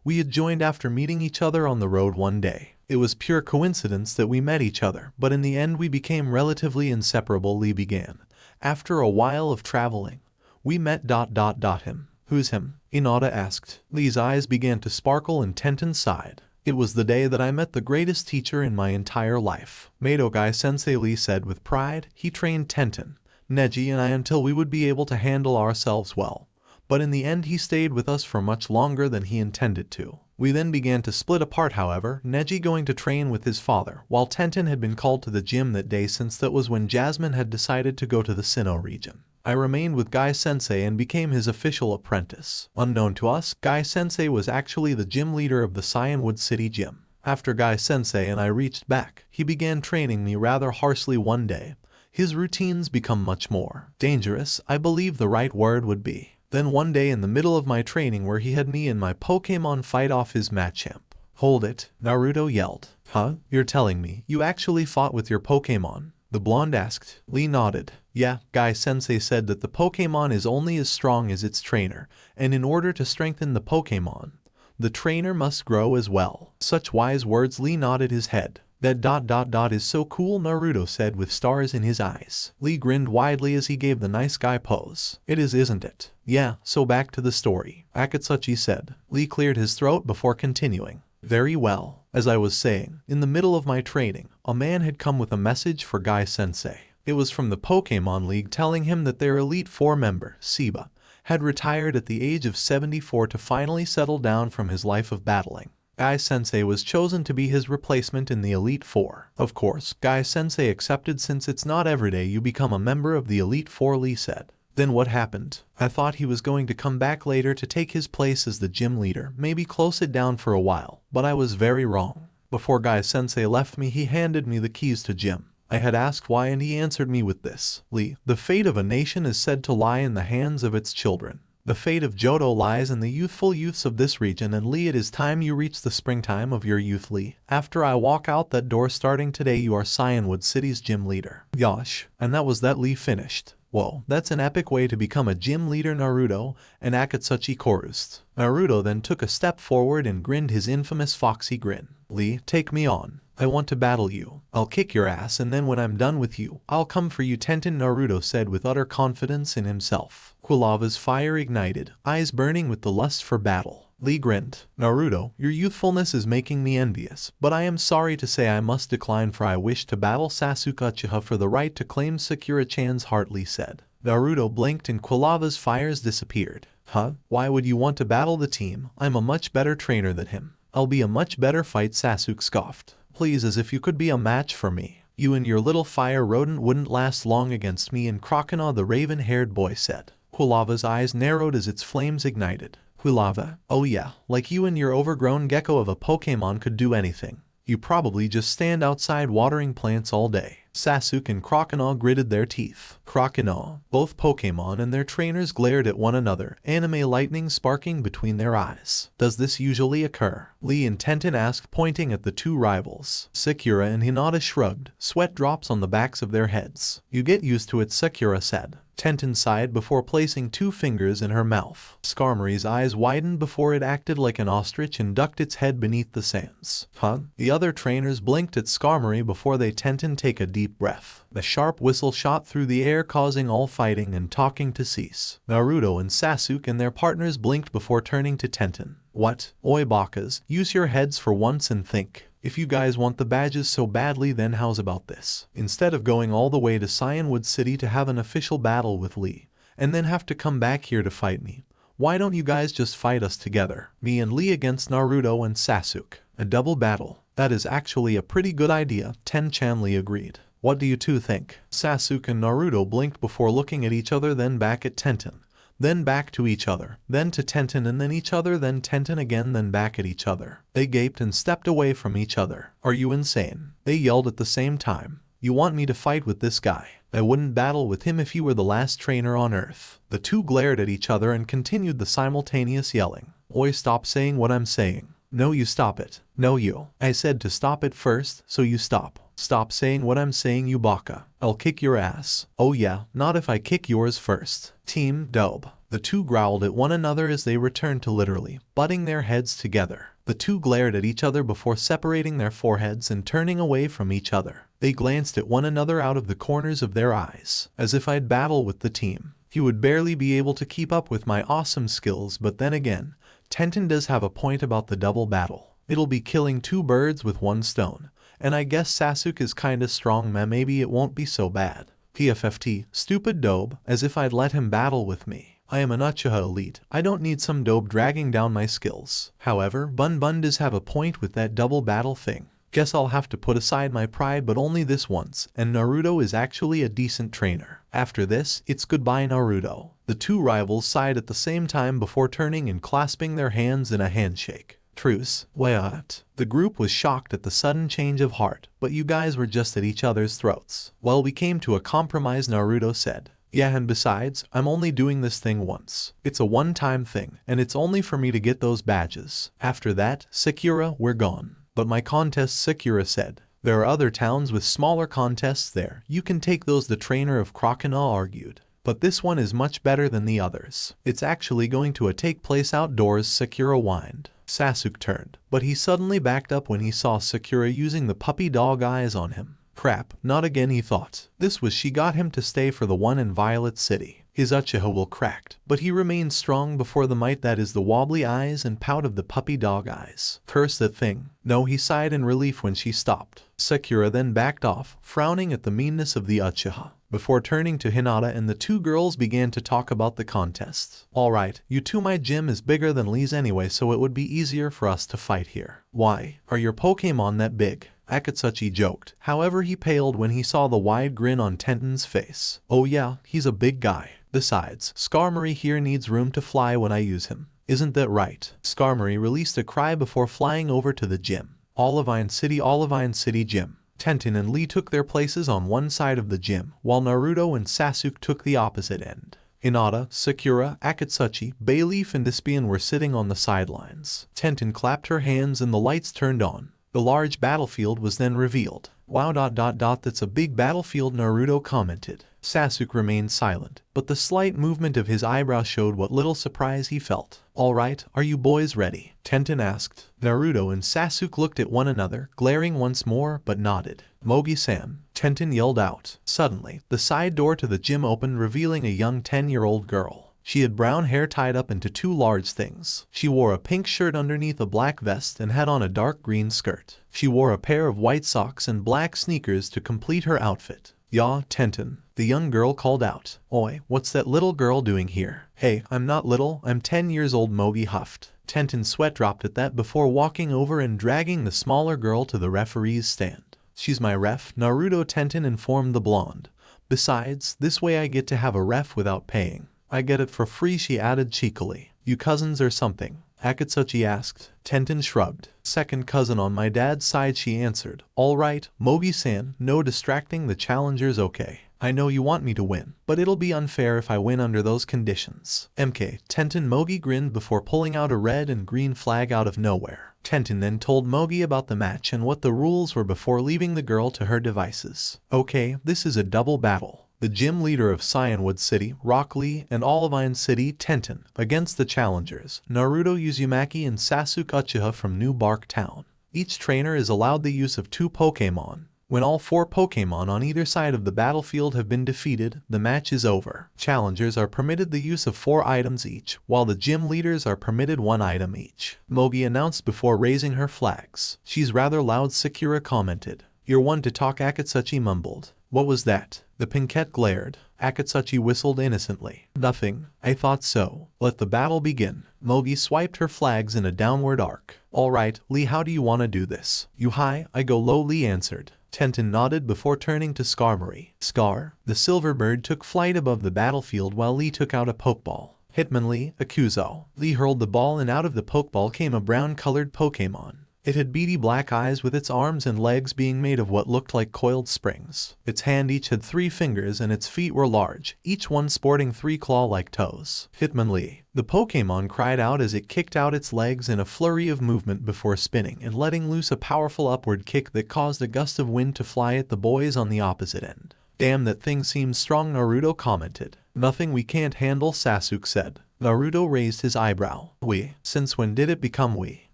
we had joined after meeting each other on the road one day. It was pure coincidence that we met each other, but in the end we became relatively inseparable. Lee began. After a while of traveling, we met him. Who's him? Hinata asked. Lee's eyes began to sparkle and Tenten sighed. It was the day that I met the greatest teacher in my entire life. Madogai Sensei, Lee said with pride. He trained Tenten, Neji, and I until we would be able to handle ourselves well. But in the end he stayed with us for much longer than he intended to. We then began to split apart, however, Neji going to train with his father, while Tenten had been called to the gym that day since that was when Jasmine had decided to go to the Sinnoh region. I remained with Guy Sensei and became his official apprentice. Unknown to us, Guy Sensei was actually the gym leader of the Cyanwood City gym. After Guy Sensei and I reached back, he began training me rather harshly one day. His routines become much more dangerous, I believe the right word would be. Then one day in the middle of my training where he had me and my Pokemon fight off his Machamp. Hold it, Naruto yelled. Huh? You're telling me you actually fought with your Pokemon? The blonde asked. Lee nodded. Yeah, Guy-sensei said that the Pokemon is only as strong as its trainer, and in order to strengthen the Pokemon, the trainer must grow as well. Such wise words. Lee nodded his head. That ... is so cool, Naruto said with stars in his eyes. Lee grinned widely as he gave the nice guy pose. It is, isn't it? Yeah, so back to the story, Akatsuchi said. Lee cleared his throat before continuing. Very well. As I was saying, in the middle of my training, a man had come with a message for Guy-sensei. It was from the Pokemon League telling him that their Elite Four member, Seba, had retired at the age of 74 to finally settle down from his life of battling. Guy-sensei was chosen to be his replacement in the Elite Four. Of course, Guy-sensei accepted since it's not every day you become a member of the Elite Four, Lee said. Then what happened? I thought he was going to come back later to take his place as the gym leader, maybe close it down for a while, but I was very wrong. Before Guy-sensei left me, he handed me the keys to gym. I had asked why and he answered me with this. Lee, the fate of a nation is said to lie in the hands of its children. The fate of Johto lies in the youthful youths of this region, and Lee, it is time you reach the springtime of your youth, Lee. After I walk out that door starting today, you are Cyanwood City's gym leader. Yosh. And that was that. Lee finished. Whoa, that's an epic way to become a gym leader, Naruto and Akatsuchi chorused. Naruto then took a step forward and grinned his infamous foxy grin. Lee, take me on. I want to battle you. I'll kick your ass, and then when I'm done with you, I'll come for you, Tenten, Naruto said with utter confidence in himself. Quilava's fire ignited, eyes burning with the lust for battle. Lee grinned. Naruto, your youthfulness is making me envious, but I am sorry to say I must decline, for I wish to battle Sasuke Uchiha for the right to claim Sakura-chan's heart, Lee said. Naruto blinked and Quilava's fires disappeared. Huh? Why would you want to battle the team? I'm a much better trainer than him. I'll be a much better fight, Sasuke scoffed. Please, as if you could be a match for me. You and your little fire rodent wouldn't last long against me and Crocodile, the raven-haired boy said. Quilava's eyes narrowed as its flames ignited. Quilava, oh yeah, like you and your overgrown gecko of a Pokemon could do anything. You probably just stand outside watering plants all day. Sasuke and Crocodile gritted their teeth. Crocodile, both Pokemon and their trainers glared at one another, anime lightning sparking between their eyes. Does this usually occur? Lee and Tenten asked, pointing at the two rivals. Sakura and Hinata shrugged, sweat drops on the backs of their heads. You get used to it, Sakura said. Tenten sighed before placing 2 fingers in her mouth. Skarmory's eyes widened before it acted like an ostrich and ducked its head beneath the sands. Huh? The other trainers blinked at Skarmory before they Tenten take a deep breath. The sharp whistle shot through the air, causing all fighting and talking to cease. Naruto and Sasuke and their partners blinked before turning to Tenten. What? Oi bakas, use your heads for once and think. If you guys want the badges so badly, then how's about this? Instead of going all the way to Cyanwood City to have an official battle with Lee, and then have to come back here to fight me, why don't you guys just fight us together? Me and Lee against Naruto and Sasuke. A double battle. That is actually a pretty good idea, Ten-chan. Lee agreed. What do you two think? Sasuke and Naruto blinked before looking at each other, then back at Tenten. Then back to each other, then to Tenten, and then each other, then Tenten again, then back at each other. They gaped and stepped away from each other. Are you insane? They yelled at the same time. You want me to fight with this guy? I wouldn't battle with him if he were the last trainer on Earth. The two glared at each other and continued the simultaneous yelling. Oi, stop saying what I'm saying. No, you stop it. No, you. I said to stop it first, so you stop. Stop saying what I'm saying, you baka. I'll kick your ass. Oh yeah, not if I kick yours first. Team Dope. The two growled at one another as they returned to literally butting their heads together. The two glared at each other before separating their foreheads and turning away from each other. They glanced at one another out of the corners of their eyes, as if I'd battle with the team. He would barely be able to keep up with my awesome skills, but then again, Tenten does have a point about the double battle. It'll be killing 2 birds with 1 stone. And I guess Sasuke is kinda strong, maybe it won't be so bad. PFFT, stupid dope, as if I'd let him battle with me. I am an Uchiha elite, I don't need some dope dragging down my skills. However, Bun does have a point with that double battle thing. Guess I'll have to put aside my pride, but only this once, and Naruto is actually a decent trainer. After this, it's goodbye Naruto. The two rivals sighed at the same time before turning and clasping their hands in a handshake. Truce. What? The group was shocked at the sudden change of heart, but you guys were just at each other's throats. Well, we came to a compromise, Naruto said. Yeah, and besides, I'm only doing this thing once. It's a one-time thing, and it's only for me to get those badges. After that, Sakura, we're gone. But my contest, Sakura said. There are other towns with smaller contests there. You can take those, the trainer of Crocodile argued. But this one is much better than the others. It's actually going to take place outdoors, Sakura whined. Sasuke turned, but he suddenly backed up when he saw Sakura using the puppy dog eyes on him. Crap, not again, he thought. This was she got him to stay for the one in Violet City. His Uchiha will cracked, but he remained strong before the might that is the wobbly eyes and pout of the puppy dog eyes. Curse that thing. No, he sighed in relief when she stopped. Sakura then backed off, frowning at the meanness of the Uchiha, before turning to Hinata, and the two girls began to talk about the contests. Alright, you two, my gym is bigger than Lee's anyway, so it would be easier for us to fight here. Why? Are your Pokemon that big? Akatsuchi joked. However, he paled when he saw the wide grin on Tenten's face. Oh yeah, he's a big guy. Besides, Skarmory here needs room to fly when I use him. Isn't that right? Skarmory released a cry before flying over to the gym. Olivine City Gym. Tenten and Lee took their places on one side of the gym, while Naruto and Sasuke took the opposite end. Hinata, Sakura, Akatsuchi, Bayleaf and Espion were sitting on the sidelines. Tenten clapped her hands and the lights turned on. The large battlefield was then revealed. Wow, that's a big battlefield, Naruto commented. Sasuke remained silent, but the slight movement of his eyebrow showed what little surprise he felt. Alright, are you boys ready? Tenten asked. Naruto and Sasuke looked at one another, glaring once more, but nodded. Mogi-san, Tenten yelled out. Suddenly, the side door to the gym opened, revealing a young 10-year-old girl. She had brown hair tied up into two large things. She wore a pink shirt underneath a black vest and had on a dark green skirt. She wore a pair of white socks and black sneakers to complete her outfit. "Ya, Tenten," the young girl called out. "Oi, what's that little girl doing here?" "Hey, I'm not little, I'm 10 years old," Mogi huffed. Tenten's sweat dropped at that before walking over and dragging the smaller girl to the referee's stand. "She's my ref," Naruto Tenten informed the blonde. "Besides, this way I get to have a ref without paying. I get it for free," she added cheekily. "You cousins or something?" Akatsuchi asked. Tenten shrugged. "Second cousin on my dad's side," she answered. "Alright, Mogi-san, no distracting the challengers, okay? I know you want me to win, but it'll be unfair if I win under those conditions." "MK, Tenten." Mogi grinned before pulling out a red and green flag out of nowhere. Tenten then told Mogi about the match and what the rules were before leaving the girl to her devices. "Okay, this is a double battle. The gym leader of Cyanwood City, Rock Lee, and Olivine City, Tenten, against the challengers, Naruto Uzumaki and Sasuke Uchiha from New Bark Town. Each trainer is allowed the use of 2 Pokemon. When all 4 Pokemon on either side of the battlefield have been defeated, the match is over. Challengers are permitted the use of 4 items each, while the gym leaders are permitted 1 item each," Mogi announced before raising her flags. "She's rather loud," Sakura commented. "You're one to talk," Akatsuchi mumbled. "What was that?" The Pinkette glared. Akatsuchi whistled innocently. "Nothing. I thought so. Let the battle begin." Mogi swiped her flags in a downward arc. "Alright, Lee, how do you want to do this?" "You high, I go low," Lee answered. Tenten nodded before turning to Skarmory. "Scar." The silver bird took flight above the battlefield while Lee took out a pokeball. "Hitmonlee, Akuzo." Lee hurled the ball and out of the pokeball came a brown-colored Pokemon. It had beady black eyes with its arms and legs being made of what looked like coiled springs. Its hand each had 3 fingers and its feet were large, each one sporting 3 claw-like toes. "Hitmonlee." The Pokemon cried out as it kicked out its legs in a flurry of movement before spinning and letting loose a powerful upward kick that caused a gust of wind to fly at the boys on the opposite end. "Damn, that thing seems strong," Naruto commented. "Nothing we can't handle," Sasuke said. Naruto raised his eyebrow. "We? Since when did it become we?"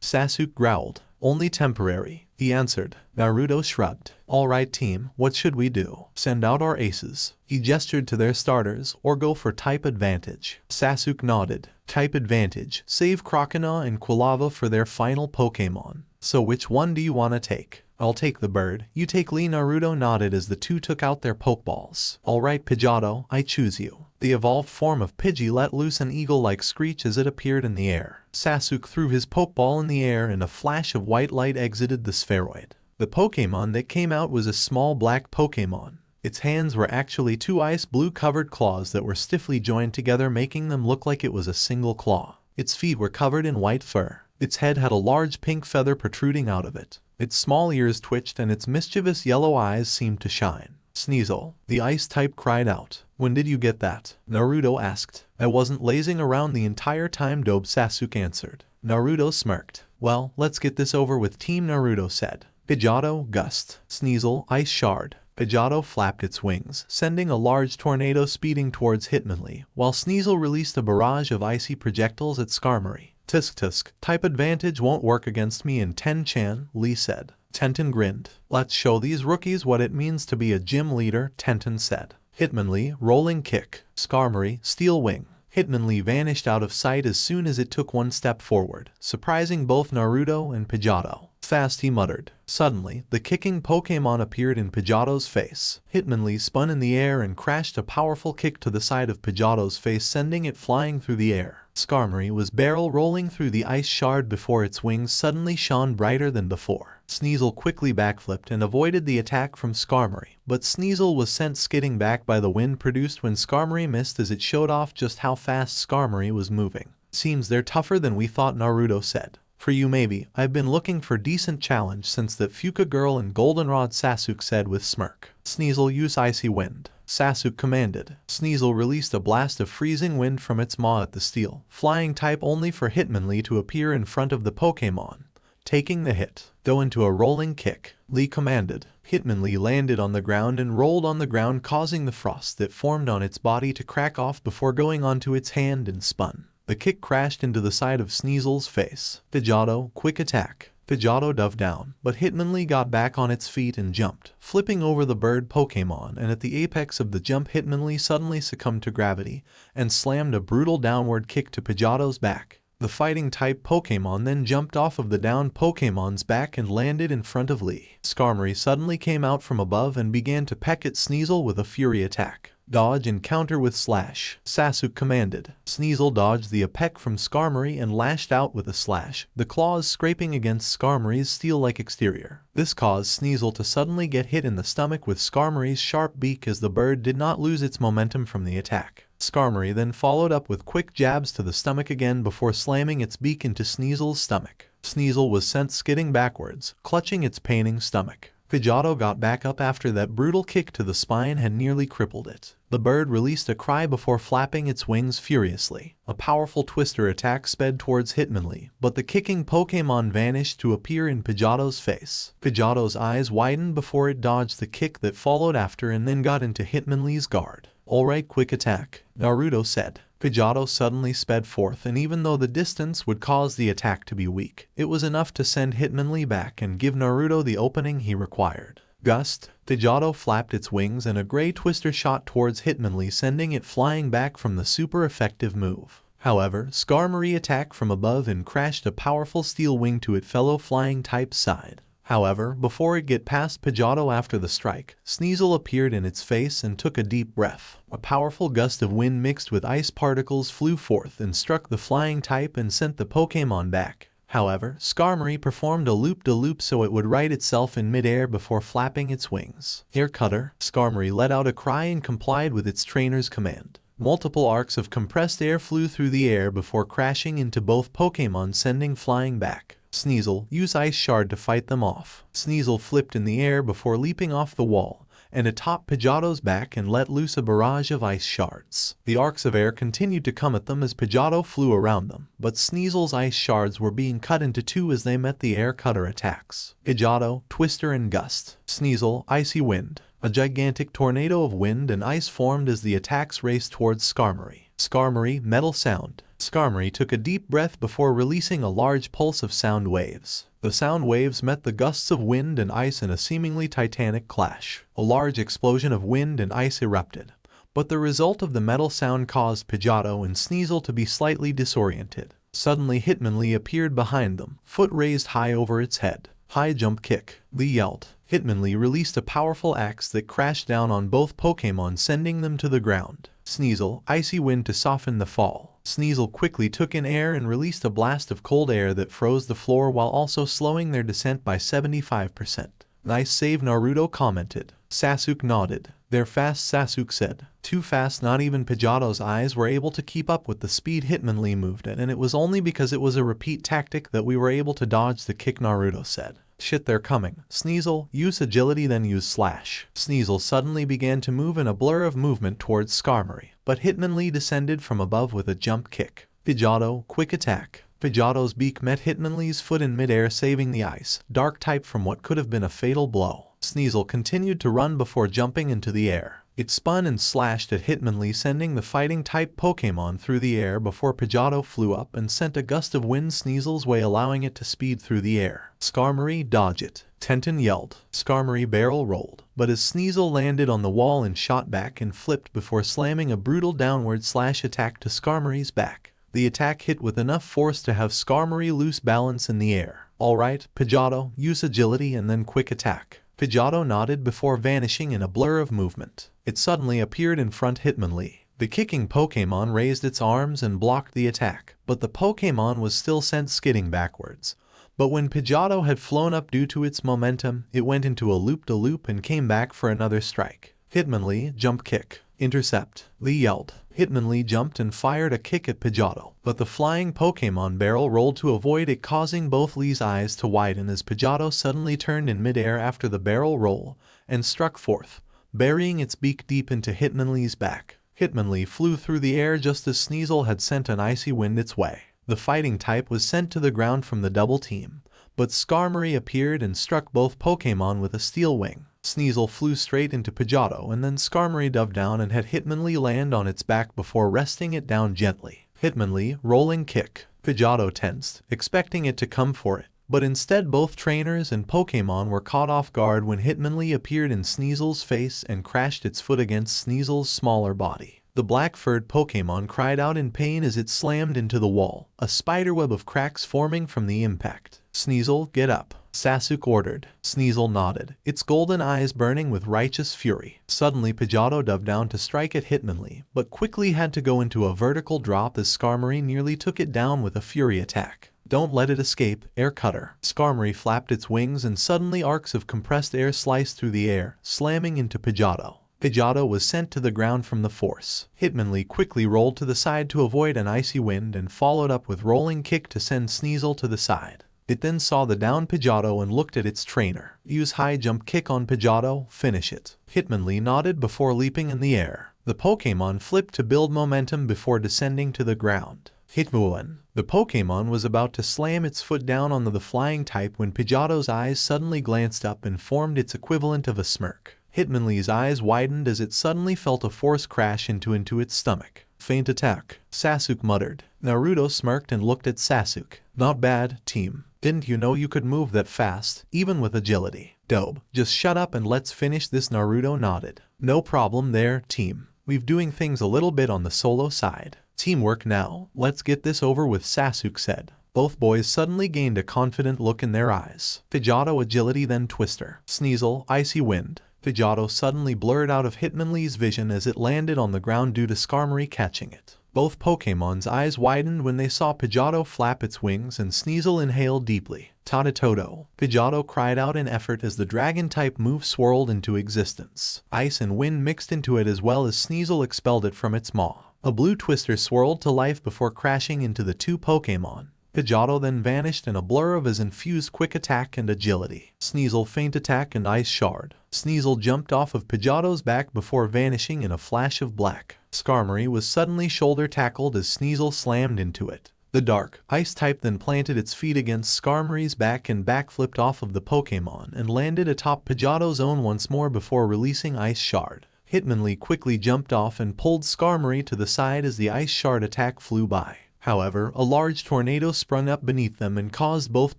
Sasuke growled. "Only temporary," he answered. Naruto shrugged. "Alright team, what should we do? Send out our aces." He gestured to their starters, "or go for type advantage." Sasuke nodded. "Type advantage. Save Crocodile and Quilava for their final Pokemon. So which one do you want to take?" "I'll take the bird. You take Lee." Naruto nodded as the two took out their Pokeballs. "Alright Pidgeotto, I choose you." The evolved form of Pidgey let loose an eagle-like screech as it appeared in the air. Sasuke threw his Pokeball in the air and a flash of white light exited the spheroid. The Pokemon that came out was a small black Pokemon. Its hands were actually 2 ice blue covered claws that were stiffly joined together, making them look like it was a single claw. Its feet were covered in white fur. Its head had a large pink feather protruding out of it. Its small ears twitched and its mischievous yellow eyes seemed to shine. "Sneasel," the ice type cried out. "When did you get that?" Naruto asked. "I wasn't lazing around the entire time," Dobe Sasuke answered. Naruto smirked. "Well, let's get this over with," Team Naruto said. Pidgeotto, Gust. Sneasel, Ice Shard. Pidgeotto flapped its wings, sending a large tornado speeding towards Hitmonlee, while Sneasel released a barrage of icy projectiles at Skarmory. Tusk, type advantage won't work against me in Ten-chan, Lee said. Tenten grinned. Let's show these rookies what it means to be a gym leader, Tenten said. Hitmonlee, Rolling Kick. Skarmory, Steel Wing. Hitmonlee vanished out of sight as soon as it took one step forward, surprising both Naruto and Pidgeotto. Fast, he muttered. Suddenly, the kicking Pokemon appeared in Pidgeotto's face. Hitmonlee spun in the air and crashed a powerful kick to the side of Pidgeotto's face, sending it flying through the air. Skarmory was barrel rolling through the ice shard before its wings suddenly shone brighter than before. Sneasel quickly backflipped and avoided the attack from Skarmory, but Sneasel was sent skidding back by the wind produced when Skarmory missed, as it showed off just how fast Skarmory was moving. Seems they're tougher than we thought, Naruto said. For you maybe, I've been looking for decent challenge since that Fuka girl and Goldenrod, Sasuke said with smirk. Sneasel, use Icy Wind. Sasuke commanded. Sneasel released a blast of freezing wind from its maw at the steel, flying type only for Hitmonlee to appear in front of the Pokemon, taking the hit. Go into a rolling kick, Lee commanded. Hitmonlee landed on the ground and rolled on the ground, causing the frost that formed on its body to crack off before going onto its hand and spun. The kick crashed into the side of Sneasel's face. Pidgeotto, Quick Attack. Pidgeotto dove down, but Hitmonlee got back on its feet and jumped, flipping over the bird Pokemon, and at the apex of the jump Hitmonlee suddenly succumbed to gravity and slammed a brutal downward kick to Pidgeotto's back. The fighting-type Pokemon then jumped off of the downed Pokemon's back and landed in front of Lee. Skarmory suddenly came out from above and began to peck at Sneasel with a Fury attack. Dodge and counter with Slash, Sasuke commanded. Sneasel dodged the peck from Skarmory and lashed out with a slash, the claws scraping against Skarmory's steel-like exterior. This caused Sneasel to suddenly get hit in the stomach with Skarmory's sharp beak, as the bird did not lose its momentum from the attack. Skarmory then followed up with quick jabs to the stomach again before slamming its beak into Sneasel's stomach. Sneasel was sent skidding backwards, clutching its paining stomach. Pidgeotto got back up after that brutal kick to the spine had nearly crippled it. The bird released a cry before flapping its wings furiously. A powerful twister attack sped towards Hitmonlee, but the kicking Pokemon vanished to appear in Pidgeotto's face. Pidgeotto's eyes widened before it dodged the kick that followed after and then got into Hitmonlee's guard. Alright, Quick Attack, Naruto said. Pidgeotto suddenly sped forth, and even though the distance would cause the attack to be weak, it was enough to send Hitmonlee back and give Naruto the opening he required. Gust. Pidgeotto flapped its wings and a gray twister shot towards Hitmonlee, sending it flying back from the super effective move. However, Skarmory attacked from above and crashed a powerful steel wing to its fellow flying type side. However, before it get past Pidgeotto after the strike, Sneasel appeared in its face and took a deep breath. A powerful gust of wind mixed with ice particles flew forth and struck the flying type and sent the Pokemon back. However, Skarmory performed a loop-de-loop so it would right itself in midair before flapping its wings. Air Cutter. Skarmory let out a cry and complied with its trainer's command. Multiple arcs of compressed air flew through the air before crashing into both Pokemon, sending flying back. Sneasel, use Ice Shard to fight them off. Sneasel flipped in the air before leaping off the wall and atop Pidgeotto's back and let loose a barrage of ice shards. The arcs of air continued to come at them as Pidgeotto flew around them, but Sneasel's ice shards were being cut into two as they met the air cutter attacks. Pidgeotto, Twister and Gust. Sneasel, Icy Wind. A gigantic tornado of wind and ice formed as the attacks raced towards Skarmory. Skarmory, Metal Sound. Skarmory took a deep breath before releasing a large pulse of sound waves. The sound waves met the gusts of wind and ice in a seemingly titanic clash. A large explosion of wind and ice erupted, but the result of the metal sound caused Pidgeotto and Sneasel to be slightly disoriented. Suddenly Hitmonlee appeared behind them, foot raised high over its head. High jump kick, Lee yelled. Hitmonlee released a powerful axe that crashed down on both Pokemon, sending them to the ground. Sneasel, Icy Wind to soften the fall. Sneasel quickly took in air and released a blast of cold air that froze the floor while also slowing their descent by 75%. Nice save, Naruto commented. Sasuke nodded. They're fast, Sasuke said. Too fast, not even Pidgeotto's eyes were able to keep up with the speed Hitmonlee moved at, and it was only because it was a repeat tactic that we were able to dodge the kick, Naruto said. Shit, they're coming. Sneasel, use agility then use Slash. Sneasel suddenly began to move in a blur of movement towards Skarmory, but Hitmonlee descended from above with a jump kick. Pidgeotto, Quick Attack. Pidgeotto's beak met Hitmonlee's foot in midair, saving the ice dark type from what could have been a fatal blow. Sneasel continued to run before jumping into the air. It spun and slashed at Hitmonlee, sending the fighting-type Pokemon through the air before Pidgeotto flew up and sent a gust of wind Sneasel's way, allowing it to speed through the air. Skarmory, dodge it, Tenton yelled. Skarmory barrel rolled, but as Sneasel landed on the wall and shot back and flipped before slamming a brutal downward slash attack to Skarmory's back. The attack hit with enough force to have Skarmory lose balance in the air. Alright, Pidgeotto, use agility and then quick attack. Pidgeotto nodded before vanishing in a blur of movement. It suddenly appeared in front Hitmonlee. The kicking Pokemon raised its arms and blocked the attack, but the Pokemon was still sent skidding backwards. But when Pidgeotto had flown up due to its momentum, it went into a loop-de-loop and came back for another strike. Hitmonlee, jump kick. Intercept, Lee yelled. Hitmonlee jumped and fired a kick at Pidgeotto, but the flying Pokemon barrel rolled to avoid it, causing both Lee's eyes to widen as Pidgeotto suddenly turned in midair after the barrel roll and struck forth, burying its beak deep into Hitmonlee's back. Hitmonlee flew through the air just as Sneasel had sent an icy wind its way. The fighting type was sent to the ground from the double team, but Skarmory appeared and struck both Pokemon with a steel wing. Sneasel flew straight into Pidgeotto, and then Skarmory dove down and had Hitmonlee land on its back before resting it down gently. Hitmonlee, rolling kick. Pidgeotto tensed, expecting it to come for it, but instead both trainers and Pokemon were caught off guard when Hitmonlee appeared in Sneasel's face and crashed its foot against Sneasel's smaller body. The black-furred Pokemon cried out in pain as it slammed into the wall, a spiderweb of cracks forming from the impact. Sneasel, get up, Sasuke ordered. Sneasel nodded, its golden eyes burning with righteous fury. Suddenly Pidgeotto dove down to strike at Hitmonlee, but quickly had to go into a vertical drop as Skarmory nearly took it down with a fury attack. Don't let it escape, air cutter. Skarmory flapped its wings and suddenly arcs of compressed air sliced through the air, slamming into Pidgeotto. Pidgeotto was sent to the ground from the force. Hitmonlee quickly rolled to the side to avoid an icy wind and followed up with rolling kick to send Sneasel to the side. It then saw the down Pidgeotto and looked at its trainer. Use high jump kick on Pidgeotto, finish it. Hitmonlee nodded before leaping in the air. The Pokemon flipped to build momentum before descending to the ground. Hitmoon. The Pokemon was about to slam its foot down on the flying type when Pidgeotto's eyes suddenly glanced up and formed its equivalent of a smirk. Hitmonlee's eyes widened as it suddenly felt a force crash into its stomach. Faint attack, Sasuke muttered. Naruto smirked and looked at Sasuke. Not bad, team. Didn't you know you could move that fast, even with agility? Dope. Just shut up and let's finish this. Naruto nodded. No problem there, team. We've doing things a little bit on the solo side. Teamwork now. Let's get this over with, Sasuke said. Both boys suddenly gained a confident look in their eyes. Pidgeotto agility, then twister. Sneasel, icy wind. Pidgeotto suddenly blurred out of Hitmonlee's vision as it landed on the ground due to Skarmory catching it. Both Pokemon's eyes widened when they saw Pidgeotto flap its wings and Sneasel inhale deeply. Tadatoto. Pidgeotto cried out in effort as the dragon-type move swirled into existence. Ice and wind mixed into it as well as Sneasel expelled it from its maw. A blue twister swirled to life before crashing into the two Pokemon. Pidgeotto then vanished in a blur of his infused quick attack and agility. Sneasel faint attack and ice shard. Sneasel jumped off of Pidgeotto's back before vanishing in a flash of black. Skarmory was suddenly shoulder tackled as Sneasel slammed into it. The dark ice type then planted its feet against Skarmory's back and backflipped off of the Pokemon and landed atop Pidgeotto's own once more before releasing ice shard. Hitmonlee quickly jumped off and pulled Skarmory to the side as the ice shard attack flew by. However, a large tornado sprung up beneath them and caused both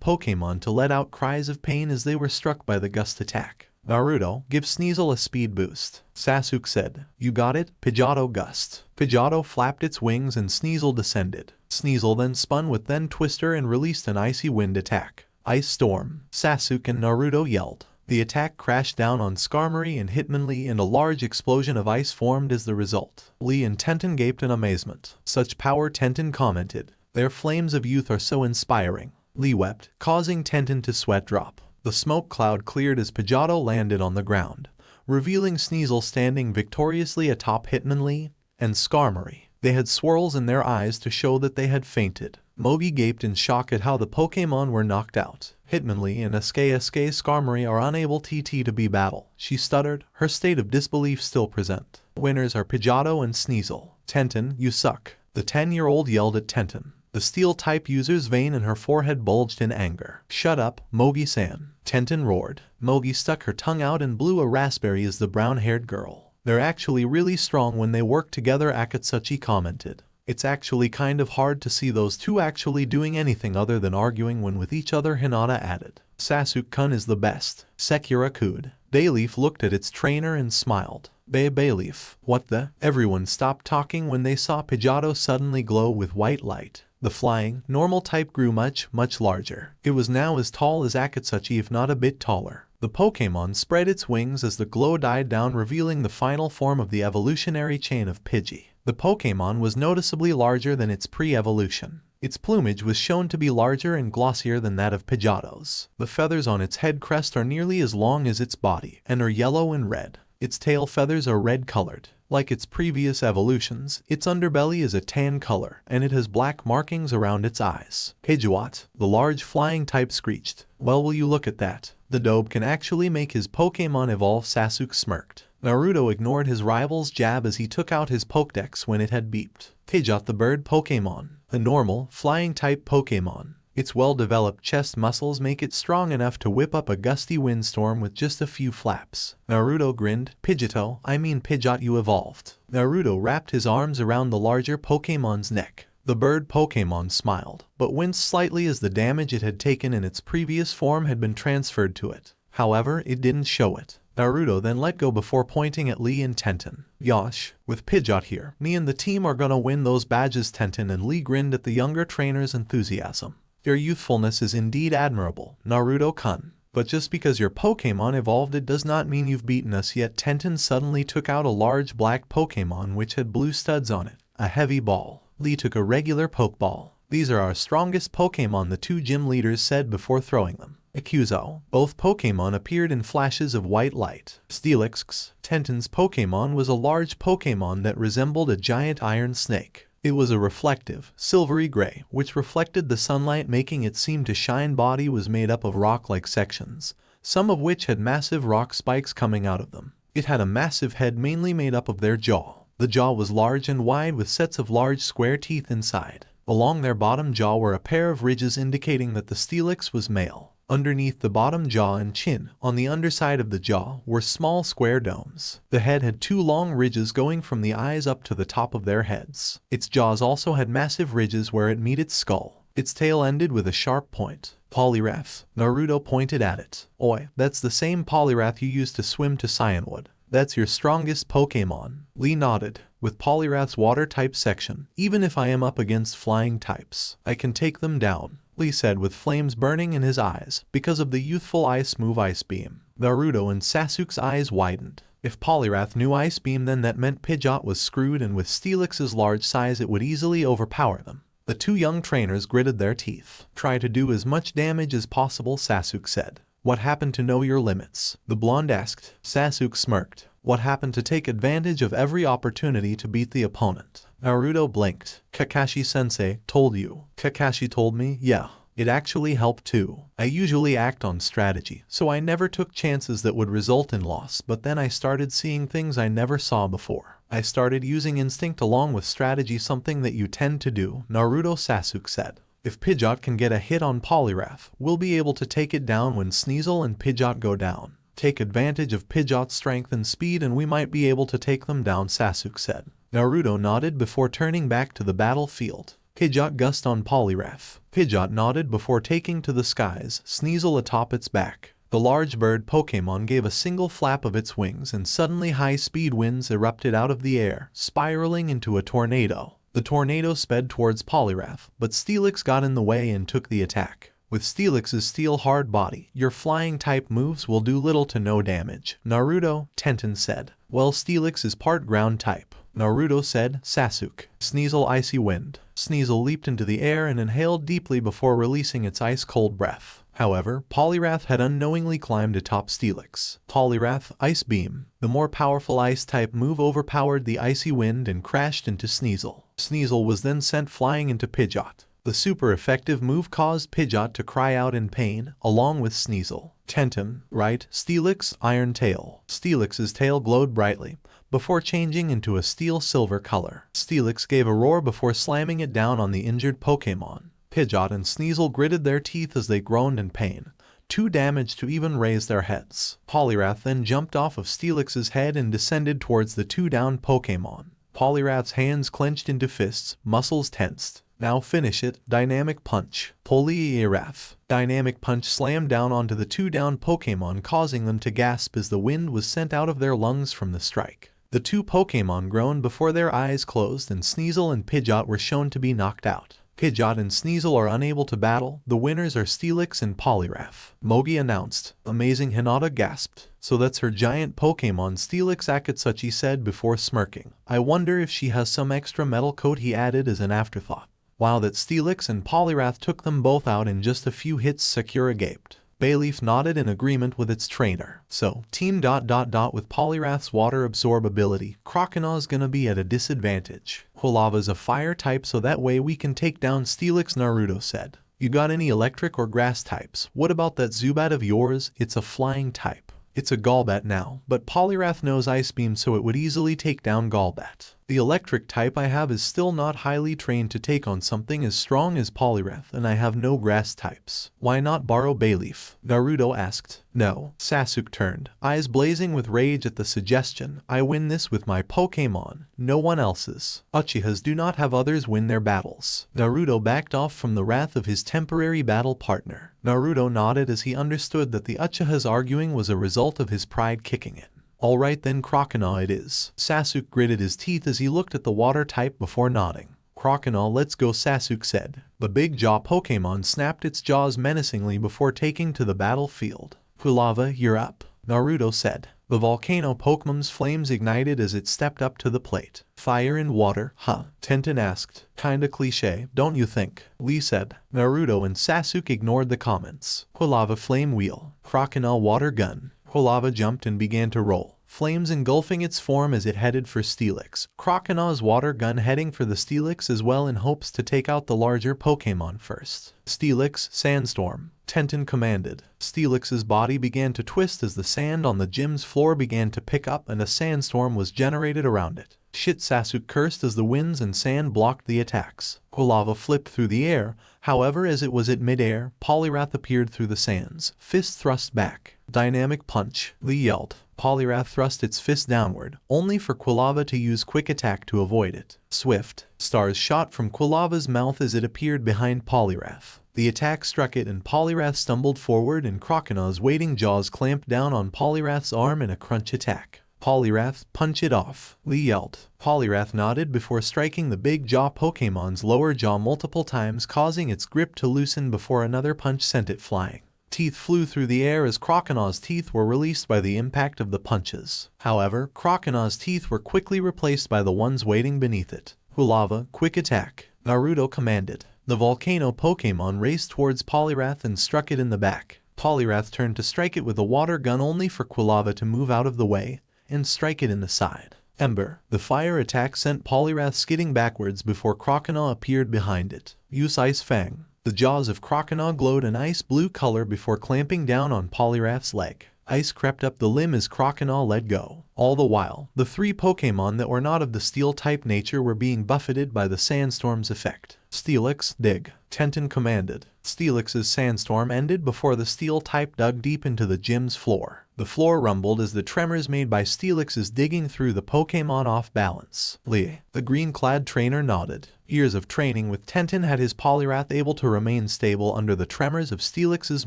Pokemon to let out cries of pain as they were struck by the gust attack. Naruto, give Sneasel a speed boost. Sasuke said. You got it, Pidgeotto gust. Pidgeotto flapped its wings and Sneasel descended. Sneasel then spun with then twister and released an icy wind attack. Ice storm. Sasuke and Naruto yelled. The attack crashed down on Skarmory and Hitmonlee and a large explosion of ice formed as the result. Lee and Tenton gaped in amazement. Such power, Tenton commented. Their flames of youth are so inspiring. Lee wept, causing Tenton to sweat drop. The smoke cloud cleared as Pidgeotto landed on the ground, revealing Sneasel standing victoriously atop Hitmonlee and Skarmory. They had swirls in their eyes to show that they had fainted. Mogi gaped in shock at how the Pokemon were knocked out. Hitmonlee and Skarmory are unable to be battle. She stuttered, her state of disbelief still present. Winners are Pidgeotto and Sneasel. Tenton, you suck. The 10-year-old yelled at Tenton. The The steel-type user's vein in her forehead bulged in anger. "Shut up, Mogi-san," Tenten roared. Mogi stuck her tongue out and blew a raspberry as the brown-haired girl. "They're actually really strong when they work together," Akatsuchi commented. "It's actually kind of hard to see those two actually doing anything other than arguing when with each other," Hinata added. "Sasuke-kun is the best." Sekira cooed. Bayleaf looked at its trainer and smiled. Bayleaf, what the? Everyone stopped talking when they saw Pidgeotto suddenly glow with white light. The flying, normal type grew much larger. It was now as tall as Akatsuchi, if not a bit taller. The Pokemon spread its wings as the glow died down, revealing the final form of the evolutionary chain of Pidgey. The Pokemon was noticeably larger than its pre-evolution. Its plumage was shown to be larger and glossier than that of Pidgeotto's. The feathers on its head crest are nearly as long as its body, and are yellow and red. Its tail feathers are red-colored. Like its previous evolutions, its underbelly is a tan color, and it has black markings around its eyes. Pidgeot, the large flying type, screeched. "Well, will you look at that? The Dobe can actually make his Pokemon evolve," Sasuke smirked. Naruto ignored his rival's jab as he took out his Pokédex when it had beeped. Pidgeot, the bird Pokemon, a normal, flying type Pokemon. Its well-developed chest muscles make it strong enough to whip up a gusty windstorm with just a few flaps. Naruto grinned. Pidgeot, you evolved." Naruto wrapped his arms around the larger Pokemon's neck. The bird Pokemon smiled, but winced slightly as the damage it had taken in its previous form had been transferred to it. However, it didn't show it. Naruto then let go before pointing at Lee and Tenten. "Yosh, with Pidgeot here, me and the team are gonna win those badges." Tenten and Lee grinned at the younger trainer's enthusiasm. "Your youthfulness is indeed admirable, Naruto-kun. But just because your Pokemon evolved it does not mean you've beaten us yet." Tenten suddenly took out a large black Pokemon which had blue studs on it, a heavy ball. Lee took a regular Pokeball. "These are our strongest Pokemon," the two gym leaders said before throwing them. Akuzo. Both Pokemon appeared in flashes of white light. Steelix. Tenten's Pokemon was a large Pokemon that resembled a giant iron snake. It was a reflective, silvery gray, which reflected the sunlight, making it seem to shine. Body was made up of rock-like sections, some of which had massive rock spikes coming out of them. It had a massive head mainly made up of their jaw. The jaw was large and wide with sets of large square teeth inside. Along their bottom jaw were a pair of ridges indicating that the Steelix was male. Underneath the bottom jaw and chin, on the underside of the jaw, were small square domes. The head had two long ridges going from the eyes up to the top of their heads. Its jaws also had massive ridges where it met its skull. Its tail ended with a sharp point. "Poliwrath." Naruto pointed at it. "Oi, that's the same Poliwrath you used to swim to Cyanwood. That's your strongest Pokemon." Lee nodded. "With Poliwrath's water-type section, even if I am up against flying types, I can take them down," Lee said with flames burning in his eyes because of the youthful ice move Ice Beam. Naruto and Sasuke's eyes widened. If Poliwrath knew Ice Beam, then that meant Pidgeot was screwed, and with Steelix's large size it would easily overpower them. The two young trainers gritted their teeth. "Try to do as much damage as possible," Sasuke said. "What happened to know your limits?" the blonde asked. Sasuke smirked. "What happened to take advantage of every opportunity to beat the opponent?" Naruto blinked. "Kakashi-sensei told you." "Kakashi told me, yeah. It actually helped too. I usually act on strategy, so I never took chances that would result in loss, but then I started seeing things I never saw before. I started using instinct along with strategy, something that you tend to do," Naruto. Sasuke said. "If Pidgeot can get a hit on Poliwrath, we'll be able to take it down when Sneasel and Pidgeot go down. Take advantage of Pidgeot's strength and speed and we might be able to take them down," Sasuke said. Naruto nodded before turning back to the battlefield. Pidgeot gust on Poliwrath. Pidgeot nodded before taking to the skies, Sneasel atop its back. The large bird Pokemon gave a single flap of its wings and suddenly high-speed winds erupted out of the air, spiraling into a tornado. The tornado sped towards Poliwrath, but Steelix got in the way and took the attack. "With Steelix's steel-hard body, your flying-type moves will do little to no damage," Naruto. Tenten said. "Well, Steelix is part ground-type," Naruto said. Sasuke. "Sneasel Icy Wind." Sneasel leaped into the air and inhaled deeply before releasing its ice-cold breath. However, Poliwrath had unknowingly climbed atop Steelix. Poliwrath, Ice Beam. The more powerful ice-type move overpowered the Icy Wind and crashed into Sneasel. Sneasel was then sent flying into Pidgeot. The super effective move caused Pidgeot to cry out in pain, along with Sneasel. Tenten, right, Steelix, Iron Tail. Steelix's tail glowed brightly, before changing into a steel-silver color. Steelix gave a roar before slamming it down on the injured Pokemon. Pidgeot and Sneasel gritted their teeth as they groaned in pain, too damaged to even raise their heads. Poliwrath then jumped off of Steelix's head and descended towards the two downed Pokemon. Poliwrath's hands clenched into fists, muscles tensed. Now finish it, Dynamic Punch. Poliwrath. Dynamic Punch slammed down onto the two downed Pokemon, causing them to gasp as the wind was sent out of their lungs from the strike. The two Pokemon groaned before their eyes closed, and Sneasel and Pidgeot were shown to be knocked out. Pidgeot and Sneasel are unable to battle. The winners are Steelix and Poliwrath. Mogi announced. Amazing, Hinata gasped. So that's her giant Pokemon, Steelix, Akatsuchi said before smirking. I wonder if she has some extra metal coat, he added as an afterthought. Wow, that Steelix and Poliwrath took them both out in just a few hits, Sakura gaped. Bayleaf nodded in agreement with its trainer. So, team ... with Poliwrath's water absorb ability, Croconaw is gonna be at a disadvantage. Quilava's a fire type, so that way we can take down Steelix, Naruto said. You got any electric or grass types? What about that Zubat of yours? It's a flying type. It's a Golbat now, but Poliwrath knows Ice Beam, so it would easily take down Golbat. The electric type I have is still not highly trained to take on something as strong as Poliwrath, and I have no grass types. Why not borrow Bayleaf? Naruto asked. No. Sasuke turned, eyes blazing with rage at the suggestion. I win this with my Pokemon, no one else's. Uchihas do not have others win their battles. Naruto backed off from the wrath of his temporary battle partner. Naruto nodded as he understood that the Uchihas arguing was a result of his pride kicking in. Alright then, Croconaw it is. Sasuke gritted his teeth as he looked at the water type before nodding. Croconaw, let's go, Sasuke said. The big jaw Pokemon snapped its jaws menacingly before taking to the battlefield. Quilava, you're up, Naruto said. The volcano Pokemon's flames ignited as it stepped up to the plate. Fire and water, huh? Tenten asked. Kinda cliche, don't you think? Lee said. Naruto and Sasuke ignored the comments. Quilava flame wheel. Croconaw water gun. Quilava jumped and began to roll, flames engulfing its form as it headed for Steelix. Croconaw's water gun heading for the Steelix as well in hopes to take out the larger Pokemon first. Steelix, Sandstorm, Tenten commanded. Steelix's body began to twist as the sand on the gym's floor began to pick up and a sandstorm was generated around it. Shit, Sasuke cursed as the winds and sand blocked the attacks. Quilava flipped through the air, however as it was at mid-air, Poliwrath appeared through the sands, fist thrust back. Dynamic Punch, Lee yelled. Poliwrath thrust its fist downward, only for Quilava to use Quick Attack to avoid it. Swift, stars shot from Quilava's mouth as it appeared behind Poliwrath. The attack struck it and Poliwrath stumbled forward and Croconaw's waiting jaws clamped down on Poliwrath's arm in a crunch attack. Poliwrath, punch it off, Lee yelled. Poliwrath nodded before striking the big jaw Pokemon's lower jaw multiple times, causing its grip to loosen before another punch sent it flying. Teeth flew through the air as Croconaw's teeth were released by the impact of the punches. However, Croconaw's teeth were quickly replaced by the ones waiting beneath it. Quilava, Quick Attack, Naruto commanded. The volcano Pokemon raced towards Poliwrath and struck it in the back. Poliwrath turned to strike it with a water gun only for Quilava to move out of the way and strike it in the side. Ember, the fire attack sent Poliwrath skidding backwards before Croconaw appeared behind it. Use Ice Fang. The jaws of Croconaw glowed an ice blue color before clamping down on Poliwrath's leg. Ice crept up the limb as Croconaw let go. All the while, the three Pokemon that were not of the steel-type nature were being buffeted by the sandstorm's effect. Steelix, dig, Tenten commanded. Steelix's sandstorm ended before the steel type dug deep into the gym's floor. The floor rumbled as the tremors made by Steelix's digging threw the Pokemon off balance. Lee, the green-clad trainer, nodded. Years of training with Tenten had his Poliwrath able to remain stable under the tremors of Steelix's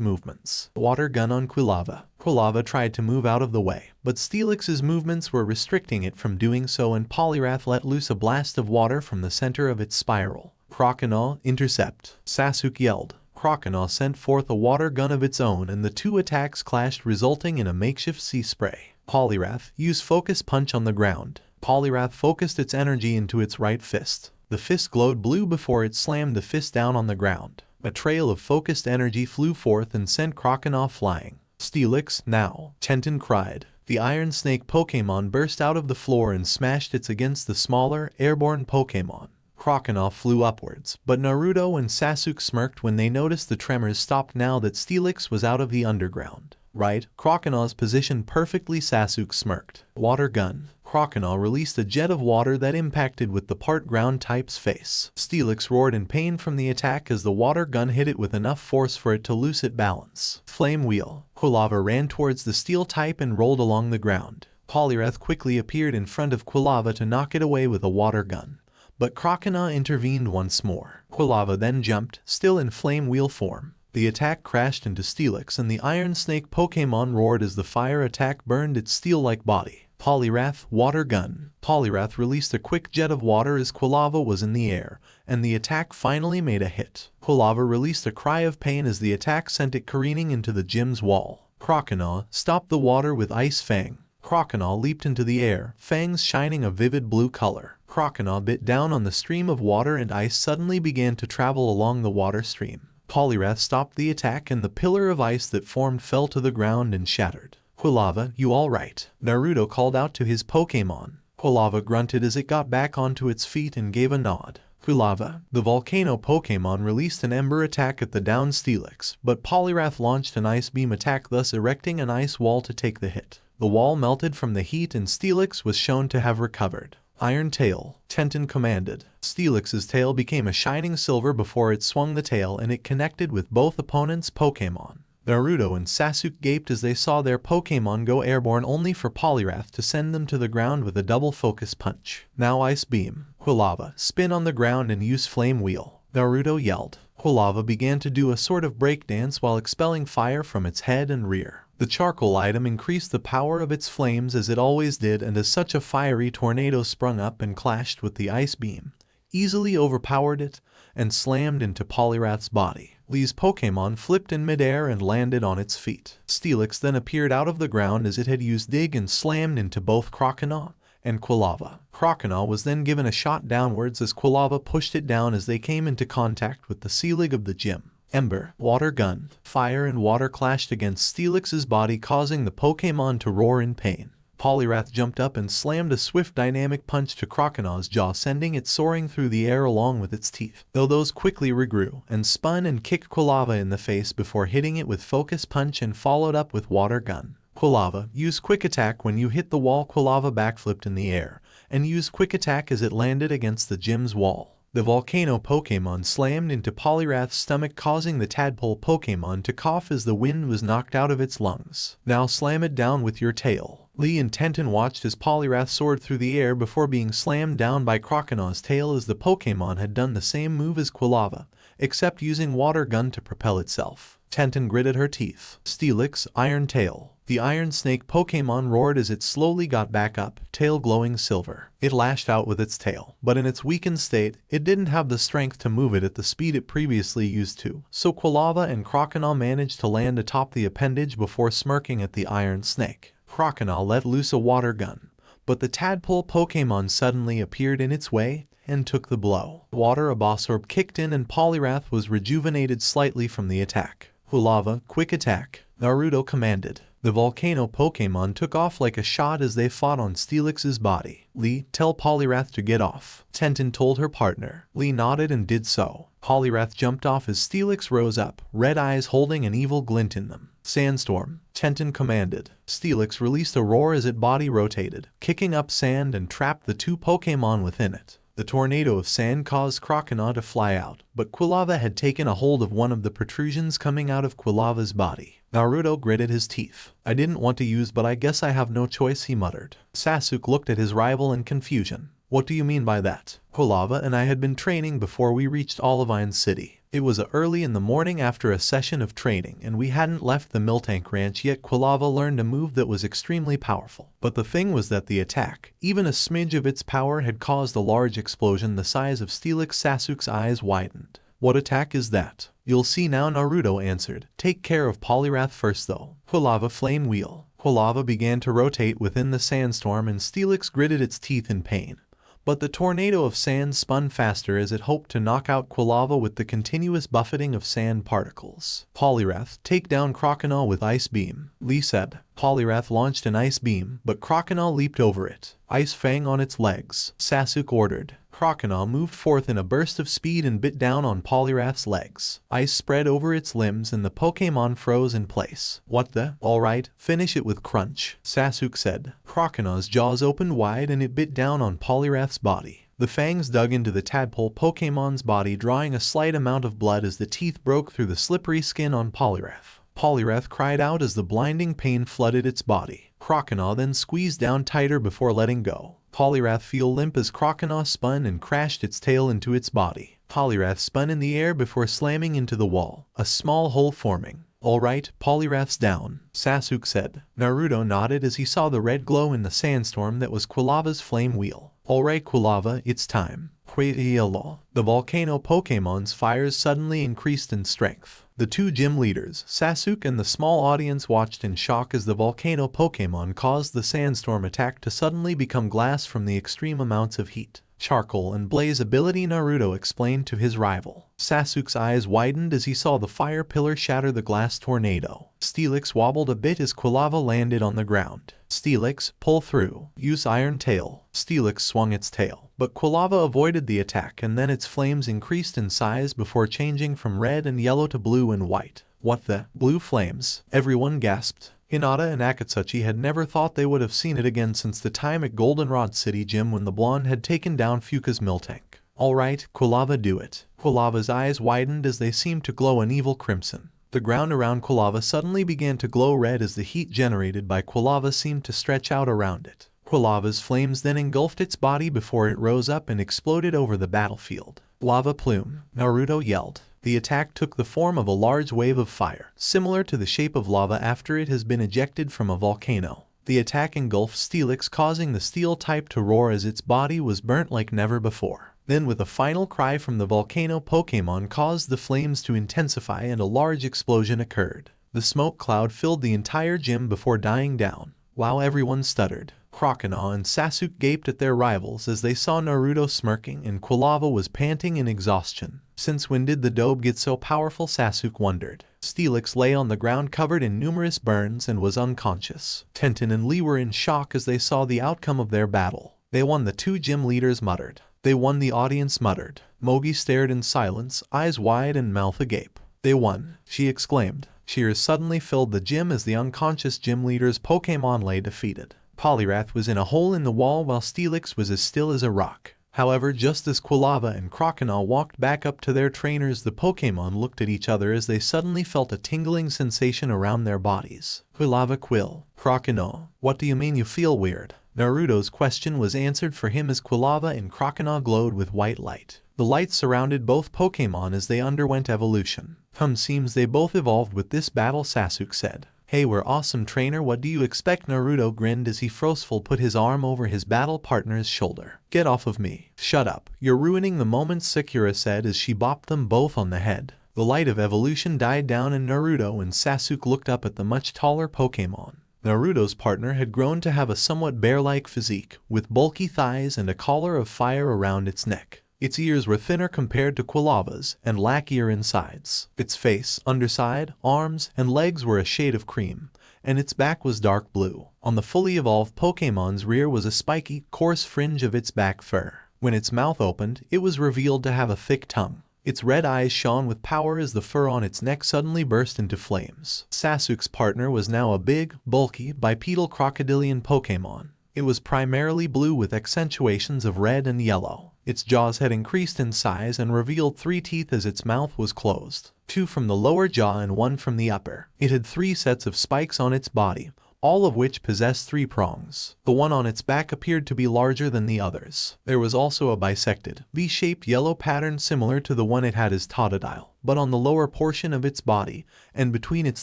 movements. Water gun on Quilava. Quilava tried to move out of the way, but Steelix's movements were restricting it from doing so and Poliwrath let loose a blast of water from the center of its spiral. Croconaw, intercept, Sasuke yelled. Croconaw sent forth a water gun of its own and the two attacks clashed, resulting in a makeshift sea spray. Poliwrath, use Focus Punch on the ground. Poliwrath focused its energy into its right fist. The fist glowed blue before it slammed the fist down on the ground. A trail of focused energy flew forth and sent Croconaw flying. Steelix, now, Tenten cried. The Iron Snake Pokemon burst out of the floor and smashed its against the smaller, airborne Pokemon. Croconaw flew upwards, but Naruto and Sasuke smirked when they noticed the tremors stopped now that Steelix was out of the underground. Right, Croconaw's position perfectly, Sasuke smirked. Water gun. Croconaw released a jet of water that impacted with the part ground type's face. Steelix roared in pain from the attack as the water gun hit it with enough force for it to lose its balance. Flame Wheel. Quilava ran towards the steel type and rolled along the ground. Poliwrath quickly appeared in front of Quilava to knock it away with a water gun, but Croconaw intervened once more. Quilava then jumped, still in Flame Wheel form. The attack crashed into Steelix and the Iron Snake Pokemon roared as the fire attack burned its steel-like body. Poliwrath, Water Gun. Poliwrath released a quick jet of water as Quilava was in the air, and the attack finally made a hit. Quilava released a cry of pain as the attack sent it careening into the gym's wall. Croconaw stopped the water with Ice Fang. Croconaw leaped into the air, fangs shining a vivid blue color. Croconaw bit down on the stream of water and ice suddenly began to travel along the water stream. Poliwrath stopped the attack and the pillar of ice that formed fell to the ground and shattered. Quilava, you alright? Naruto called out to his Pokemon. Quilava grunted as it got back onto its feet and gave a nod. Quilava, the volcano Pokemon released an ember attack at the downed Steelix, but Poliwrath launched an ice beam attack thus erecting an ice wall to take the hit. The wall melted from the heat and Steelix was shown to have recovered. Iron Tail. Tenten commanded. Steelix's tail became a shining silver before it swung the tail and it connected with both opponents' Pokemon. Naruto and Sasuke gaped as they saw their Pokemon go airborne only for Poliwrath to send them to the ground with a double focus punch. Now Ice Beam. Quilava, spin on the ground and use Flame Wheel. Naruto yelled. Quilava began to do a sort of breakdance while expelling fire from its head and rear. The charcoal item increased the power of its flames as it always did, and as such a fiery tornado sprung up and clashed with the ice beam, easily overpowered it, and slammed into Poliwrath's body. Lee's Pokemon flipped in midair and landed on its feet. Steelix then appeared out of the ground as it had used Dig and slammed into both Croconaw and Quilava. Croconaw was then given a shot downwards as Quilava pushed it down as they came into contact with the ceiling of the gym. Ember, Water Gun. Fire and water clashed against Steelix's body, causing the Pokemon to roar in pain. Poliwrath jumped up and slammed a swift dynamic punch to Croconaw's jaw, sending it soaring through the air along with its teeth, though those quickly regrew and spun and kicked Quilava in the face before hitting it with Focus Punch and followed up with Water Gun. Quilava, use Quick Attack when you hit the wall. Quilava backflipped in the air and used Quick Attack as it landed against the gym's wall. The volcano Pokemon slammed into Poliwrath's stomach, causing the tadpole Pokemon to cough as the wind was knocked out of its lungs. Now slam it down with your tail. Lee and Tenten watched as Poliwrath soared through the air before being slammed down by Croconaw's tail, as the Pokemon had done the same move as Quilava, except using Water Gun to propel itself. Tenten gritted her teeth. Steelix, Iron Tail. The Iron Snake Pokemon roared as it slowly got back up, tail glowing silver. It lashed out with its tail, but in its weakened state, it didn't have the strength to move it at the speed it previously used to, so Quilava and Croconaw managed to land atop the appendage before smirking at the Iron Snake. Croconaw let loose a Water Gun, but the tadpole Pokemon suddenly appeared in its way and took the blow. Water Absorb kicked in and Poliwrath was rejuvenated slightly from the attack. Quilava, Quick Attack. Naruto commanded. The volcano Pokemon took off like a shot as they fought on Steelix's body. Lee, tell Poliwrath to get off. Tenten told her partner. Lee nodded and did so. Poliwrath jumped off as Steelix rose up, red eyes holding an evil glint in them. Sandstorm. Tenten commanded. Steelix released a roar as its body rotated, kicking up sand and trapped the two Pokemon within it. The tornado of sand caused Croconaw to fly out, but Quilava had taken a hold of one of the protrusions coming out of Quilava's body. Naruto gritted his teeth. I didn't want to use, but I guess I have no choice, he muttered. Sasuke looked at his rival in confusion. What do you mean by that? Quilava and I had been training before we reached Olivine City. It was early in the morning after a session of training, and we hadn't left the Miltank Ranch yet. Quilava learned a move that was extremely powerful. But the thing was that the attack, even a smidge of its power, had caused a large explosion the size of Steelix. Sasuke's eyes widened. What attack is that? You'll see now, Naruto answered. Take care of Poliwrath first though. Quilava Flame Wheel. Quilava began to rotate within the sandstorm and Steelix gritted its teeth in pain. But the tornado of sand spun faster as it hoped to knock out Quilava with the continuous buffeting of sand particles. Poliwrath, take down Croconaw with Ice Beam. Lee said. Poliwrath launched an Ice Beam, but Croconaw leaped over it. Ice Fang on its legs. Sasuke ordered. Croconaw moved forth in a burst of speed and bit down on Poliwrath's legs. Ice spread over its limbs and the Pokemon froze in place. What the? Alright, finish it with crunch, Sasuke said. Croconaw's jaws opened wide and it bit down on Poliwrath's body. The fangs dug into the tadpole Pokemon's body, drawing a slight amount of blood as the teeth broke through the slippery skin on Poliwrath. Poliwrath cried out as the blinding pain flooded its body. Croconaw then squeezed down tighter before letting go. Poliwrath felt limp as Croconaw spun and crashed its tail into its body. Poliwrath spun in the air before slamming into the wall, a small hole forming. Alright, Poliwrath's down, Sasuke said. Naruto nodded as he saw the red glow in the sandstorm that was Quilava's flame wheel. Alright Quilava, it's time. The volcano Pokemon's fires suddenly increased in strength. The two gym leaders, Sasuke and the small audience, watched in shock as the volcano Pokemon caused the sandstorm attack to suddenly become glass from the extreme amounts of heat. Charcoal and blaze ability, Naruto explained to his rival. Sasuke's eyes widened as he saw the fire pillar shatter the glass tornado. Steelix wobbled a bit as Quilava landed on the ground. Steelix, pull through. Use Iron Tail. Steelix swung its tail, but Quilava avoided the attack and then its flames increased in size before changing from red and yellow to blue and white. What the? Blue flames? Everyone gasped. Hinata and Akatsuchi had never thought they would have seen it again since the time at Goldenrod City Gym when the blonde had taken down Fuka's Miltank. Alright, Quilava, do it. Quilava's eyes widened as they seemed to glow an evil crimson. The ground around Quilava suddenly began to glow red as the heat generated by Quilava seemed to stretch out around it. Quilava's flames then engulfed its body before it rose up and exploded over the battlefield. Lava plume, Naruto yelled. The attack took the form of a large wave of fire, similar to the shape of lava after it has been ejected from a volcano. The attack engulfed Steelix, causing the steel type to roar as its body was burnt like never before. Then with a final cry from the volcano Pokemon caused the flames to intensify and a large explosion occurred. The smoke cloud filled the entire gym before dying down. Wow, everyone stuttered. Croconaw and Sasuke gaped at their rivals as they saw Naruto smirking and Quilava was panting in exhaustion. Since when did the dobe get so powerful, Sasuke wondered. Steelix lay on the ground covered in numerous burns and was unconscious. Tenten and Lee were in shock as they saw the outcome of their battle. They won, the two gym leaders muttered. They won, the audience muttered. Mogi stared in silence, eyes wide and mouth agape. They won, she exclaimed. Cheers suddenly filled the gym as the unconscious gym leader's Pokemon lay defeated. Poliwrath was in a hole in the wall while Steelix was as still as a rock. However, just as Quilava and Croconaw walked back up to their trainers, the Pokemon looked at each other as they suddenly felt a tingling sensation around their bodies. Quilava, Quill. Croconaw, what do you mean you feel weird? Naruto's question was answered for him as Quilava and Croconaw glowed with white light. The light surrounded both Pokemon as they underwent evolution. Seems they both evolved with this battle, Sasuke said. Hey, we're awesome, trainer, what do you expect? Naruto grinned as he forcefully put his arm over his battle partner's shoulder. Get off of me. Shut up. You're ruining the moment, Sakura said as she bopped them both on the head. The light of evolution died down and Naruto and Sasuke looked up at the much taller Pokemon. Naruto's partner had grown to have a somewhat bear-like physique, with bulky thighs and a collar of fire around its neck. Its ears were thinner compared to Quilava's and lackier insides. Its face, underside, arms, and legs were a shade of cream, and its back was dark blue. On the fully evolved Pokemon's rear was a spiky, coarse fringe of its back fur. When its mouth opened, it was revealed to have a thick tongue. Its red eyes shone with power as the fur on its neck suddenly burst into flames. Sasuke's partner was now a big, bulky, bipedal crocodilian Pokemon. It was primarily blue with accentuations of red and yellow. Its jaws had increased in size and revealed 3 teeth as its mouth was closed, 2 from the lower jaw and 1 from the upper. It had 3 sets of spikes on its body, all of which possessed 3 prongs. The one on its back appeared to be larger than the others. There was also a bisected, V-shaped yellow pattern similar to the one it had as Totodile, but on the lower portion of its body, and between its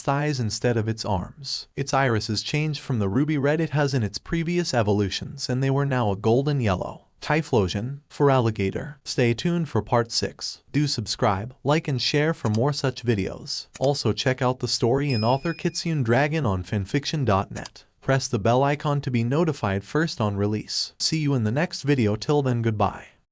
thighs instead of its arms. Its irises changed from the ruby red it has in its previous evolutions, and they were now a golden yellow. Typhlosion, for alligator. Stay tuned for part 6. Do subscribe, like and share for more such videos. Also check out the story and author KitsuneDragon on FANFICTIONnet. Press the bell icon to be notified first on release. See you in the next video, till then goodbye.